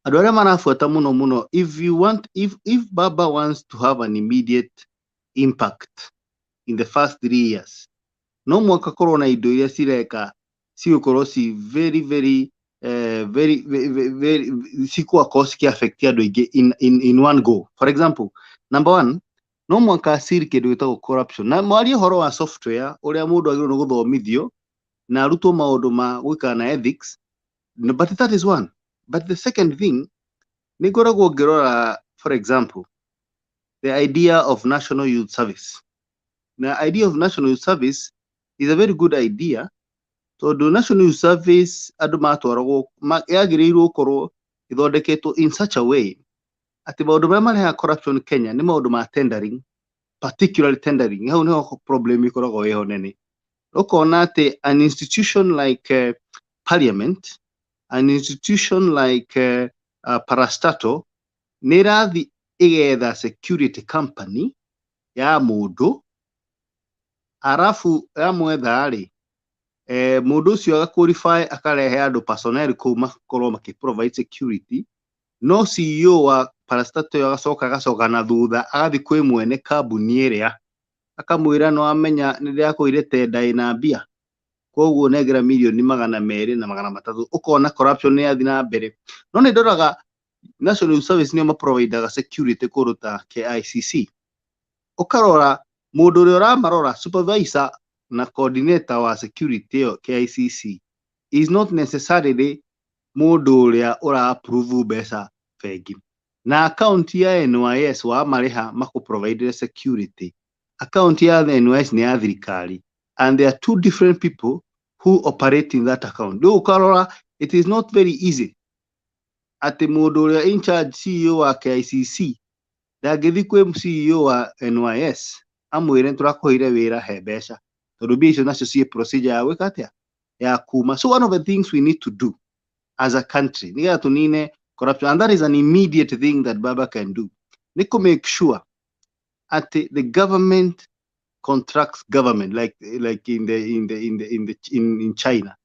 adore manafuata muno if Baba wants to have an immediate impact in the first 3 years no mwaka corona indo iria cireka ciukorwo si very sikwa cost ki affect andu ingi in one go. For example, number 1, no mwaka asiri kindu gitagwo corruption na mwaria horo wa software uria mundu agirwo no guthomithio na arutwo maundu ma gwika na ethics. But that is one. But the second thing ni ngoragwo ngirora, for example, the idea of national youth service. The idea of national youth service is a very good idea. So the national youth service andu matwaragwo yagirirwo korwo ithondeketwo in such a way ati maundu maria mareha corruption Kenya ni maundu ma tendering, particularly tendering. Hau niho problem ikoragwo iho nene. Ukona ati an institution like parliament, an institution like parastatal ni rathi igetha security company ya mundu arafu ya mwetha ri mundu ucio agaqualify akarehe andu personnel ku makorwo makiprovide security, no CEO wa parastatal agacoka na thutha agathi kwi mwene kambuni iria akamwira no amenya ni ndiakuire tenda ina mbia koguo negera milioni 200 na 300. Ukona corruption ni yathi na mbere. No ni ndoraga national service ni provider security kuruta KICC. Ukarora mundu uria uramarora supervisor na coordinator wa security yo KICC is not necessarily mundu uria ura approve besa fegi. Na account ya NYS wa mareha mako provide security. Account ya NYS ni ya thirikari, and there are two different people who operate in that account. Do ukarora it is not very easy ati mundu uria in charge CEO wa KICC ndagithi kwi CEO wa NYS amwire turakuhire wira he mbeca tondu mbia icio nacio cie procedure ya gwika atia ya kuma. So one of the things we need to do as a country nigetha tunine corruption, and that is an immediate thing that Baba can do, ni to make sure at the government contracts government like in China,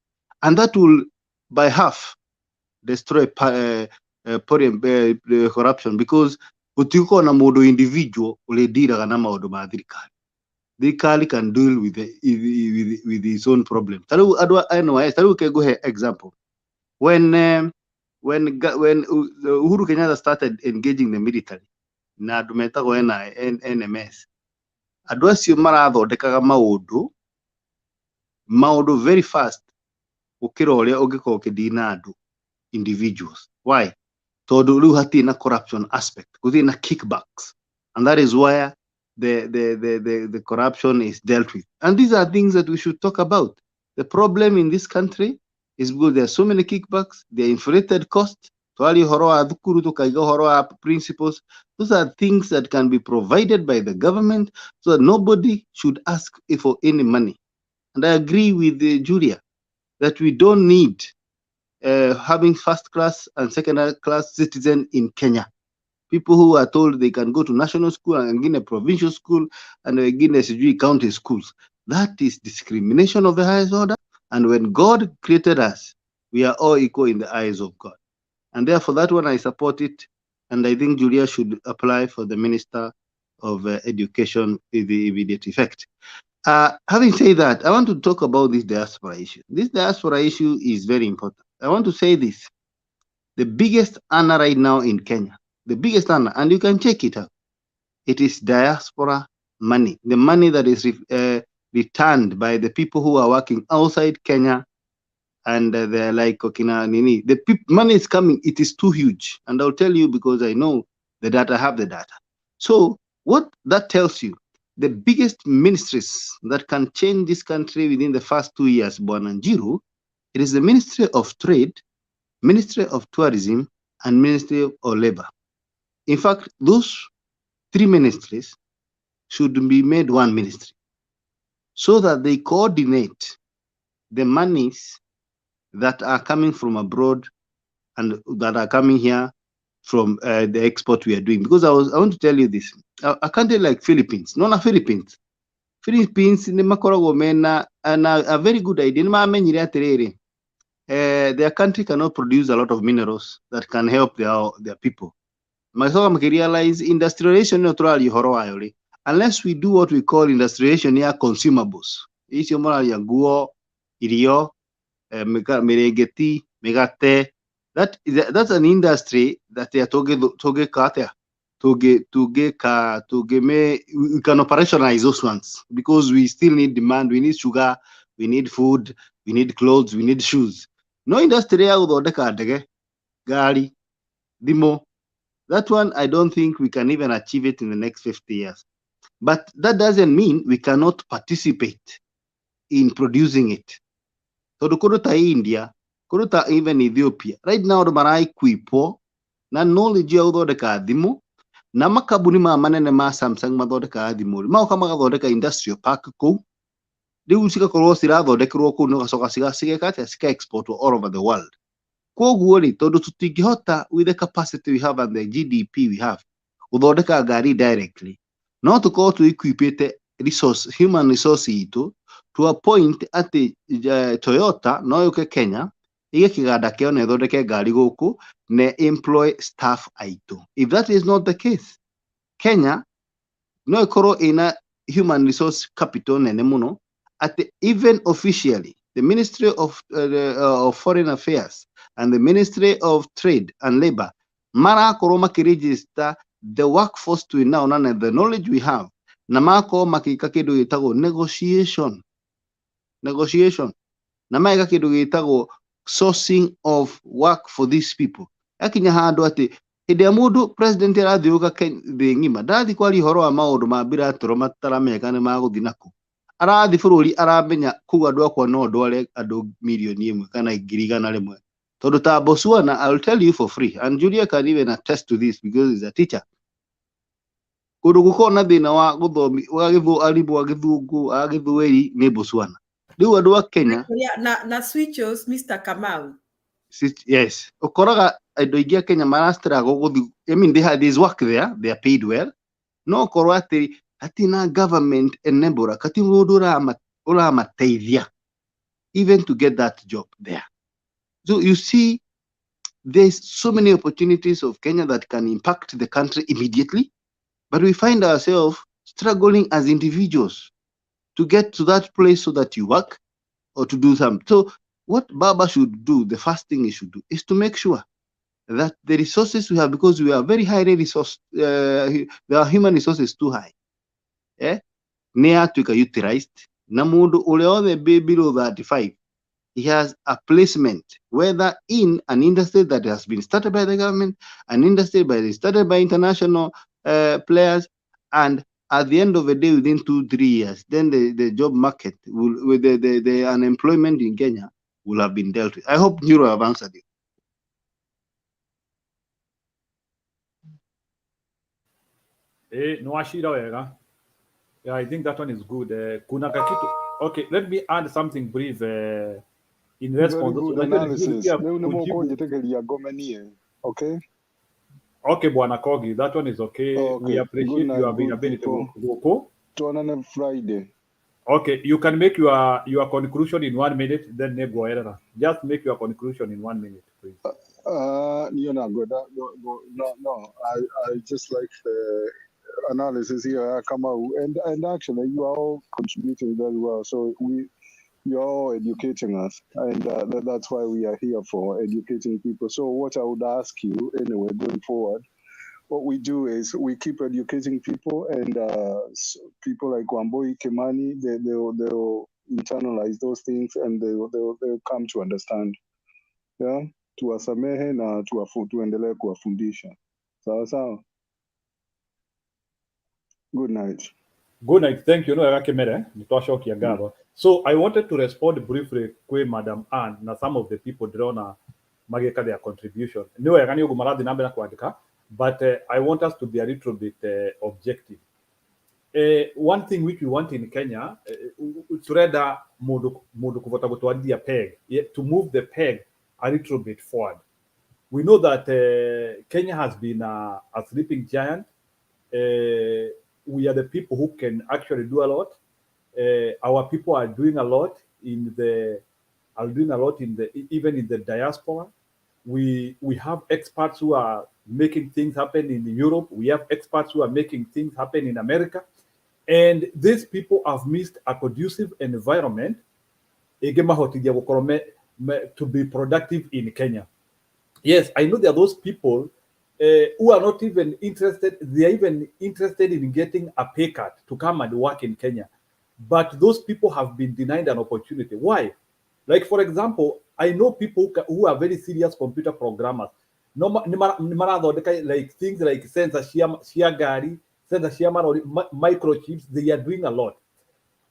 and that will by half destroy corruption, because utiko na modo individual ulidira na maundu ma thirikari can deal with his own problem. Taru adwa NYS taru ke go example when Uhuru Kenyatta started engaging the military na dumetago NMS, andu acio marathondekaga maundu very fast ukira uria ungiko ukidina andu individuals. Why? Tondu riu hati na corruption aspect, kuthi na kickbacks, and that is where the corruption is dealt with. And these are things that we should talk about. The problem in this country is because there are so many kickbacks, there are inflated costs. Principles. Those are things that can be provided by the government so that nobody should ask for any money. And I agree with Julia that we don't need having first class and second class citizen in Kenya. People who are told they can go to national school and again a provincial school and again a county schools. That is discrimination of the highest order. And when God created us, we are all equal in the eyes of God. And therefore, that one I support it. And I think Julia should apply for the Minister of Education with the immediate effect. Having said that, I want to talk about this diaspora issue. This diaspora issue is very important. I want to say this. The biggest honor right now in Kenya, the biggest honor, and you can check it out, it is diaspora money, the money that is returned by the people who are working outside Kenya, and they're like, the money is coming, it is too huge. And I'll tell you because I know the data, I have the data. So what that tells you, the biggest ministries that can change this country within the first 2 years, Bwananjiru, it is the Ministry of Trade, Ministry of Tourism, and Ministry of Labor. In fact, those three ministries should be made one ministry so that they coordinate the monies that are coming from abroad and that are coming here from the export we are doing. Because I want to tell you this. A country like Philippines, Philippines, ni makorogo mena a very good idea. Their country cannot produce a lot of minerals that can help their people. Realize industrialization unless we do what we call industrialization near consumables. That's an industry that they are talking. we can operationalize those ones because we still need demand. We need sugar, we need food, we need clothes, we need shoes. No industry ya guthondeka ndege, gari, thimo. That one, I don't think we can even achieve it in the next 50 years. But that doesn't mean we cannot participate in producing it. So the kuruta India, kuruta even Ethiopia. Right now, the marai kwipo na knowledge ya guthondeka thimo na makabuni manene ma Samsung mathondeka thimo. Mauka magathondeka industrial park kou. Riu cigakorwo cirathondekerwo kou no gacoka cigeka cika export all over the world. Koguo ri tondu tutingihota with the capacity we have and the GDP we have guthondeka ngari directly, no tukorwo tu equipete resource, human resource itu to a point ati Toyota no yuke Kenya ige kiganda kio na ithondeke ngari guku na employ staff aitu. If that is not the case, Kenya no ikorwo ina human resource capital nene muno ati even officially the Ministry of Foreign Affairs and the Ministry of Trade and Labor marakorwo makiregister the workforce to now and the knowledge we have na makorwo makika kindu gitagwo negotiation na maika kindu gitagwo sourcing of work for these people. Akinya handu ati hĩndĩ ya mũndũ president arathiũrũka thĩ ng'ima ndathi kwaria ũhoro wa maũndũ ma bilateral matarameka nĩ magũthi nakũ, arathi bũrũri aramenya kũu andũ akwa no ndware andũ milioni 1 kana 100,000 tondu ta Botswana, I'll tell you for free, and Julia can even attest to this because he's a teacher. Kundu gukorwo na thina wa guthomi wa arimũ a gĩthũngũ a gĩthweri nĩ Botswana. Rĩu andũ a Kenya na switches Mr. Kamau. Yes, ukoraga andũ aingĩ a Kenya marastruggle guthi. I mean, there's work there, they are paid well. No korwo ati na government enabler kati mundu uramateithia even to get that job there. So you see, there's so many opportunities of Kenya that can impact the country immediately, but we find ourselves struggling as individuals to get to that place so that you work or to do something. So what Baba should do, the first thing he should do, is to make sure that the resources we have, because we are very highly resourced, our human resources too high, to utilized. Na mundu ule othe below 35, he has a placement, whether in an industry that has been started by the government, an industry started by international players, and at the end of the day, within 2-3 years, then the job market will, with the unemployment in Kenya will have been dealt with. I hope Nero have answered you. No ashira wega. Yeah, I think that one is good. Kuna kakitu. Okay, let me add something brief in response. Very good analysis. Okay. Okay, Bwana Kogi, that one is okay. Okay. We appreciate your availability. On Friday. Okay, you can make your conclusion in 1 minute, then go ahead. Just make your conclusion in 1 minute, please. You're not good. No. I just like the analysis here come out, and actually you are all contributing very well. So you're all educating us, and that's why we are here for educating people. So what I would ask you anyway going forward, what we do is we keep educating people, and people like Wamboi, Kimani, they'll internalize those things, and they'll come to understand. Yeah, tuwasamehe na tuendelee kuwafundisha. Sawa sawa. Good night. Good night. Thank you. So I wanted to respond briefly to Madam Anne na some of the people drawn mageka their contribution. But I want us to be a little bit objective. One thing which we want in Kenya, to move the peg a little bit forward. We know that Kenya has been a sleeping giant. We are the people who can actually do a lot. Our people are doing a lot even in the diaspora. We have experts who are making things happen in Europe. We have experts who are making things happen in America. And these people have missed a conducive environment to be productive in Kenya. Yes, I know there are those people who are not even interested, they are even interested in getting a pay cut to come and work in Kenya. But those people have been denied an opportunity. Why? Like, for example, I know people who are very serious computer programmers. No, like things like sensor share gari, sensor share microchips, they are doing a lot.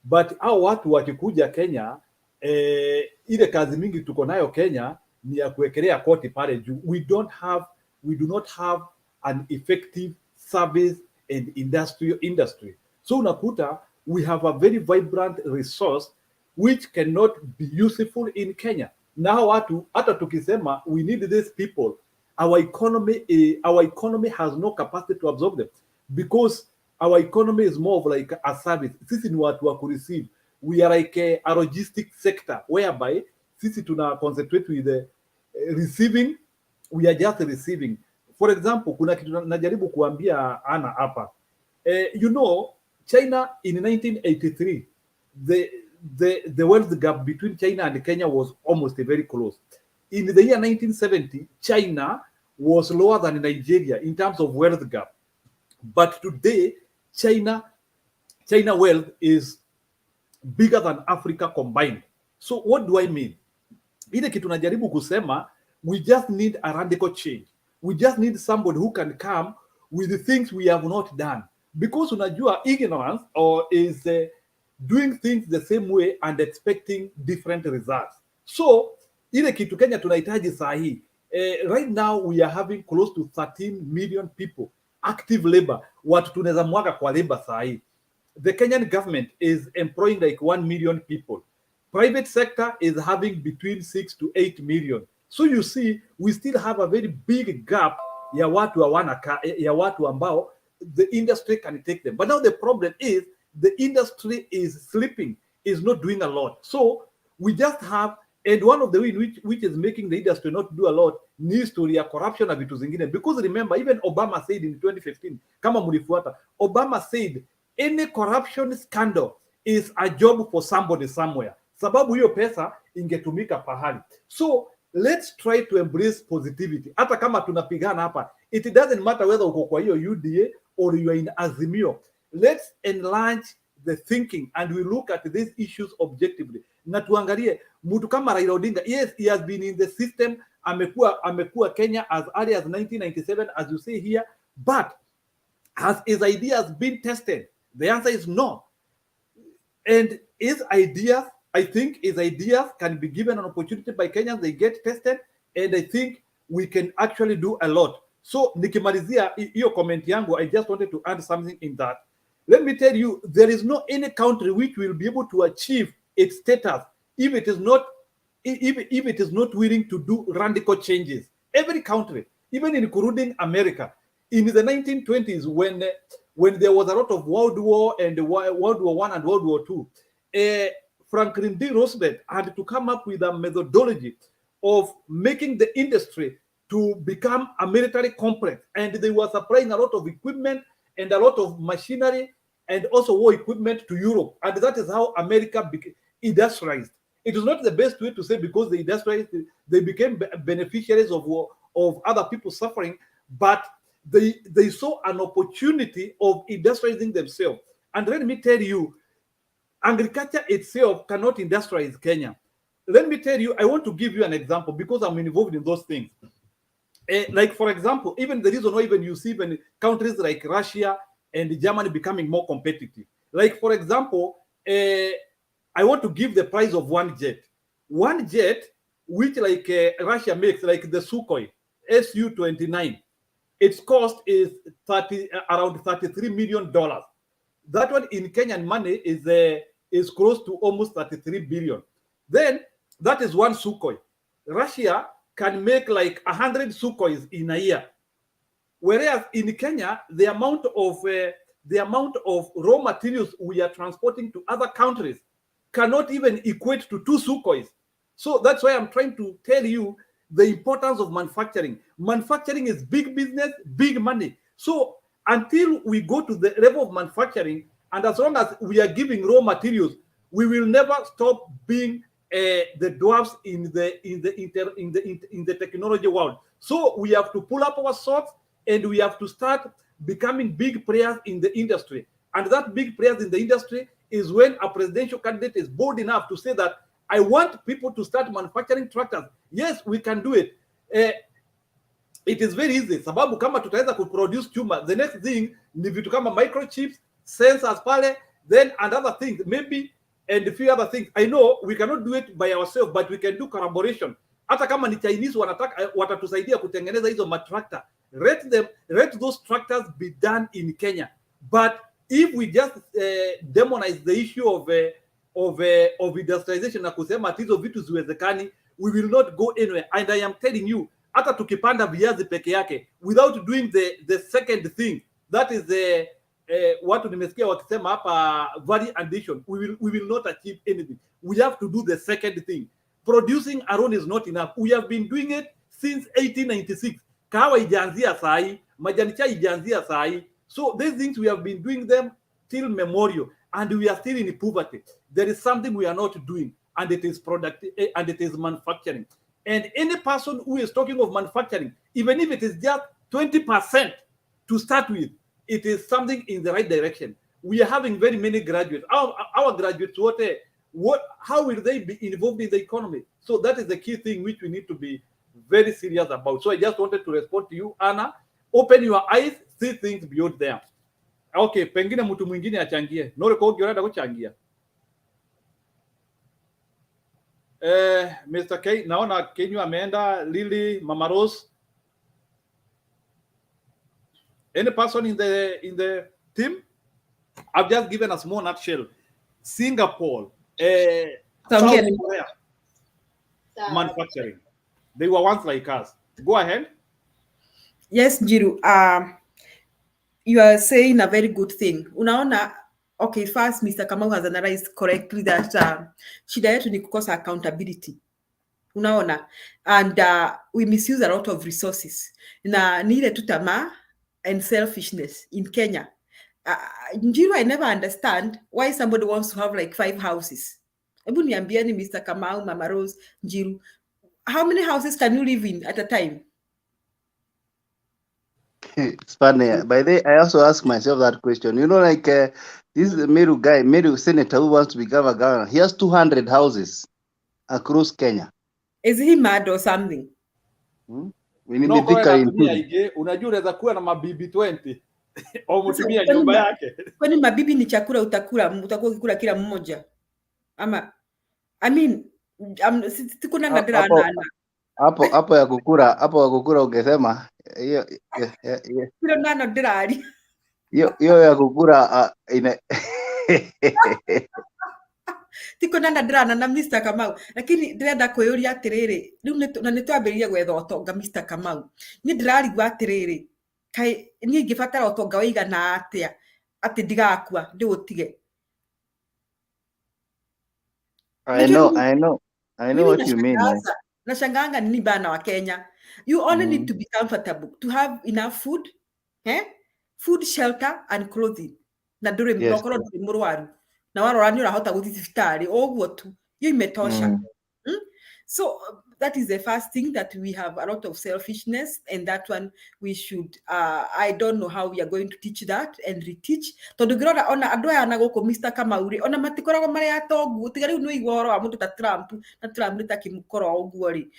But hao watu wakikuja Kenya, ile kazi mingi tuko nayo Kenya ni ya kuwekelea koti pale juu. We do not have an effective service and industry. So unakuta we have a very vibrant resource which cannot be useful in Kenya. Now watu hata tukisema we need these people, our economy has no capacity to absorb them because our economy is more of like a service. Sisi ni watu wa kureceive. We are like a logistic sector whereby sisi tuna concentrate with the receiving. We are just receiving. For example, kuna kitu najaribu kuambia Ana hapa. You know, China in 1983, the wealth gap between China and Kenya was almost very close. In the year 1970, China was lower than Nigeria in terms of wealth gap. But today, China wealth is bigger than Africa combined. So what do I mean? Ile kitu najaribu kusema, we just need a radical change. We just need somebody who can come with the things we have not done. Because unajua ignorance or is doing things the same way and expecting different results. So ile kitu Kenya tunahitaji saa hii. Right now we are having close to 13 million people active labor. Watu tunaweza mwaga kwa labor saa hii. The Kenyan government is employing like 1 million people. Private sector is having between 6 to 8 million. So you see, we still have a very big gap ya watu ambao the industry can take them. But now the problem is the industry is sleeping, is not doing a lot. So we just have, and one of the ways which is making the industry not do a lot needs to ya corruption na vitu zingine. Because remember, even Obama said in 2015, kama mlifuata, Obama said any corruption scandal is a job for somebody somewhere. Sababu hiyo pesa ingetumika pahali. So let's try to embrace positivity. Hata kama tunapigana hapa, it doesn't matter whether uko kwa hiyo UDA or you are in Azimio. Let's enlarge the thinking and we look at these issues objectively. Na tuangalie mtu kama Raila Odinga, yes, he has been in the system, amekuwa Kenya as early as 1997, as you say here, but has his ideas been tested? The answer is no. And his ideas, I think his ideas can be given an opportunity by Kenyans, they get tested, and I think we can actually do a lot. So nikimalizia hiyo comment yangu, I just wanted to add something in that. Let me tell you, there is no any country which will be able to achieve its status if it is not willing to do radical changes. Every country, even including America, in the 1920s when there was a lot of World War and World War I and World War II, Franklin D. Roosevelt had to come up with a methodology of making the industry to become a military complex, and they were supplying a lot of equipment and a lot of machinery and also war equipment to Europe, and that is how America became industrialized. It is not the best way to say because they industrialized, they became beneficiaries of war, of other people suffering, but they saw an opportunity of industrializing themselves. And let me tell you, agriculture itself cannot industrialize Kenya. Let me tell you, I want to give you an example because I'm involved in those things. Like, for example, even the reason why even you see when countries like Russia and Germany becoming more competitive. Like, for example, I want to give the price of one jet. One jet, which like Russia makes, like the Sukhoi Su-29, its cost is around $33 million. That one in Kenyan money is close to almost 33 billion. Then that is one Sukhoi. Russia can make like 100 Sukhois in a year, whereas in Kenya the amount of raw materials we are transporting to other countries cannot even equate to 2 Sukhois. So that's why I'm trying to tell you the importance of manufacturing. Manufacturing is big business, big money. So until we go to the level of manufacturing, and as long as we are giving raw materials, we will never stop being the dwarfs in the technology world. So we have to pull up our socks and we have to start becoming big players in the industry. And that big players in the industry is when a presidential candidate is bold enough to say that I want people to start manufacturing tractors. Yes, we can do it. It is very easy. Sababu kama tutaweza kuproduce chuma, the next thing ni vitu kama microchips, sensors pale, then another thing, maybe, and a few other things. I know we cannot do it by ourselves, but we can do collaboration. Hata kama ni Chinese wanataka watatusaidia kutengeneza hizo matrakta. Let those tractors be done in Kenya. But if we just demonize the issue of industrialization na kusema hizo vitu ziwezekani, we will not go anywhere. And I am telling you, hata tukipanda viazi peke yake without doing the second thing, that is the watu nimesikia wakisema hapa value addition, we will not achieve anything. We have to do the second thing. Producing alone is not enough. We have been doing it since 1896. Kahawa ijaanzia sahi, majani chai ijaanzia sahi. So these things we have been doing them till memorial, and we are still in poverty. There is something we are not doing, and it is product and it is manufacturing. And any person who is talking of manufacturing, even if it is just 20% to start with, it is something in the right direction. We are having very many graduates. Our graduates, how will they be involved in the economy? So that is the key thing which we need to be very serious about. So I just wanted to respond to you, Anna. Open your eyes, see things beyond there. Okay, pengine mtu mwingine achangie. Nore kwa ungeenda kuchangia. Mr. K, naona Kenya ameenda, Lily, Mama Rose. Any person in the team? I've just given a small nutshell. Singapore, South Korea, manufacturing. They were once like us. Go ahead. Yes, Jiru. You are saying a very good thing. Unaona, okay, first, Mr. Kamau has analyzed correctly that shida yetu ni kukosa accountability. Unaona, and we misuse a lot of resources. Na ni ile tu tamaa and selfishness in Kenya. Njiru, I never understand why somebody wants to have like 5 houses. Ebu niambieni Mr. Kamau, Mama Rose, Njiru, how many houses can you live in at a time? It's funny. By the way, I also ask myself that question. You know, like this Meru guy, Meru senator who wants to become a governor, he has 200 houses across Kenya. Is he mad or something? We need to think unajua unaweza kuwa na mabibi 20 au mtumia nyumba yake. Kwani mabibi ni chakula utakuwa ukikula kila mmoja? Ama I mean, sikuna ngadira nana. Hapo ya kukura ungesema hiyo Kilo nano dirari. Hiyo ya kukura tiko nana ndirana na Mr. Kamau, lakini ndirenda kwĩyũria atiriri riu na nitwambĩrĩrie gwetha ũtonga Mr. Kamau. Ni ndirarigwa atiriri kai ni ngibatara ũtonga waigana atia ati ndigakua ndiũtige. I know what you mean. Nashanganga nini bana wa Kenya. You only need to be comfortable, to have enough food, food, shelter and clothing. Na nduri mukoro nduri murwaru. Na warora ni urahota guthi thibitari oguo tu. Yo imetosha. So that is the first thing, that we have a lot of selfishness, and that one we should I don't know how we are going to teach that and reteach. Tondu ngirora ona andu aya na guku Mr. Kamauri ona matikoragwo mari atongu tiga riu no igoro wa mundu ta Trump na Trump ni takimukoro oguo ri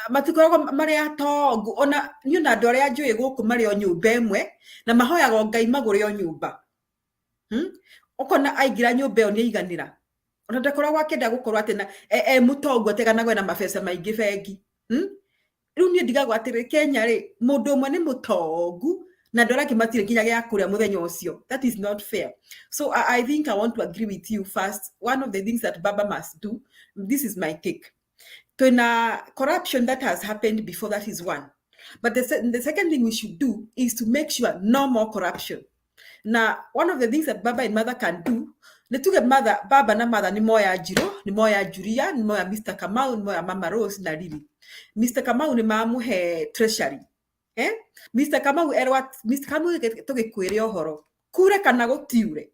matikoragwo mari atongu ona ni ona andu aria njui guku mari o nyumba imwe na mahoyaga Ngai magure o nyumba okona aigira nyumba ni iganira ona ndakoragwo akenda gukorwo atina mutongo ateganagwe na mabesa maingi bengi riu ni ndigagwo atiri Kenya ri mundu umwe ni mutongu na ndora kimatire kinya gya kuria muthenya ucio. That is not fair. So I think I want to agree with you. First, one of the things that Baba must do, this is my take, to corruption that has happened before, that is one. But the second thing we should do is to make sure no more corruption. Now, one of the things that Baba and Mother can do, netuge mother, Baba na Mother ni moya Jiro, ni moya Julia, ni moya Mr. Kamau, ni moya Mama Rose na Lily. Mr. Kamau ni mamu he treasury. Mr. Kamau erwa Mr. Kamau toge kwere ohoro. Kure kana gutiure.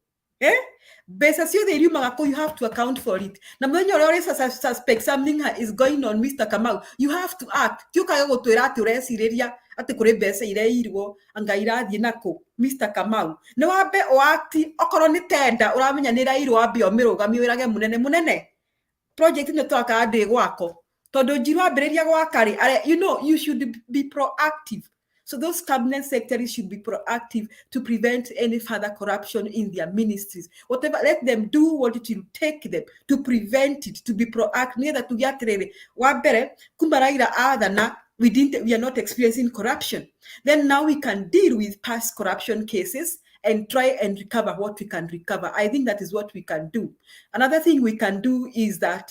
Besa sio the you have to account for it. Na mwenye already suspect something is going on, Mr. Kamau, you have to act. Tio kaga gutwira ati urecireria ati kuri besa ireirwo anga irathie nako, Mr. Kamau. Ne wambe o act okorwo ni tenda uramenya ni irairwo wambe omirugami wirage munene project ne twaka ande gwako tondu njiru ambiriria gwakari you know you should be proactive. So those cabinet secretaries should be proactive to prevent any further corruption in their ministries. Whatever, let them do what it will take them to prevent it, to be proactive. Neither to get ready. Wabere kumbaraira adana we are not experiencing corruption. Then now we can deal with past corruption cases and try and recover what we can recover. I think that is what we can do. Another thing we can do is that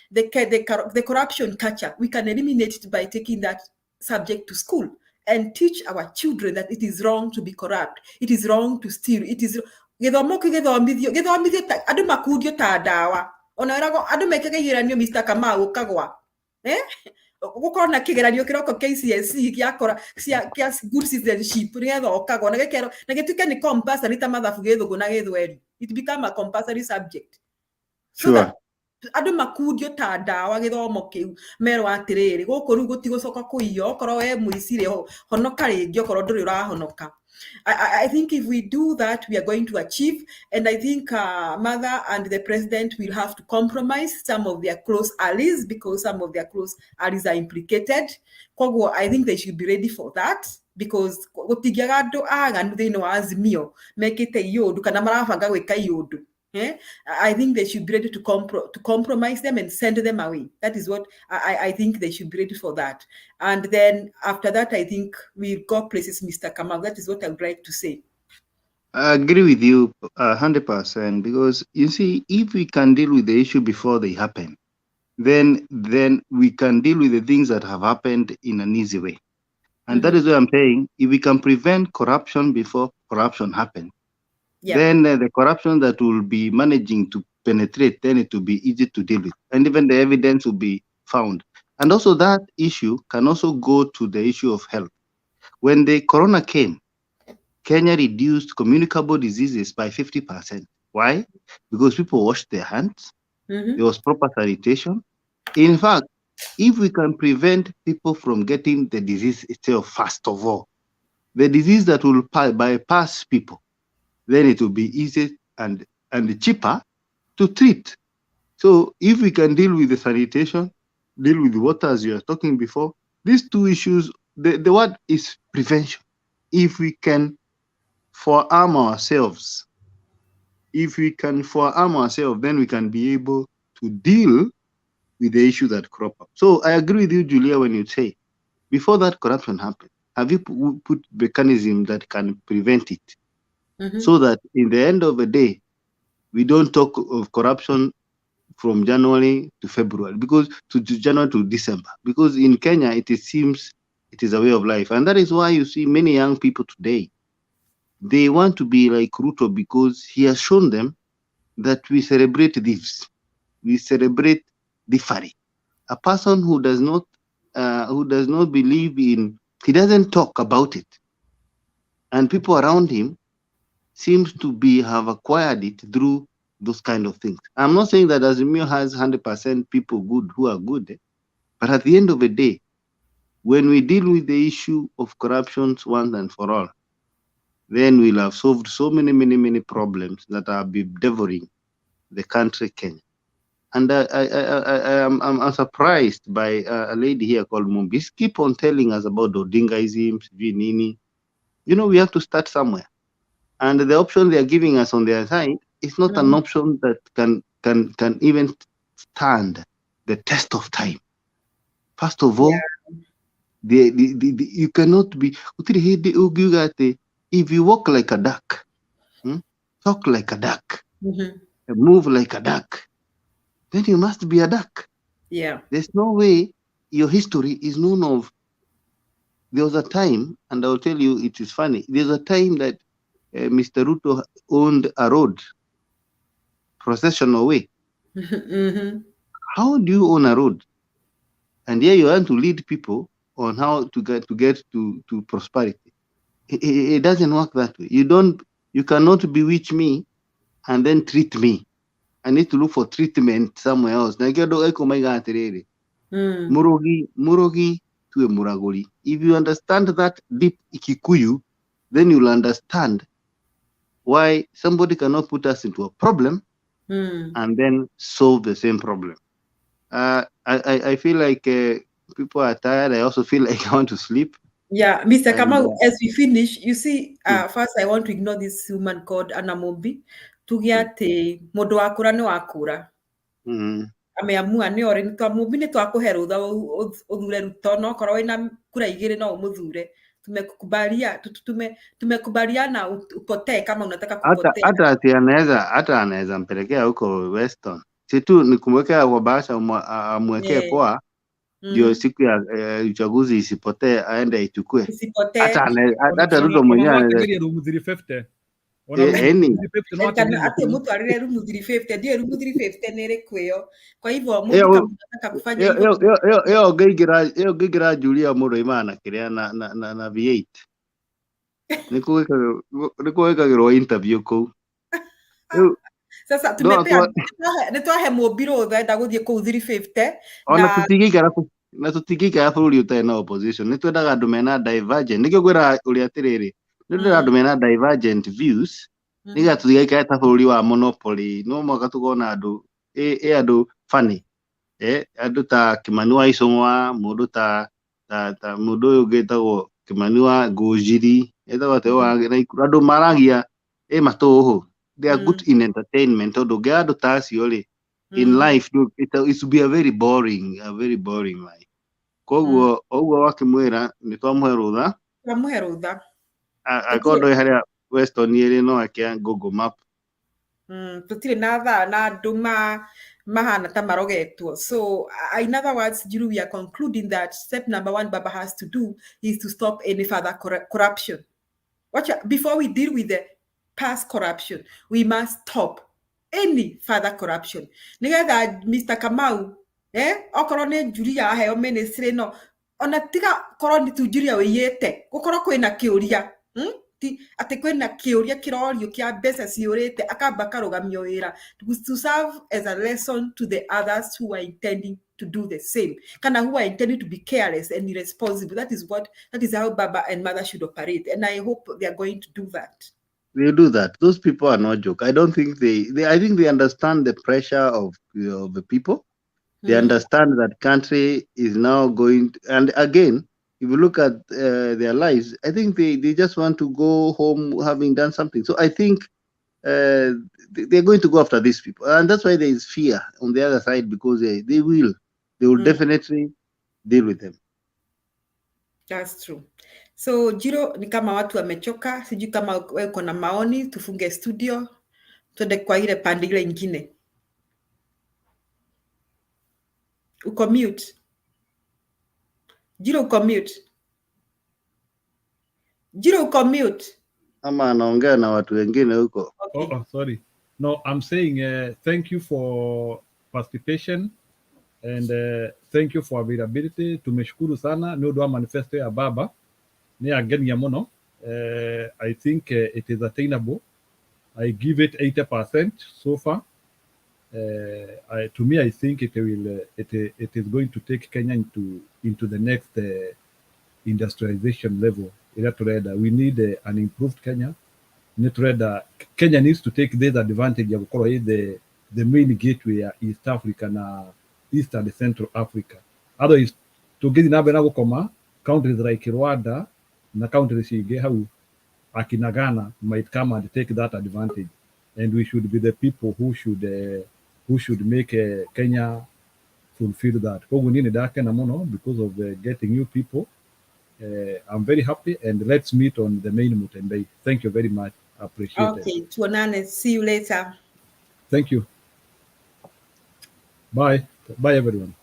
the corruption culture, we can eliminate it by taking that subject to school and teach our children that it is wrong to be corrupt. It is wrong to steal. It is adu makudio ta dawa. Ona rago adu mekege hiranio Mr. Kamau kagwa. Gukorwo na kigeranio kiroko KCSE giakora kia good citizenship nigetha okagwo na gikero na gituike ni compulsory ta mathabu githugu na githweri. It become a compulsory subject. So that andu makundio ta dawa githomo kiu mero atiriri guku ru gutigocoka kuiyo okoro we muicire honoka ringi okoro nduri urahonoka. I think if we do that, we are going to achieve. And I think Mother and the President will have to compromise some of their close allies because some of their close allies are implicated. I think they should be ready for that because I think they should be ready to compromise them and send them away. That is what I think they should be ready for that. And then after that, I think we'll go places, Mr. Kamal. That is what I would like to say. I agree with you 100% because you see, if we can deal with the issue before they happen, then we can deal with the things that have happened in an easy way. And that is what I'm saying. If we can prevent corruption before corruption happens, then the corruption that will be managing to penetrate, then it will be easy to deal with. And even the evidence will be found. And also that issue can also go to the issue of health. When the corona came, Kenya reduced communicable diseases by 50%. Why? Because people washed their hands. There was proper sanitation. In fact, if we can prevent people from getting the disease itself, first of all, the disease that will bypass people, then it will be easy and cheaper to treat. So if we can deal with the sanitation, deal with the water as you were talking before, these two issues, the word is prevention. If we can forearm ourselves, then we can be able to deal with the issue that crop up. So I agree with you, Julia, when you say, before that corruption happens, have you put mechanism that can prevent it? So that in the end of the day, we don't talk of corruption from January to February, because to January to December, because in Kenya, it seems it is a way of life. And that is why you see many young people today, they want to be like Ruto because he has shown them that we celebrate thieves. We celebrate differing. A person who does not believe in, he doesn't talk about it. And people around him seems to have acquired it through those kind of things. I'm not saying that Azimio has 100% people who are good, but at the end of the day, when we deal with the issue of corruption once and for all, then we'll have solved so many problems that are devouring the country, Kenya. And I'm surprised by a lady here called Mumbis keep on telling us about Odingaism, Vinini. You know, we have to start somewhere. And the option they are giving us on their side is not an option that can even stand the test of time. First of all, you cannot be. If you walk like a duck, talk like a duck, move like a duck, then you must be a duck. Yeah. There's no way your history is known of. There was a time, and I'll tell you, it is funny. There's a time that Mr. Ruto owned a road, processional way. How do you own a road? And here you want to lead people on how to get to prosperity. It doesn't work that way. You cannot bewitch me and then treat me. I need to look for treatment somewhere else. Murogi to a muraguri. If you understand that deep Ikikuyu, then you'll understand why somebody cannot put us into a problem and then solve the same problem. I feel like people are tired. I also feel like I want to sleep. Yeah, Mr. Kamau, as we finish, you see, first I want to ignore this woman called Anamombi. Tugiate mundu wakura ni wakura. Ameamua ni ori ni twamumbi ni twakuhe rutha uthure ruto no korwo wina kura igiri no umuthure. Tumekubaliana upotee kama unataka kupotea. Hata anaweza mpelekea huko Weston. Si tu ni kumwekea kwa bahasha amwekee poa ndio siku ya uchaguzi isipotee aende ichukue. Hata Ruto mwenyewe anaweza room 350. Ati mtu alile room 350 ndio room 350 nere kweo. Kwa hivyo mtu kama unataka kufanya hivyo yo gigira Julia Muro imana kiria na V8. Nikuwekagirwo interview kuu. Sasa tumepea nitwahe mobiro thenda guthie kuu 350 na tutigikara bũrũri ũtarĩ na opposition nĩ twendaga andũ mena divergent nĩkĩo ngwĩra ũrĩa atĩrĩrĩ nĩ twendaga andũ mena divergent views nĩgetha tũtigaikare ta bũrũri wa monopoly no mwaka tũkona andũ andũ funny andũ ta Kimani wa Icũng'wa mũndũ ta mũndũ ũyũ ũngĩtagwo Kimani wa Ngũnjiri etagwo andũ maragia matũhũ. They are good in entertainment. In life, it will be a very boring life. Koguo wakimwira ni twamuhe rutha. Akondo haria Weston iri no akia Google Map. Tutire na tha na andu mahana ta marogetwo. So in other words, Jiru, we are concluding that step number 1 Baba has to do is to stop any further corruption. Before we deal with the past corruption, we must stop any further corruption. Nigetha Mr. Kamau, okorwo ni Julia aheo ministry no, ona tiga korwo ni tu Julia wiyete, gukorwo kwina kiuria, ati kwina kiuria kirorio kia mbeca ciurite akamba karugamio wira to serve as a lesson to the others who are intending to do the same, kana who are intending to be careless and irresponsible. That is how Baba and Mother should operate, and I hope they are going to do that. They do that. Those people are not joke. I don't think I think they understand the pressure of the people. They understand that country is now going to, and again, if you look at their lives, I think they just want to go home having done something. So I think they're going to go after these people, and that's why there is fear on the other side, because they will definitely deal with them. That's true. So Jiro, ni kama watu wamechoka, sijui kama uko na maoni, tufunge studio, tuende kwa ile pande ile nyingine. Uko mute. Jiro uko mute. Jiro uko mute. Ama anaongea na watu wengine huko. Okay. Oh, sorry. No, I'm saying thank you for participation and thank you for availability. Tumeshukuru sana ni udwa manifesto ya Baba. Ni ageni ya mono. I think it is attainable. I give it 80% so far. To me, I think it is going to take Kenya into the next industrialization level. We need an improved Kenya. Kenya needs to take this advantage of the main gateway East Africa and East and Central Africa. Otherwise, to get in Abenagokoma, countries like Rwanda and countries like Ghana might come and take that advantage. And we should be the people who should make Kenya fulfill that. Because of getting new people. I'm very happy, and let's meet on the main Mutembei. Thank you very much. Appreciate it. Okay, Tuonane. See you later. Thank you. Bye. Bye, everyone.